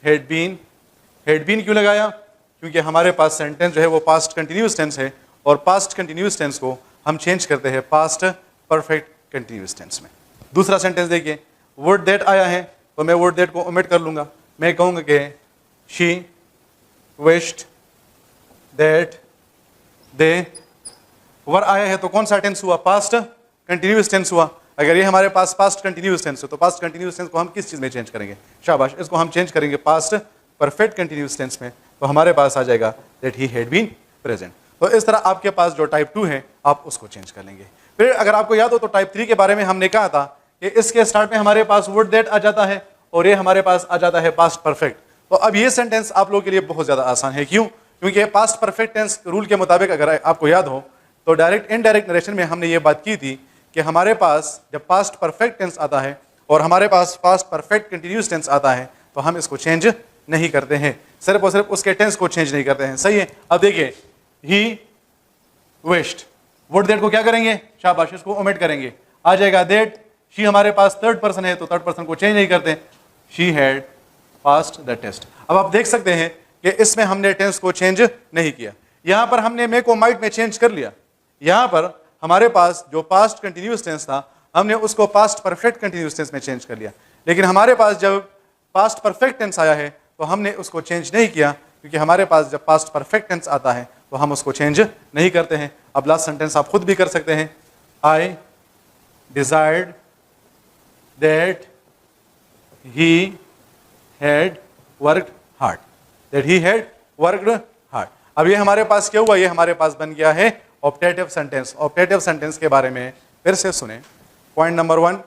had been. Had been क्यों लगाया, क्योंकि हमारे पास सेंटेंस जो है वो पास्ट कंटिन्यूअस टेंस है, और पास्ट कंटिन्यूअस टेंस को हम चेंज करते हैं पास्ट परफेक्ट कंटिन्यूअस टेंस में। दूसरा सेंटेंस देखिए, वुड दैट आया है तो मैं वुड दैट को ओमिट कर लूंगा। मैं कहूंगा कि शी विश्ड दैट दे वर आया है तो कौन सा टेंस हुआ, पास्ट कंटिन्यूअस टेंस हुआ। अगर ये हमारे पास पास्ट कंटिन्यूअस टेंस है तो पास्ट कंटिन्यूअस टेंस को हम किस चीज में चेंज करेंगे, शाबाश, इसको हम चेंज करेंगे पास्ट परफेक्ट कंटिन्यूअस टेंस में, तो हमारे पास आ जाएगा that he had been present. तो इस तरह आपके पास जो टाइप 2 है आप उसको चेंज कर लेंगे। फिर अगर आपको याद हो तो टाइप 3 के बारे में हमने कहा था कि इसके स्टार्ट में हमारे पास वुड दैट आ जाता है और ये हमारे पास आ जाता है पास्ट परफेक्ट। तो अब ये सेंटेंस आप लोगों के लिए बहुत ज्यादा आसान है। क्यों, क्योंकि पास्ट परफेक्ट टेंस रूल के मुताबिक अगर आपको याद हो तो डायरेक्ट इनडायरेक्ट नरेशन में हमने ये बात की थी कि हमारे पास जब पास्ट परफेक्ट टेंस आता है और हमारे पास पास्ट परफेक्ट कंटिन्यूअस टेंस आता है तो हम इसको चेंज नहीं करते हैं, सिर्फ और सिर्फ उसके टेंस को चेंज नहीं करते हैं। सही है। अब देखिए, ही विश्ड, वुड दैट को क्या करेंगे, शाबाश, इसको ओमिट करेंगे, आ जाएगा दैट। शी हमारे पास थर्ड पर्सन है तो थर्ड पर्सन को चेंज नहीं करते, she had passed the test. अब आप देख सकते हैं कि इसमें हमने टेंस को चेंज नहीं किया। यहां पर हमने मे को माइट में चेंज कर लिया। यहां पर हमारे पास जो पास्ट कंटिन्यूअस टेंस था हमने उसको पास्ट परफेक्ट कंटिन्यूअस टेंस में चेंज कर लिया, लेकिन हमारे पास जब पास्ट परफेक्ट टेंस आया है तो हमने उसको चेंज नहीं किया, क्योंकि हमारे पास जब पास्ट परफेक्ट टेंस आता है तो हम उसको चेंज नहीं करते हैं। अब लास्ट सेंटेंस आप खुद भी कर सकते हैं, I desired that he had worked hard, that he had worked hard. अब ये हमारे पास क्या हुआ, ये हमारे पास बन गया है ऑप्टेटिव सेंटेंस। ऑप्टेटिव सेंटेंस के बारे में फिर से सुने। पॉइंट नंबर 1,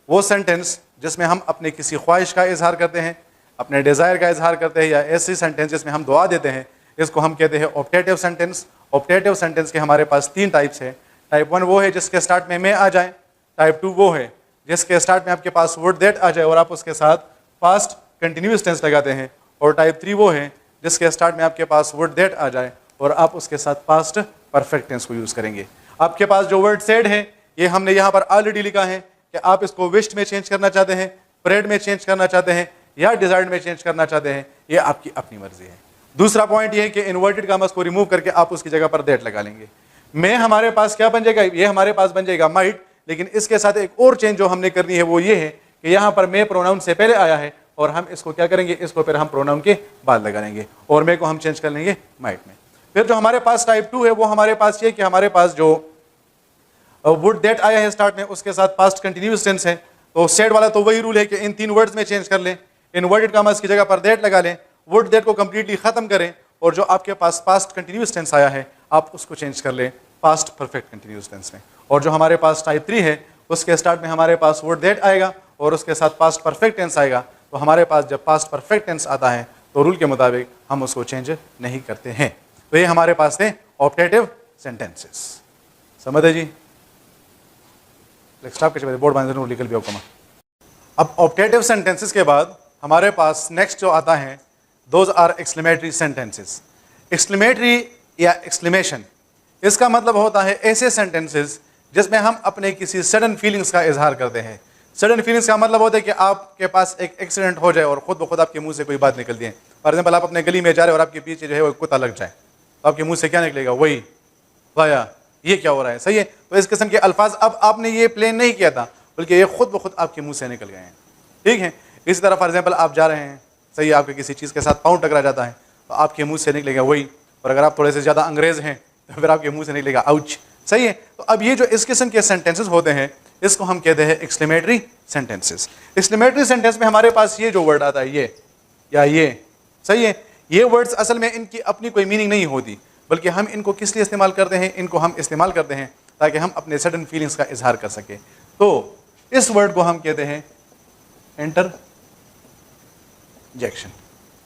वो सेंटेंस जिसमें हम अपने किसी ख्वाहिश का इजहार करते हैं, अपने डिज़ायर का इजहार करते हैं, या ऐसी सेंटेंस जिसमें हम दुआ देते हैं, इसको हम कहते हैं ऑप्टेटिव सेंटेंस। ऑप्टेटिव सेंटेंस के हमारे पास 3 टाइप्स है। टाइप 1 वो है जिसके स्टार्ट में आ जाए, टाइप 2 वो है जिसके स्टार्ट में आपके पास वुड दैट आ जाए और आप उसके साथ पास्ट कंटिन्यूअस टेंस लगाते हैं, और टाइप 3 वो है जिसके स्टार्ट में आपके पास वुड दैट आ जाए और आप उसके साथ पास्ट परफेक्ट टेंस को यूज करेंगे। आपके पास जो वर्ड सेड है ये हमने यहाँ पर ऑलरेडी लिखा है कि आप इसको विश्ड में चेंज करना चाहते हैं, प्रेड में चेंज करना चाहते हैं, या डिजायर्ड में चेंज करना चाहते हैं, ये आपकी अपनी मर्जी है। दूसरा पॉइंट ये है कि इन्वर्टेड कॉमास को रिमूव करके आप उसकी जगह पर दैट लगा लेंगे। मैं हमारे पास क्या बन जाएगा, ये हमारे पास बन जाएगा माइट, लेकिन इसके साथ एक और चेंज जो हमने करनी है वो ये है कि यहाँ पर मैं प्रोनाउन से पहले आया है और हम इसको क्या करेंगे, इसको फिर हम प्रोनाउन के बाद लगा लेंगे और मैं को हम चेंज कर लेंगे माइट में। फिर जो हमारे पास टाइप 2 है वो हमारे पास ये कि हमारे पास जो वुड दैट आया है स्टार्ट में उसके साथ पास्ट कंटिन्यूअस टेंस है, तो सेड वाला तो वही रूल है कि इन 3 वर्ड्स में चेंज कर लें, इन्वर्टेड कॉमास की जगह पर दैट लगा लें, वुड दैट को कंप्लीटली खत्म करें, और जो आपके पास पास्ट कंटिन्यूअस टेंस आया है आप उसको चेंज कर लें पास्ट परफेक्ट कंटिन्यूअस टेंस में। और जो हमारे पास टाइप 3 है उसके स्टार्ट में हमारे पास वुड दैट आएगा और उसके साथ पास्ट परफेक्ट टेंस आएगा, तो हमारे पास जब पास्ट परफेक्ट टेंस आता है तो रूल के मुताबिक हम उसको चेंज नहीं करते हैं। तो ये हमारे पास थे ऑप्टेटिव सेंटेंसेस। समझे जी? बोर्ड बांधने निकल भी होगा। अब ऑप्टेटिव सेंटेंसेस के बाद हमारे पास नेक्स्ट जो आता है those are exclamatory sentences. Exclamatory या एक्सक्लेमेशन, इसका मतलब होता है ऐसे सेंटेंसेस जिसमें हम अपने किसी सडन फीलिंग्स का इजहार करते हैं। सडन फीलिंग्स का मतलब होता है कि आपके पास एक एक्सीडेंट हो जाए और खुद ब खुद आपके मुंह से कोई बात निकलती है। फॉर एग्जाम्पल, आप अपने गली में जा रहे हो और आपके पीछे जो है वो कुत्ता लग जाए, तो आपके मुंह से क्या निकलेगा, वही वाया, ये क्या हो रहा है। सही है। तो इस किस्म के अल्फाज अब आपने ये प्लान नहीं किया था, बल्कि ये खुद ब खुद आपके मुंह से निकल गए हैं। ठीक है। इसी तरह फॉर एग्जाम्पल आप जा रहे हैं, सही है, आपके किसी चीज़ के साथ पाँव टकरा जाता है तो आपके मुंह से निकलेगा वही, और अगर आप थोड़े से ज़्यादा अंग्रेज हैं तो फिर आपके मुंह से निकलेगा आउच। सही है। तो अब ये जो इस किस्म के सेंटेंसेस होते हैं इसको हम कहते हैं एक्सक्लेमेटरी सेंटेंसेस। एक्सक्लेमेटरी सेंटेंस में हमारे पास ये जो वर्ड आता है ये या ये, सही है, ये वर्ड्स असल में इनकी अपनी कोई मीनिंग नहीं होती, बल्कि हम इनको किस लिए इस्तेमाल करते हैं, इनको हम इस्तेमाल करते हैं ताकि हम अपने सडन फीलिंग्स का इजहार कर सकें। तो इस वर्ड को हम कहते हैं इंटरजेक्शन।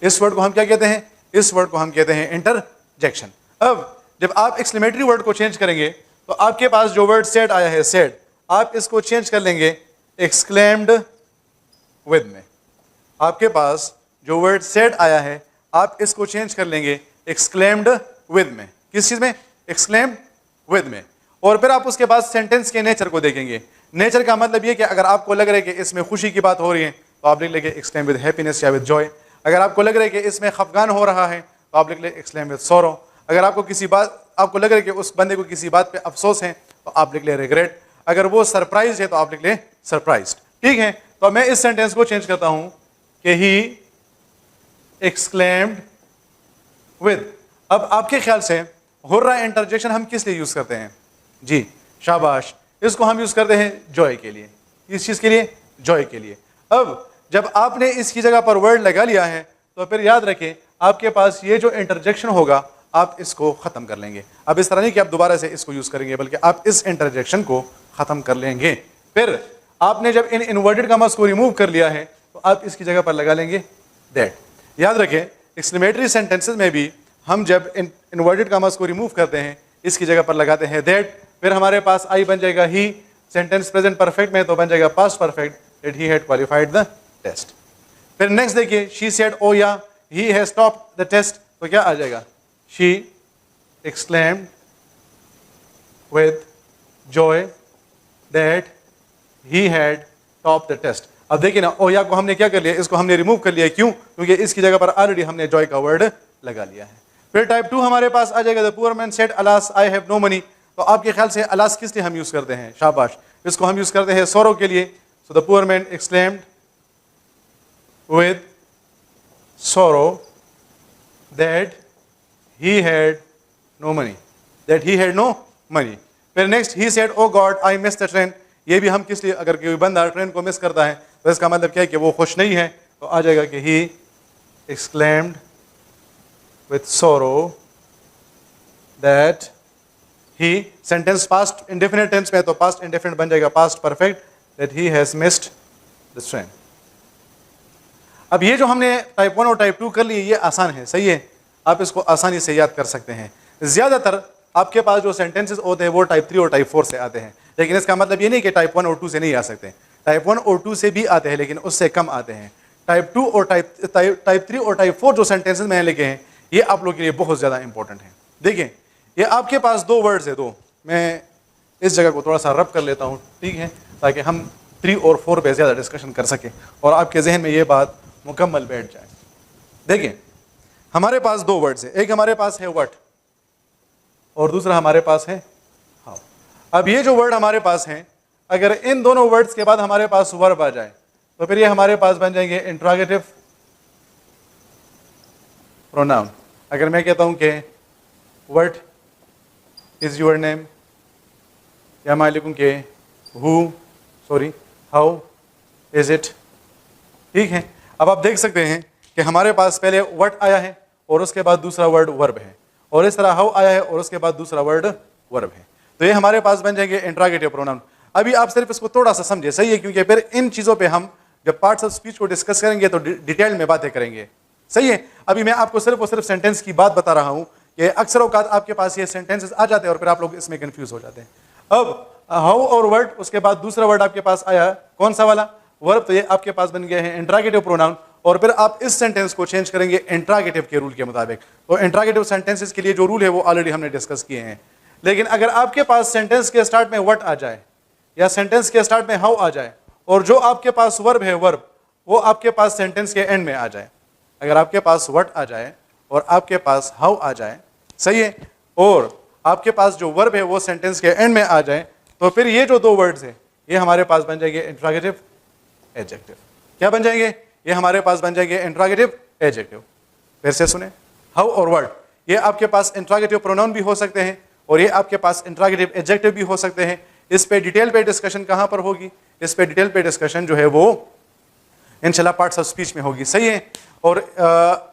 इस वर्ड को हम क्या कहते हैं, इस वर्ड को हम कहते हैं इंटरजेक्शन। अब जब आप एक्सक्लेमेटरी वर्ड को चेंज करेंगे तो आपके पास जो वर्ड सेड आया है, सेड, आप इसको चेंज कर लेंगे एक्सक्लेम्ड विद में। आपके पास जो वर्ड सेड आया है आप इसको चेंज कर लेंगे एक्सक्लेम्ड विद में। किस चीज में? एक्सक्लेम्ड विद में। और फिर आप उसके बाद सेंटेंस के नेचर को देखेंगे। नेचर का मतलब ये कि अगर आपको लग रहा है कि इसमें खुशी की बात हो रही है तो आप लिख लेंगे एक्सक्लेम विद हैप्पीनेस या विद जॉय। अगर आपको लग रहा है कि इसमें खफगान हो रहा है तो आप लिख लें एक्सक्लेम विद सॉरो। अगर आपको लग रहा है कि उस बंदे को किसी बात पे अफसोस है तो आप लिख लें रिग्रेट। अगर वो सरप्राइज है तो आप लिख लें सरप्राइज्ड। ठीक है, तो मैं इस सेंटेंस को चेंज करता हूं कि ही एक्सक्लेम्ड विद। अब आपके ख्याल से हुर्रा इंटरजेक्शन हम किस लिए यूज करते हैं? जी शाबाश, इसको हम यूज करते हैं जॉय के लिए। इस चीज के लिए? जॉय के लिए। अब जब आपने इसकी जगह पर वर्ड लगा लिया है तो फिर याद रखें आपके पास ये जो इंटरजेक्शन होगा आप इसको खत्म कर लेंगे। अब इस तरह नहीं कि आप दोबारा से इसको यूज करेंगे, बल्कि आप इस इंटरजेक्शन को खत्म कर लेंगे। फिर आपने जब इन इन्वर्टेड कॉमास को रिमूव कर लिया है तो आप इसकी जगह पर लगा लेंगे दैट। याद रखें एक्सक्लेमेटरी सेंटेंसेस में भी हम जब इन्वर्टेड कॉमास को रिमूव करते हैं इसकी जगह पर लगाते हैं दैट। फिर हमारे पास आई बन जाएगा ही। सेंटेंस प्रेजेंट परफेक्ट में तो बन जाएगा past perfect, that he had qualified the test. फिर नेक्स्ट देखिए, शी सेड ओ या he has topped the test, तो क्या आ जाएगा? She exclaimed with joy that he had topped the test. अब देखिए ना, ओ या को हमने क्या कर लिया, इसको हमने रिमूव कर लिया। क्यों? क्योंकि इसकी जगह पर ऑलरेडी हमने जॉय का वर्ड लगा लिया है। फिर टाइप 2 हमारे पास आ जाएगा, the poor man said alas I have no money. तो आपके ख्याल से अलास किस लिए हम यूज करते हैं? शाबाश, इसको हम यूज करते हैं सोरो के लिए। So the poor man exclaimed with sorrow that he had no money, that he had no money. फिर next, he said oh God I miss the train. ये भी हम किस लिए, अगर कोई बंदा ट्रेन को मिस करता है तो इसका मतलब क्या है कि वो खुश नहीं है, तो आ जाएगा कि he exclaimed with sorrow that he. Sentence past indefinite tense में तो पास्ट इंडेफिनिट बन जाएगा past perfect, that he has missed the train. अब ये जो हमने टाइप 1 और टाइप 2 कर लिए ये आसान है, सही है, आप इसको आसानी से याद कर सकते हैं। ज्यादातर आपके पास जो सेंटेंसेस होते हैं वो टाइप 3 और टाइप 4 से आते हैं, लेकिन इसका मतलब ये नहीं कि टाइप 1 और 2 से नहीं आ सकते। टाइप 1 और 2 से भी आते हैं लेकिन उससे कम आते हैं। टाइप 2 और टाइप 3 और टाइप 4 जो सेंटेंसेस मैंने लिखे हैं ये आप लोगों के लिए बहुत ज़्यादा इंपॉर्टेंट है। देखिए ये आपके पास दो वर्ड्स है, दो, मैं इस जगह को थोड़ा सा रब कर लेता हूँ, ठीक है, ताकि हम 3 और 4 पे ज़्यादा डिस्कशन कर सकें और आपके जहन में ये बात मुकम्मल बैठ जाए। देखिए हमारे पास दो वर्ड्स है, एक हमारे पास है व्हाट और दूसरा हमारे पास है हाउ। अब ये जो वर्ड हमारे पास है, अगर इन दोनों वर्ड्स के बाद हमारे पास वर्ब आ जाए तो फिर ये हमारे पास बन जाएंगे इंट्रोगेटिव प्रोनाउन। अगर मैं कहता हूं कि व्हाट इज योर नेम, या मैं लिखूं कि हाउ इज इट, ठीक है। अब आप देख सकते हैं कि हमारे पास पहले व्हाट आया है और उसके बाद दूसरा वर्ड वर्ब है, और इस तरह हाउ आया है और उसके बाद दूसरा वर्ड वर्ब है, तो ये हमारे पास बन जाएंगे इंट्रोगेटिव प्रोनाउन। अभी आप सिर्फ इसको थोड़ा सा समझे, सही है, क्योंकि फिर इन चीज़ों पे हम जब पार्ट्स ऑफ स्पीच को डिस्कस करेंगे तो डिटेल में बातें करेंगे, सही है। अभी मैं आपको सिर्फ और सिर्फ सेंटेंस की बात बता रहा हूँ कि अक्सर औकात आपके पास ये सेंटेंसेस आ जाते हैं और फिर आप लोग इसमें कंफ्यूज हो जाते हैं। अब हाउ और वर्ड, उसके बाद दूसरा वर्ड आपके पास आया कौन सा वाला, वर्ब, तो ये आपके पास बन गया है इंट्रोगेटिव प्रोनाउन, और फिर आप इस सेंटेंस को चेंज करेंगे इंट्रोगेटिव के रूल के मुताबिक। तो इंट्रोगेटिव सेंटेंसेस के लिए जो रूल है वो ऑलरेडी हमने डिस्कस किए हैं। लेकिन अगर आपके पास सेंटेंस के स्टार्ट में व्हाट आ जाए या सेंटेंस के स्टार्ट में हाउ आ जाए और जो आपके पास वर्ब है वर्ब वो आपके पास सेंटेंस के एंड में आ जाए, अगर आपके पास व्हाट आ जाए और आपके पास हाउ आ जाए, सही है, और आपके पास जो वर्ब है वो सेंटेंस के एंड में आ जाए, तो फिर ये जो दो वर्ड्स हैं ये हमारे पास बन जाएंगे इंट्रोगेटिव एडजेक्टिव। क्या बन जाएंगे? ये हमारे पास बन जाएंगे इंट्रोगेटिव एडजेक्टिव। फिर से सुने, हाउ और वर्ड ये आपके पास इंट्रोगेटिव प्रोनाउन भी हो सकते हैं और ये आपके पास इंट्रोगेटिव एडजेक्टिव भी हो सकते हैं। इस पे डिटेल पे डिस्कशन कहाँ पर होगी? इस पे डिटेल पे डिस्कशन जो है वो इंशाल्लाह पार्ट्स ऑफ स्पीच में होगी, सही है। और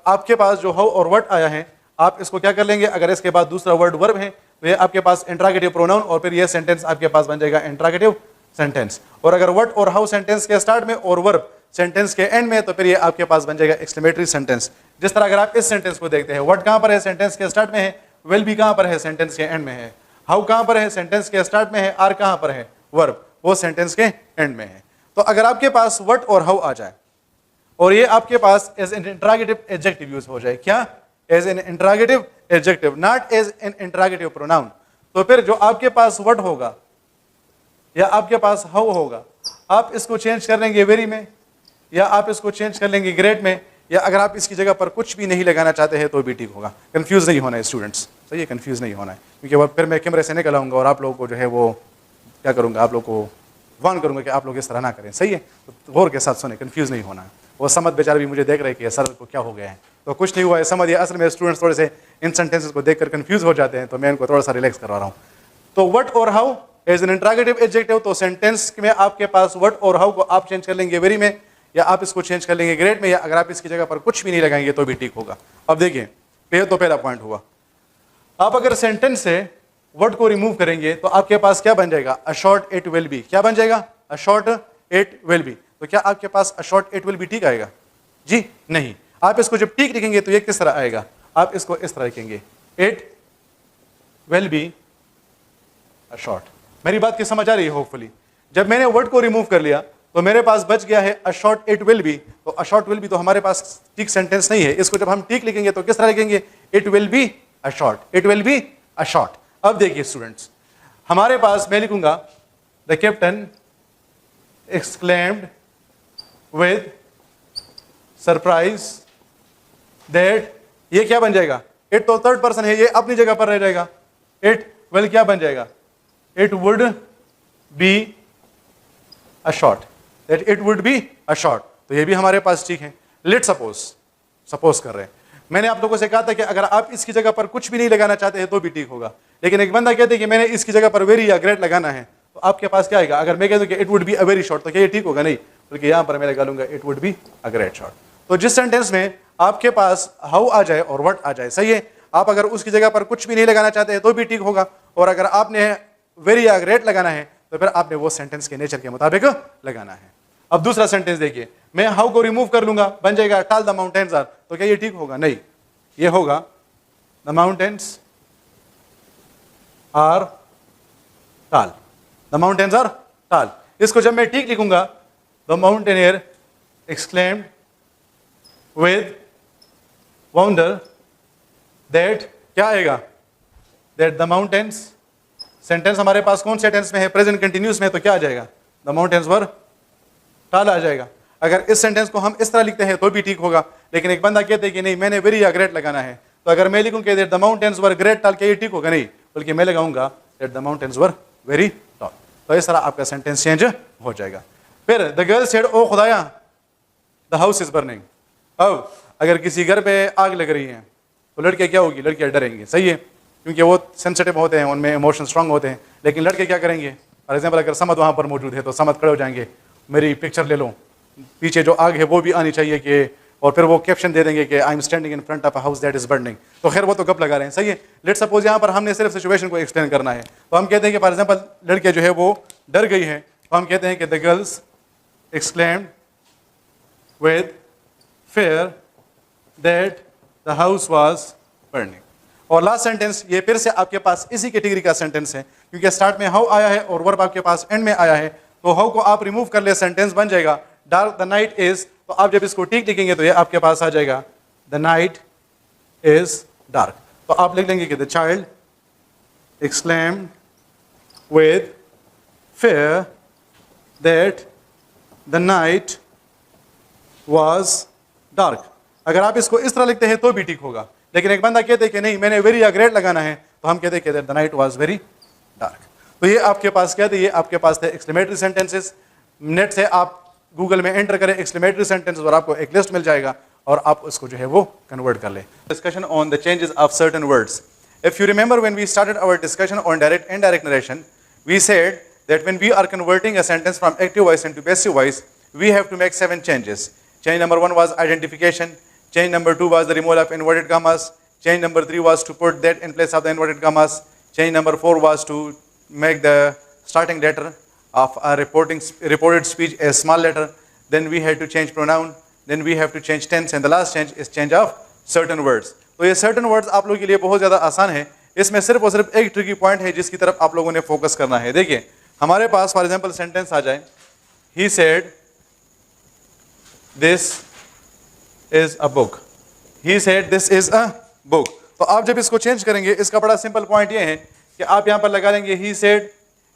आपके पास जो हाउ और वर्ड आया है आप इसको क्या कर लेंगे, अगर इसके बाद दूसरा वर्ड वर्ब है तो ये आपके पास इंट्रोगेटिव प्रोनाउन और फिर ये सेंटेंस आपके पास बन जाएगा इंट्रोगेटिव सेंटेंस। और अगर व्हाट और हाउ सेंटेंस के स्टार्ट में और वर्ब सेंटेंस के एंड में तो फिर ये आपके पास बन जाएगा एक्सक्लेमेटरी सेंटेंस। जिस तरह अगर आप इस सेंटेंस को देखते हैं, व्हाट कहाँ पर है? सेंटेंस के स्टार्ट में है, विल भी कहाँ पर है? सेंटेंस के एंड में है, हाउ कहाँ पर है, सेंटेंस के स्टार्ट में है, आर कहाँ पर है, वर्ब, वो सेंटेंस के एंड में है। तो अगर आपके पास व्हाट और हाउ आ जाए और ये आपके पास as an interrogative adjective use हो जाए, क्या, as an interrogative adjective, not as an interrogative pronoun, तो फिर जो आपके पास व्हाट होगा या आपके पास हाउ होगा, आप इसको चेंज कर लेंगे वेरी में, या आप इसको चेंज कर लेंगे ग्रेट में, या अगर आप इसकी जगह पर कुछ भी नहीं लगाना चाहते हैं तो भी ठीक होगा। कंफ्यूज नहीं होना है स्टूडेंट्स, सही है, कंफ्यूज नहीं होना है, क्योंकि वो फिर मैं कैमरे से निकल आऊंगा और आप लोगों को जो है वो क्या करूंगा, आप लोग को वार्न करूंगा कि आप लोग इस तरह ना करें, सही है। तो गौर के साथ सुने, कंफ्यूज नहीं होना है। वो समझ बेचारे भी मुझे देख रहे हैं कि सर को क्या हो गया है, तो कुछ नहीं हुआ है, समझ, ये असल में स्टूडेंट्स थोड़े से इन सेंटेंसेस को देखकर कंफ्यूज हो जाते हैं, तो मैं इनको थोड़ा सा रिलैक्स करवा रहा हूँ। तो व्हाट और how as an interrogative adjective, तो सेंटेंस में आपके पास व्हाट और हाउ को आप चेंज कर लेंगे वेरी में, या आप इसको चेंज कर लेंगे ग्रेट में, या अगर आप इसकी जगह पर कुछ भी नहीं लगाएंगे तो भी ठीक होगा। अब देखिए, ये तो पहला पॉइंट हुआ। आप अगर सेंटेंस से वर्ड को रिमूव करेंगे तो आपके पास क्या बन जाएगा, a short it will be, क्या बन जाएगा, a short it will be. तो क्या आपके पास a short it will be ठीक आएगा, जी नहीं। आप इसको जब ठीक लिखेंगे तो ये किस तरह आएगा, आप इसको इस तरह लिखेंगे, it will be a short. मेरी बात की समझ आ रही है होपफुली। जब मैंने वर्ड को रिमूव कर लिया तो मेरे पास बच गया है अ शॉर्ट इट विल बी। तो अ शॉर्ट विल बी तो हमारे पास ठीक सेंटेंस नहीं है, इसको जब हम ठीक लिखेंगे तो किस तरह लिखेंगे, it will be a short, it will be a short. अब देखिए स्टूडेंट्स, हमारे पास मैं लिखूंगा the captain exclaimed with surprise that, ये क्या बन जाएगा, इट तो थर्ड पर्सन है, ये अपनी जगह पर रह जाएगा, इट विल क्या बन जाएगा, it would be a short, that it would be a short. तो ये भी हमारे पास ठीक है। लेट सपोज कर रहे हैं, मैंने आप लोगों से कहा था कि अगर आप इसकी जगह पर कुछ भी नहीं लगाना चाहते हैं तो भी ठीक होगा, लेकिन एक बंदा कहते हैं कि मैंने इसकी जगह पर वेरी या ग्रेट लगाना है, तो आपके पास क्या आएगा, अगर मैं कह दूं कि it would be a very short, तो क्या ये ठीक होगा, नहीं, बल्कि यहां पर मैं लगा लूंगा it would be a great short. तो जिस सेंटेंस में आपके पास हाउ आ जाए और व्हाट आ जाए, सही है, आप अगर उसकी जगह पर कुछ भी नहीं लगाना चाहते हैं तो भी ठीक होगा, और अगर आपने वेरी या ग्रेट लगाना है तो फिर आपने वो सेंटेंस के नेचर के मुताबिक लगाना है। अब दूसरा सेंटेंस देखिए, मैं हाउ को रिमूव कर लूंगा, बन जाएगा टाल द माउंटेन्स आर, तो क्या ये ठीक होगा, नहीं, ये होगा द माउंटेन्स आर टाल, द माउंटेन्स आर टाल। इसको जब मैं ठीक लिखूंगा, the mountaineer exclaimed with wonder that, क्या आएगा, दैट द माउंटेन्स, सेंटेंस हमारे पास कौन से टेंस में है, प्रेजेंट कंटिन्यूअस में, तो क्या आ जाएगा, द माउंटेन्स वर टाल आ जाएगा। अगर इस सेंटेंस को हम इस तरह लिखते हैं तो भी ठीक होगा, लेकिन एक बंदा कहते हैं कि नहीं मैंने वेरी या ग्रेट लगाना है, तो अगर मैं लिखूं कि that the mountains were great टाल, क्या ये ठीक होगा, नहीं, बल्कि मैं लगाऊंगा that the mountains were very tall. तो इस तरह आपका सेंटेंस चेंज हो जाएगा। फिर द गर्ल सेड, ओ खुदाया द हाउस इज बर्निंग। अब अगर किसी घर पे आग लग रही है तो लड़के क्या होगी, लड़कियां डरेंगी, सही है, क्योंकि वो सेंसिटिव होते हैं, उनमें इमोशन स्ट्रांग होते हैं। लेकिन लड़के क्या करेंगे, फॉर एग्जाम्पल अगर समद वहाँ पर मौजूद है तो समद खड़े हो जाएंगे, मेरी पिक्चर ले लो, पीछे जो आग है वो भी आनी चाहिए कि, और फिर वो कैप्शन दे देंगे कि I am standing in front of a house that is burning. तो खैर वो तो गप लगा रहे हैं, सही है। लेट सपोज यहाँ पर हमने सिर्फ सिचुएशन को एक्सप्लेन करना है, तो हम कहते हैं कि फॉर एग्जाम्पल लड़के जो है वो डर गई है, तो हम कहते हैं कि the girls exclaimed with fair that the house was burning. और लास्ट सेंटेंस ये फिर से आपके पास इसी कैटेगरी का सेंटेंस है, क्योंकि स्टार्ट में हाउ आया है और वर्ब आपके पास एंड में आया है, तो हाउ को आप रिमूव कर ले, सेंटेंस बन जाएगा डार्क द नाइट इज। तो आप जब इसको ठीक लिखेंगे तो ये आपके पास आ जाएगा द नाइट इज डार्क। तो आप लिख लेंगे कि the child exclaimed with fear that the night was dark। अगर आप इसको इस तरह लिखते हैं तो भी ठीक होगा, लेकिन एक बंदा कहते हैं कि नहीं मैंने वेरी या ग्रेट लगाना है, तो हम कहते हैं the night was very dark. तो ये आपके पास क्या थे, ये आपके पास थे एक्सक्लेमेटरी सेंटेंसेस। नेट से आप गूगल में एंटर करें एक्सक्लेमेटरी सेंटेंसेस और आपको एक लिस्ट मिल जाएगा और आप उसको जो है वो कन्वर्ट कर ले। Discussion on the changes of certain words. If you remember when we started our discussion on direct and indirect narration, we said that when we are converting a sentence from active voice into passive voice, we have to make 7 changes. Change number 1 was identification. Change number 2 was the removal of inverted commas. Change number 3 was to put that in place of the inverted commas. Change number 4 was to make the starting letter of a reported speech a small letter. Then we had to change pronoun. Then we have to change tense, and the last change is change of certain words. तो ये सर्टन वर्ड्स आप लोगों के लिए बहुत ज़्यादा आसान है, इसमें सिर्फ और सिर्फ एक ट्रिकी पॉइंट है जिसकी तरफ आप लोगों ने फोकस करना है। देखिए हमारे पास फॉर एग्जांपल सेंटेंस आ जाए, he said this is a book, he said this is a book. तो आप जब इसको चेंज करेंगे, इसका बड़ा सिंपल पॉइंट ये है कि आप यहां पर लगा लेंगे ही सेड,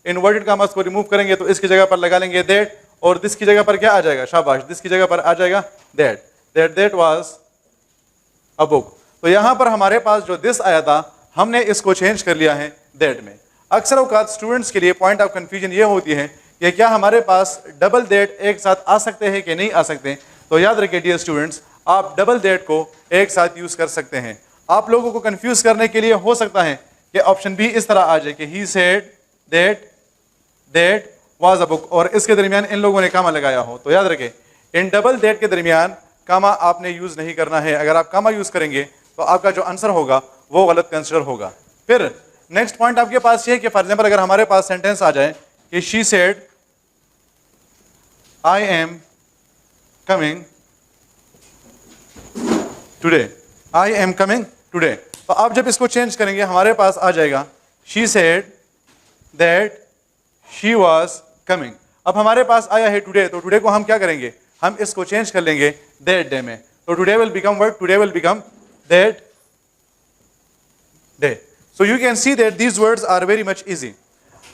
इन्वर्टेड कॉमास को रिमूव करेंगे तो इसकी जगह पर लगा लेंगे दैट, और दिस की जगह पर क्या आ जाएगा, शाबाश, दिस की जगह पर आ जाएगा that, that was a book. तो यहां पर हमारे पास जो दिस आया था हमने इसको चेंज कर लिया है दैट में। अक्सर औकात स्टूडेंट्स के लिए पॉइंट ऑफ कंफ्यूजन ये होती है कि क्या हमारे पास डबल दैट एक साथ आ सकते हैं कि नहीं आ सकते। तो याद रखिए डियर स्टूडेंट्स, आप डबल दैट को एक साथ यूज कर सकते हैं। आप लोगों को कंफ्यूज करने के लिए हो सकता है कि ऑप्शन बी इस तरह आ जाए कि he said that was a book, और इसके दरमियान इन लोगों ने कामा लगाया हो। तो याद रखें, इन डबल दैट के दरमियान कामा आपने यूज नहीं करना है। अगर आप कामा यूज करेंगे तो आपका जो आंसर होगा वो गलत कंसिडर होगा। फिर नेक्स्ट पॉइंट आपके पास ये है कि फॉर एग्जांपल अगर हमारे पास सेंटेंस आ जाए कि she said I am coming today, I am coming today. तो आप जब इसको चेंज करेंगे हमारे पास आ जाएगा she said that she was coming. अब हमारे पास आया है टुडे, तो टुडे को हम क्या करेंगे, हम इसको चेंज कर लेंगे दैट डे में। तो today will become what, today will become that day. So you can see that these words are very much easy.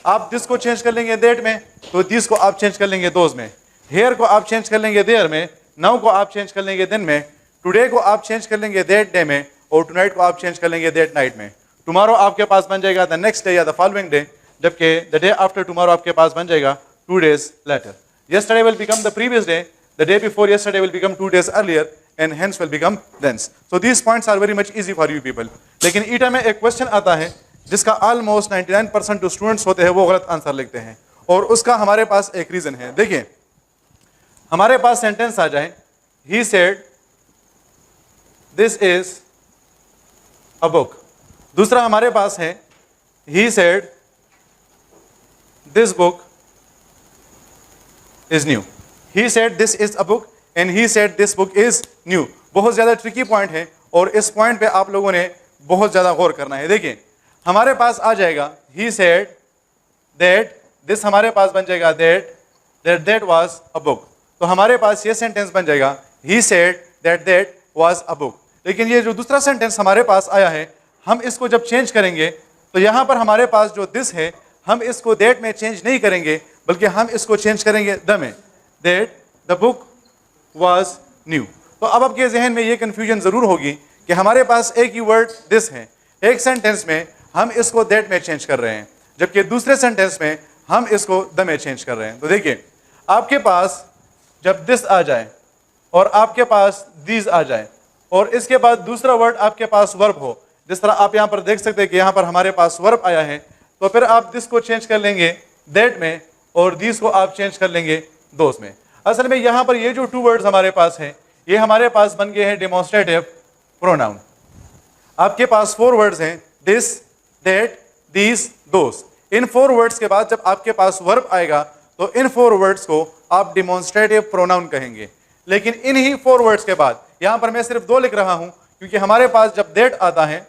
आप दिस को चेंज कर लेंगे दैट में, तो दिस को आप चेंज कर लेंगे दोज में, हेयर को आप चेंज कर लेंगे देयर में, नाउ को आप चेंज कर लेंगे दिन में, टुडे को आप चेंज कर लेंगे दैट डे में, और टुनाइट को आप चेंज कर लेंगे दैट नाइट में। टुमारो आपके पास बन जाएगा द नेक्स्ट डे या द फॉलोइंग डे, जबकि द डे आफ्टर टुमारो आपके पास बन जाएगा 2 days later. Yesterday will become the previous day, the day before yesterday will become 2 days earlier, and hence will become thence. So these points are very much easy for you people. लेकिन ईटा में एक क्वेश्चन आता है जिसका ऑलमोस्ट 99% जो स्टूडेंट्स होते हैं वो गलत आंसर लिखते हैं, और उसका हमारे पास एक रीजन है। देखिए हमारे पास सेंटेंस आ जाए he said this is a book, दूसरा हमारे पास है he said this book is new, he said this is a book and he said this book is new। बहुत ज्यादा ट्रिकी पॉइंट है और इस पॉइंट पे आप लोगों ने बहुत ज्यादा गौर करना है। देखिए हमारे पास आ जाएगा he said that, this हमारे पास बन जाएगा that was a book। तो हमारे पास ये सेंटेंस बन जाएगा he said that was a book। लेकिन ये जो दूसरा सेंटेंस हमारे पास आया है, हम इसको जब चेंज करेंगे तो यहां पर हमारे पास जो दिस है हम इसको दैट में चेंज नहीं करेंगे, बल्कि हम इसको चेंज करेंगे द में, that the book was new. तो अब आपके जहन में ये कंफ्यूजन जरूर होगी कि हमारे पास एक ही वर्ड दिस है, एक सेंटेंस में हम इसको दैट में चेंज कर रहे हैं, जबकि दूसरे सेंटेंस में हम इसको द में चेंज कर रहे हैं। तो देखिए आपके पास जब दिस आ जाए और आपके पास दीज आ जाए और इसके बाद दूसरा वर्ड आपके पास वर्ब हो, जिस तरह आप यहाँ पर देख सकते हैं कि यहाँ पर हमारे पास वर्ब आया है, तो फिर आप दिस को चेंज कर लेंगे दैट में और दीस को आप चेंज कर लेंगे दोस में। असल में यहाँ पर ये जो 2 वर्ड्स हमारे पास हैं ये हमारे पास बन गए हैं डेमोन्स्ट्रेटिव प्रोनाउन। आपके पास 4 वर्ड्स हैं, दिस, दैट, दीस, दोस। इन 4 वर्ड्स के बाद जब आपके पास वर्ब आएगा तो इन 4 वर्ड्स को आप डेमोन्स्ट्रेटिव प्रोनाउन कहेंगे। लेकिन इन ही 4 वर्ड्स के बाद, यहाँ पर मैं सिर्फ 2 लिख रहा हूँ क्योंकि हमारे पास जब दैट आता है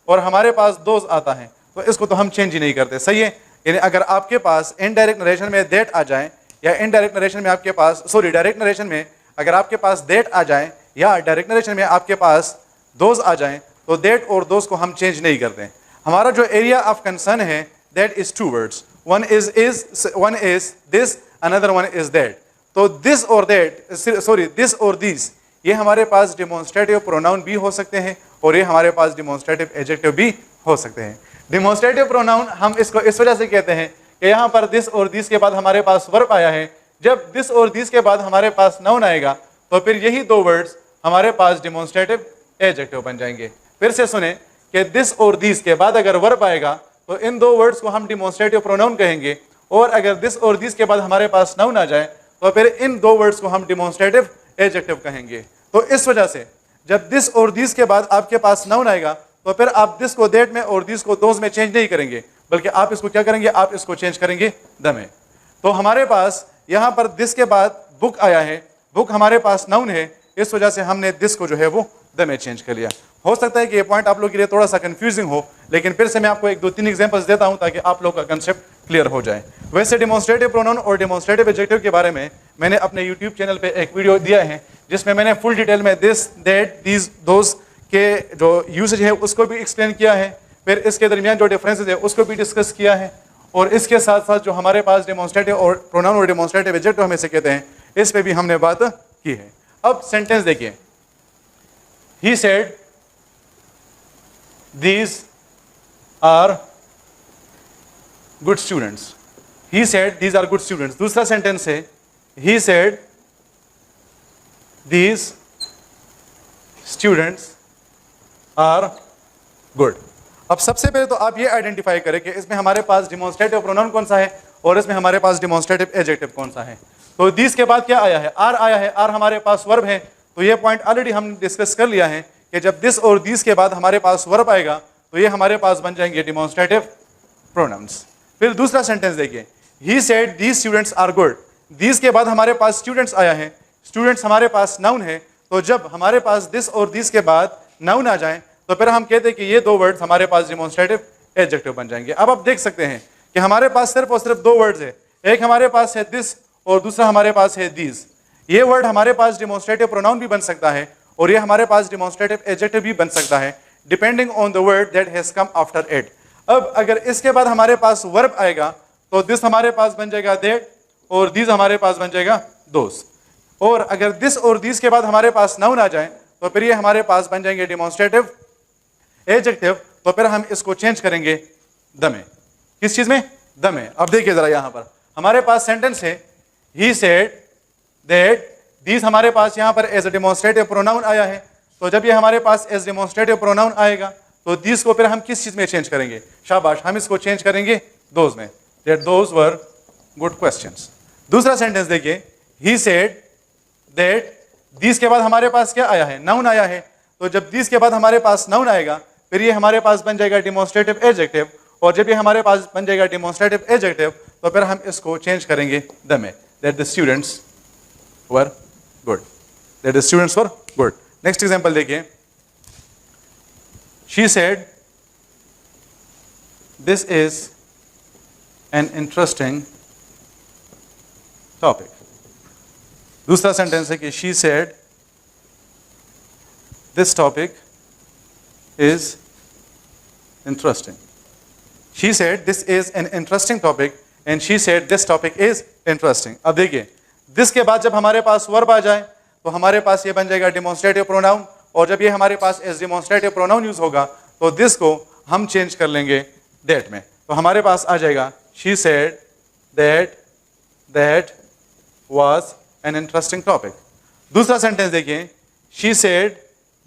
और हमारे पास दोस आता है तो इसको तो हम चेंज ही नहीं करते, सही है। यानी अगर आपके पास इनडायरेक्ट नरेशन में दैट आ जाए या इनडायरेक्ट नरेशन में आपके पास डायरेक्ट नरेशन में अगर आपके पास दैट आ जाए या डायरेक्ट नरेशन में आपके पास दोस आ जाए तो दैट और दोस को हम चेंज नहीं करते। हमारा जो एरिया ऑफ कंसर्न है that is 2 words, one is this, another one is that. तो दिस और दैट, दिस और दिस, ये हमारे पास डेमोन्स्ट्रेटिव प्रोनाउन भी हो सकते हैं और ये हमारे पास डेमोन्स्ट्रेटिव एडजेक्टिव भी हो सकते हैं। डेमोन्स्ट्रेटिव प्रोनाउन हम इसको इस वजह से कहते हैं कि यहाँ पर दिस और दिस के बाद हमारे पास वर्ब आया है, जब दिस और दिस के बाद हमारे पास नाउन आएगा तो फिर यही 2 वर्ड्स हमारे पास डेमोन्स्ट्रेटिव एडजेक्टिव बन जाएंगे। फिर से सुने कि दिस और दिस के बाद अगर वर्ब आएगा तो इन 2 वर्ड्स को हम डेमोन्स्ट्रेटिव प्रोनाउन कहेंगे, और अगर दिस और दिस के बाद हमारे पास नाउन आ जाए तो फिर इन 2 वर्ड्स को हम डेमोन्स्ट्रेटिव एडजेक्टिव कहेंगे। तो इस वजह से जब दिस और दिस के बाद आपके पास नाउन आएगा तो फिर आप दिस को दैट में और दिस को दोस में चेंज नहीं करेंगे, बल्कि आप इसको क्या करेंगे, आप इसको चेंज करेंगे द में। तो हमारे पास यहाँ पर दिस के बाद बुक आया है, बुक हमारे पास नाउन है, इस वजह से हमने दिस को जो है वो द में चेंज कर लिया। हो सकता है कि ये पॉइंट आप लोग के लिए थोड़ा सा कंफ्यूजिंग हो, लेकिन फिर से मैं आपको एक दो तीन एग्जांपल्स देता हूं ताकि आप लोग का कंसेप्ट क्लियर हो जाए। वैसे डेमोन्स्ट्रेटिव प्रोनाउन और डेमोन्स्ट्रेटिव एडजेक्टिव के बारे में मैंने अपने यूट्यूब चैनल पे एक वीडियो दिया है जिसमें मैंने फुल डिटेल में दिस, दैट, दीज, दोज के जो यूसेज है उसको भी एक्सप्लेन किया है, फिर इसके दरमियान जो डिफरेंसेस है उसको भी डिस्कस किया है, और इसके साथ साथ जो हमारे पास डेमोन्स्ट्रेटिव और प्रोनाउन और डेमोन्स्ट्रेटिव एडजेक्टिव हमें से कहते हैं इस पे भी हमने बात की है। अब सेंटेंस देखिए, he said these are good students। he said these are good students। दूसरा सेंटेंस है he said these students are good। अब सबसे पहले तो आप ये आइडेंटिफाई करें कि इसमें हमारे पास डेमोन्स्ट्रेटिव प्रोनाउन कौन सा है और इसमें हमारे पास डेमोन्स्ट्रेटिव एडजेक्टिव कौन सा है। तो these के बाद क्या आया है, आर आया है, आर हमारे पास वर्ब है। तो ये पॉइंट ऑलरेडी हमने डिस्कस कर लिया है कि जब दिस और दिस के बाद हमारे पास वर्ब आएगा तो ये हमारे पास बन जाएंगे डेमोन्स्ट्रेटिव प्रोनाउंस। फिर दूसरा सेंटेंस देखिए, he said these students are good. These के बाद हमारे पास स्टूडेंट्स आया है, स्टूडेंट्स हमारे पास नाउन है, तो जब हमारे पास दिस और दिस के बाद नाउन आ जाए तो फिर हम कहते हैं कि ये दो वर्ड्स हमारे पास डेमोन्स्ट्रेटिव एडजेक्टिव बन जाएंगे। अब आप देख सकते हैं कि हमारे पास सिर्फ और सिर्फ दो वर्ड्स है, एक हमारे पास है दिस और दूसरा हमारे पास है दीज। ये वर्ड हमारे पास डेमोन्स्ट्रेटिव प्रोनाउन भी बन सकता है और ये हमारे पास डेमोन्स्ट्रेटिव एडजेक्टिव भी बन सकता है depending on the word that has come after it. अब अगर इसके बाद हमारे पास वर्ब आएगा तो दिस हमारे पास बन जाएगा दैट और दिस हमारे पास बन जाएगा दोस, और अगर दिस और दिस के बाद हमारे पास नाउन आ जाए तो फिर ये हमारे पास बन जाएंगे डेमोन्स्ट्रेटिव एडजेक्टिव। तो फिर हम इसको चेंज करेंगे द में। किस चीज में, द में। अब देखिए जरा यहां पर हमारे पास सेंटेंस है ही सेड दैट दीज हमारे पास यहाँ पर एज ए डेमोन्स्ट्रेटिव प्रोनाउन आया है, तो जब ये हमारे पास एज डेमोन्स्ट्रेटिव प्रोनाउन आएगा तो दीज को फिर हम किस चीज में चेंज करेंगे, शाबाश, हम इसको चेंज करेंगे दोज में, that those were good questions. दूसरा सेंटेंस देखिए, ही सेड दैट दीज के बाद हमारे पास क्या आया है, नाउन आया है, तो जब दीज के बाद हमारे पास नाउन आएगा फिर ये हमारे पास बन जाएगा डेमोन्स्ट्रेटिव एडजेक्टिव, और जब ये हमारे पास बन जाएगा डेमोन्स्ट्रेटिव एडजेक्टिव तो फिर हम इसको चेंज करेंगे द में, that the students were good, that the students were good। next example देखिए, she said this is an interesting topic। दूसरा सेंटेंस है कि she said this topic is interesting। she said this is an interesting topic and she said this topic is interesting। अब देखिए दिस के बाद जब हमारे पास वर्ब आ जाए तो हमारे पास ये बन जाएगा डेमोन्स्ट्रेटिव प्रोनाउन, और जब ये हमारे पास एज डेमोन्स्ट्रेटिव प्रोनाउन यूज होगा तो दिस को हम चेंज कर लेंगे दैट में, तो हमारे पास आ जाएगा she said that was an interesting topic. दूसरा सेंटेंस देखिए, शी सेड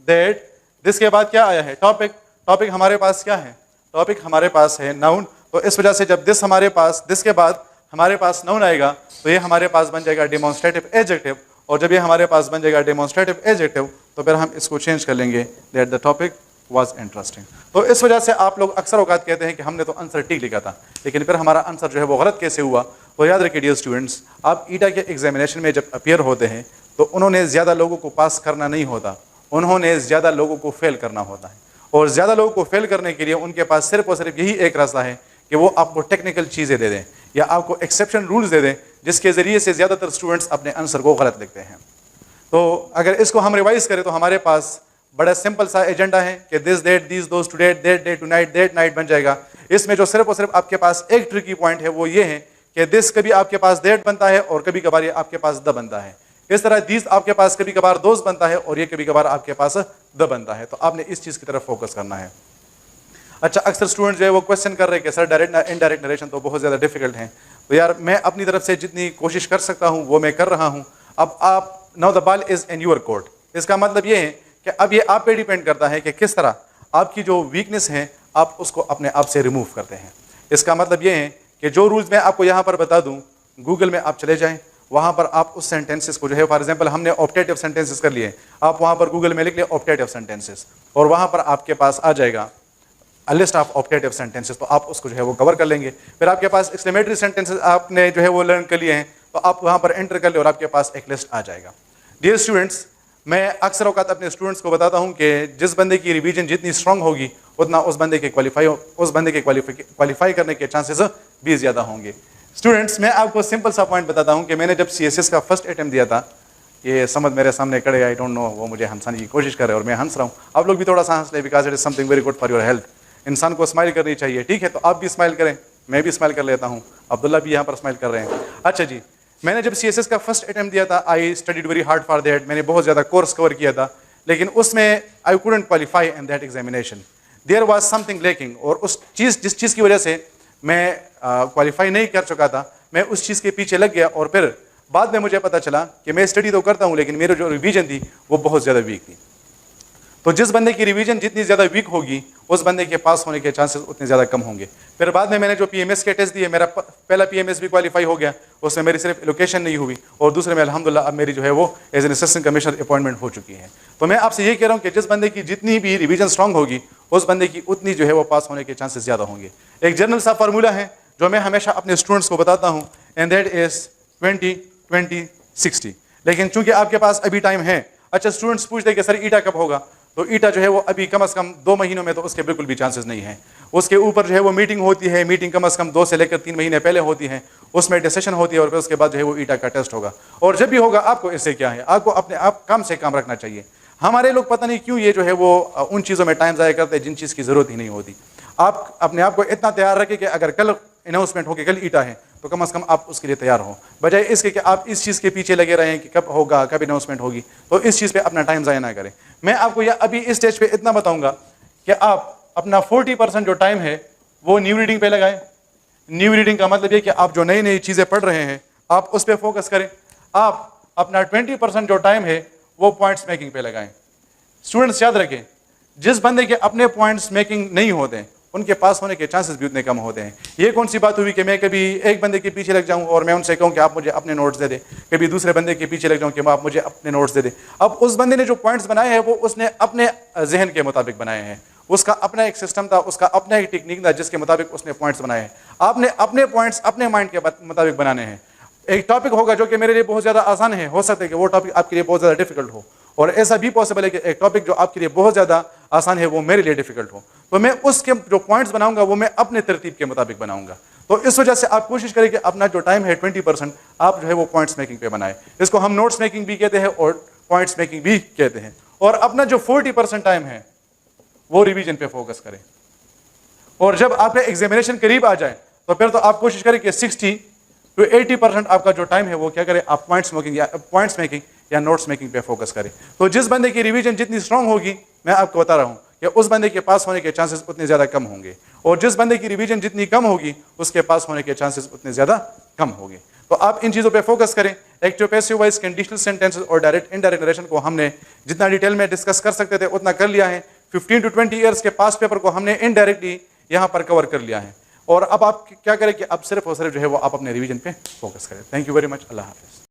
दैट दिस के बाद क्या आया है, टॉपिक। टॉपिक हमारे पास क्या है, टॉपिक हमारे पास है नाउन, तो इस वजह से जब दिस हमारे पास, दिस के बाद हमारे पास नाउन आएगा तो ये हमारे पास बन जाएगा डेमोन्स्ट्रेटिव एडजेक्टिव, और जब ये हमारे पास बन जाएगा डेमोन्स्ट्रेटिव एडजेक्टिव तो फिर हम इसको चेंज कर लेंगे that the topic was interesting. तो इस वजह से आप लोग अक्सर औकात कहते हैं कि हमने तो आंसर ठीक लिखा था लेकिन फिर हमारा आंसर जो है वो गलत कैसे हुआ। तो याद रखिए डियर स्टूडेंट्स, आप ईटा के एग्जामिनेशन में जब अपीयर होते हैं तो उन्होंने ज़्यादा लोगों को पास करना नहीं होता, उन्होंने ज़्यादा लोगों को फेल करना होता है, और ज़्यादा लोगों को फेल करने के लिए उनके पास सिर्फ और सिर्फ यही एक रास्ता है कि वो आपको टेक्निकल चीज़ें दे दें या आपको एक्सेप्शन रूल्स दे दें जिसके ज़रिए से ज़्यादातर स्टूडेंट्स अपने आंसर को गलत लिखते हैं। तो अगर इसको हम रिवाइज करें तो हमारे पास बड़ा सिंपल सा एजेंडा है कि this that these those today that day tonight that night बन जाएगा। इसमें जो सिर्फ और सिर्फ आपके पास एक ट्रिकी पॉइंट है वो ये है कि दिस कभी आपके पास दैट बनता है और कभी कभार ये आपके पास द बनता है। इस तरह दीज आपके पास कभी कभार दोज बनता है और ये कभी कभार आपके पास द बनता है। तो आपने इस चीज़ की तरफ फोकस करना है। अच्छा, अक्सर स्टूडेंट जो है वो क्वेश्चन कर रहे हैं कि सर डायरेक्ट इनडायरेक्ट नरेशन तो बहुत ज़्यादा डिफिकल्ट है। तो यार मैं अपनी तरफ से जितनी कोशिश कर सकता हूँ वो मैं कर रहा हूँ। अब आप now the ball is in your court. इसका मतलब ये है कि अब ये आप पे डिपेंड करता है कि किस तरह आपकी जो वीकनेस है आप उसको अपने आप से रिमूव करते हैं। इसका मतलब ये है कि जो रूल्स मैं आपको यहाँ पर बता दूँ, गूगल में आप चले जाएँ, वहाँ पर आप उस सेंटेंसेस को जो है, फॉर एग्जांपल हमने ऑप्टेटिव सेंटेंसेस कर लिए, आप वहाँ पर गूगल में लिख लिए ऑप्टेटिव सेंटेंसेस और वहाँ पर आपके पास आ जाएगा a list of optative sentences. तो आप उसको जो है वो कवर कर लेंगे। फिर आपके पास एक्सक्लेमेटरी सेंटेंसेस आपने जो है वो लर्न कर लिए हैं तो आप वहाँ पर एंटर कर ले और आपके पास एक लिस्ट आ जाएगा। डियर स्टूडेंट्स, मैं अक्सर औकात अपने स्टूडेंट्स को बताता हूं कि जिस बंदे की रिवीजन जितनी स्ट्रांग होगी उतना उस बंदे के क्वालिफाई करने के चांसेस भी ज़्यादा होंगे। स्टूडेंट्स, मैं आपको सिंपल सा पॉइंट बताता हूं कि मैंने जब CSS का फर्स्ट अटेम्प्ट दिया था, ये समझ मेरे सामने खड़े, आई डोंट नो, वो मुझे हंसाने की कोशिश कर रहे हैं और मैं हंस रहा हूँ। आप लोग भी थोड़ा सा हंस ले, because it is something very good for your health. इंसान को स्माइल करनी चाहिए, ठीक है? तो आप भी स्माइल करें, मैं भी स्माइल कर लेता हूँ, अब्दुल्ला भी यहाँ पर स्माइल कर रहे हैं। अच्छा जी, मैंने जब CSS का फर्स्ट अटेम्प्ट दिया था, I studied very hard for that. मैंने बहुत ज़्यादा कोर्स कवर किया था, लेकिन उसमें I couldn't qualify in that examination. There was something lacking, और उस चीज़ जिस चीज़ की वजह से मैं क्वालिफाई नहीं कर चुका था, मैं उस चीज़ के पीछे लग गया और फिर बाद में मुझे पता चला कि मैं स्टडी तो करता हूँ लेकिन मेरी जो रिवीजन थी वो बहुत ज़्यादा वीक थी। तो जिस बंदे की रिवीजन जितनी ज़्यादा वीक होगी उस बंदे के पास होने के चांसेस उतने ज़्यादा कम होंगे। फिर बाद में मैंने जो PMS के टेस्ट दिए, मेरा पहला PMS भी क्वालिफाई हो गया, उसमें मेरी सिर्फ एलोकेशन नहीं हुई, और दूसरे में अल्हम्दुलिल्लाह अब मेरी जो है वो as an assistant commissioner appointment हो चुकी है। तो मैं आपसे ये कह रहा हूँ कि जिस बंदे की जितनी भी रिवीजन स्ट्रांग होगी उस बंदे की उतनी जो है वो पास होने के चांसेस ज़्यादा होंगे। एक जनरल सा फार्मूला है जो मैं हमेशा अपने स्टूडेंट्स को बताता हूँ, एंड दैट इज 20-20-60। लेकिन चूंकि आपके पास अभी टाइम है, अच्छा स्टूडेंट्स पूछते हैं कि सर ईटा कब होगा, तो ईटा जो है वो अभी कम से कम 2 महीनों में तो उसके बिल्कुल भी चांसेस नहीं है। उसके ऊपर जो है वो मीटिंग होती है, मीटिंग कम से कम 2 से लेकर 3 महीने पहले होती है, उसमें डिसीजन होती है और फिर उसके बाद जो है वो ईटा का टेस्ट होगा। और जब भी होगा आपको इससे क्या है, आपको अपने आप काम से काम रखना चाहिए। हमारे लोग पता नहीं क्यों ये जो है वो उन चीज़ों में टाइम ज़ाया करते हैं जिन चीज़ की ज़रूरत ही नहीं होती। आप अपने आप को इतना तैयार रखें कि अगर कल अनाउंसमेंट हो कि कल ईटा है तो कम से कम आप उसके लिए तैयार हो, बजाय इसके कि आप इस चीज़ के पीछे लगे रहें कि कब होगा, कब अनाउंसमेंट होगी। तो इस चीज़ पे अपना टाइम ज़ाया ना करें। मैं आपको यह अभी इस स्टेज पे इतना बताऊंगा कि आप अपना 40% जो टाइम है वो न्यू रीडिंग पे लगाएं। न्यू रीडिंग का मतलब ये कि आप जो नई नई चीज़ें पढ़ रहे हैं आप उस पर फोकस करें। आप अपना 20% जो टाइम है वो पॉइंट्स मेकिंग पे लगाएं। स्टूडेंट्स याद रखें, जिस बंदे के अपने पॉइंट्स मेकिंग नहीं होते हैं उनके पास होने के चांसेस भी उतने कम होते हैं। ये कौन सी बात हुई कि मैं कभी एक बंदे के पीछे लग जाऊं और मैं उनसे कहूं कि आप मुझे अपने नोट्स दे दे, कभी दूसरे बंदे के पीछे लग जाऊं कि आप मुझे अपने नोट्स दे दे। अब उस बंदे ने जो पॉइंट्स बनाए हैं वो उसने अपने जहन के मुताबिक बनाए हैं, उसका अपना एक सिस्टम था, उसका अपना एक टेक्निक था जिसके मुताबिक उसने पॉइंट्स बनाए हैं। आपने अपने पॉइंट्स अपने माइंड के मुताबिक बनाने हैं। एक टॉपिक होगा जो कि मेरे लिए बहुत ज़्यादा आसान है, हो सकता है कि वो टॉपिक आपके लिए बहुत ज़्यादा डिफिकल्ट हो, और ऐसा भी पॉसिबल है कि एक टॉपिक जो आपके लिए बहुत ज़्यादा आसान है वो मेरे लिए डिफिकल्ट हो। तो मैं उसके जो पॉइंट्स बनाऊंगा वो मैं अपने तरतीब के मुताबिक बनाऊंगा। तो इस वजह से आप कोशिश करें कि अपना जो टाइम है 20% आप जो है वो पॉइंट्स मेकिंग पे बनाएं। इसको हम नोट्स मेकिंग भी कहते हैं और पॉइंट्स मेकिंग भी कहते हैं। और अपना जो 40% टाइम है वो रिवीजन पे फोकस करें। और जब आपका एग्जामिनेशन करीब आ जाए तो फिर तो आप कोशिश करें कि 60 to 80% आपका जो टाइम है वो क्या करें, आप पॉइंट्स मेकिंग या नोट्स मेकिंग पे फोकस करें। तो जिस बंदे की रिवीजन जितनी स्ट्रांग होगी, मैं आपको बता रहा हूं कि उस बंदे के पास होने के चांसेस उतने ज़्यादा कम होंगे, और जिस बंदे की रिवीजन जितनी कम होगी उसके पास होने के चांसेस उतने ज़्यादा कम होंगे। तो आप इन चीज़ों पे फोकस करें। Active passive voice, conditional sentences और डायरेक्ट इनडायरेक्ट नरेशन को हमने जितना डिटेल में डिस्कस कर सकते थे उतना कर लिया है। 15 to 20 ईयर्स के पास पेपर को हमने इनडायरेक्टली यहाँ पर कवर कर लिया है। और अब आप क्या करें कि अब सिर्फ और सिर्फ जो है वो आप अपने रिवीजन पे फोकस करें। Thank you very much. अल्लाह हाफिज़।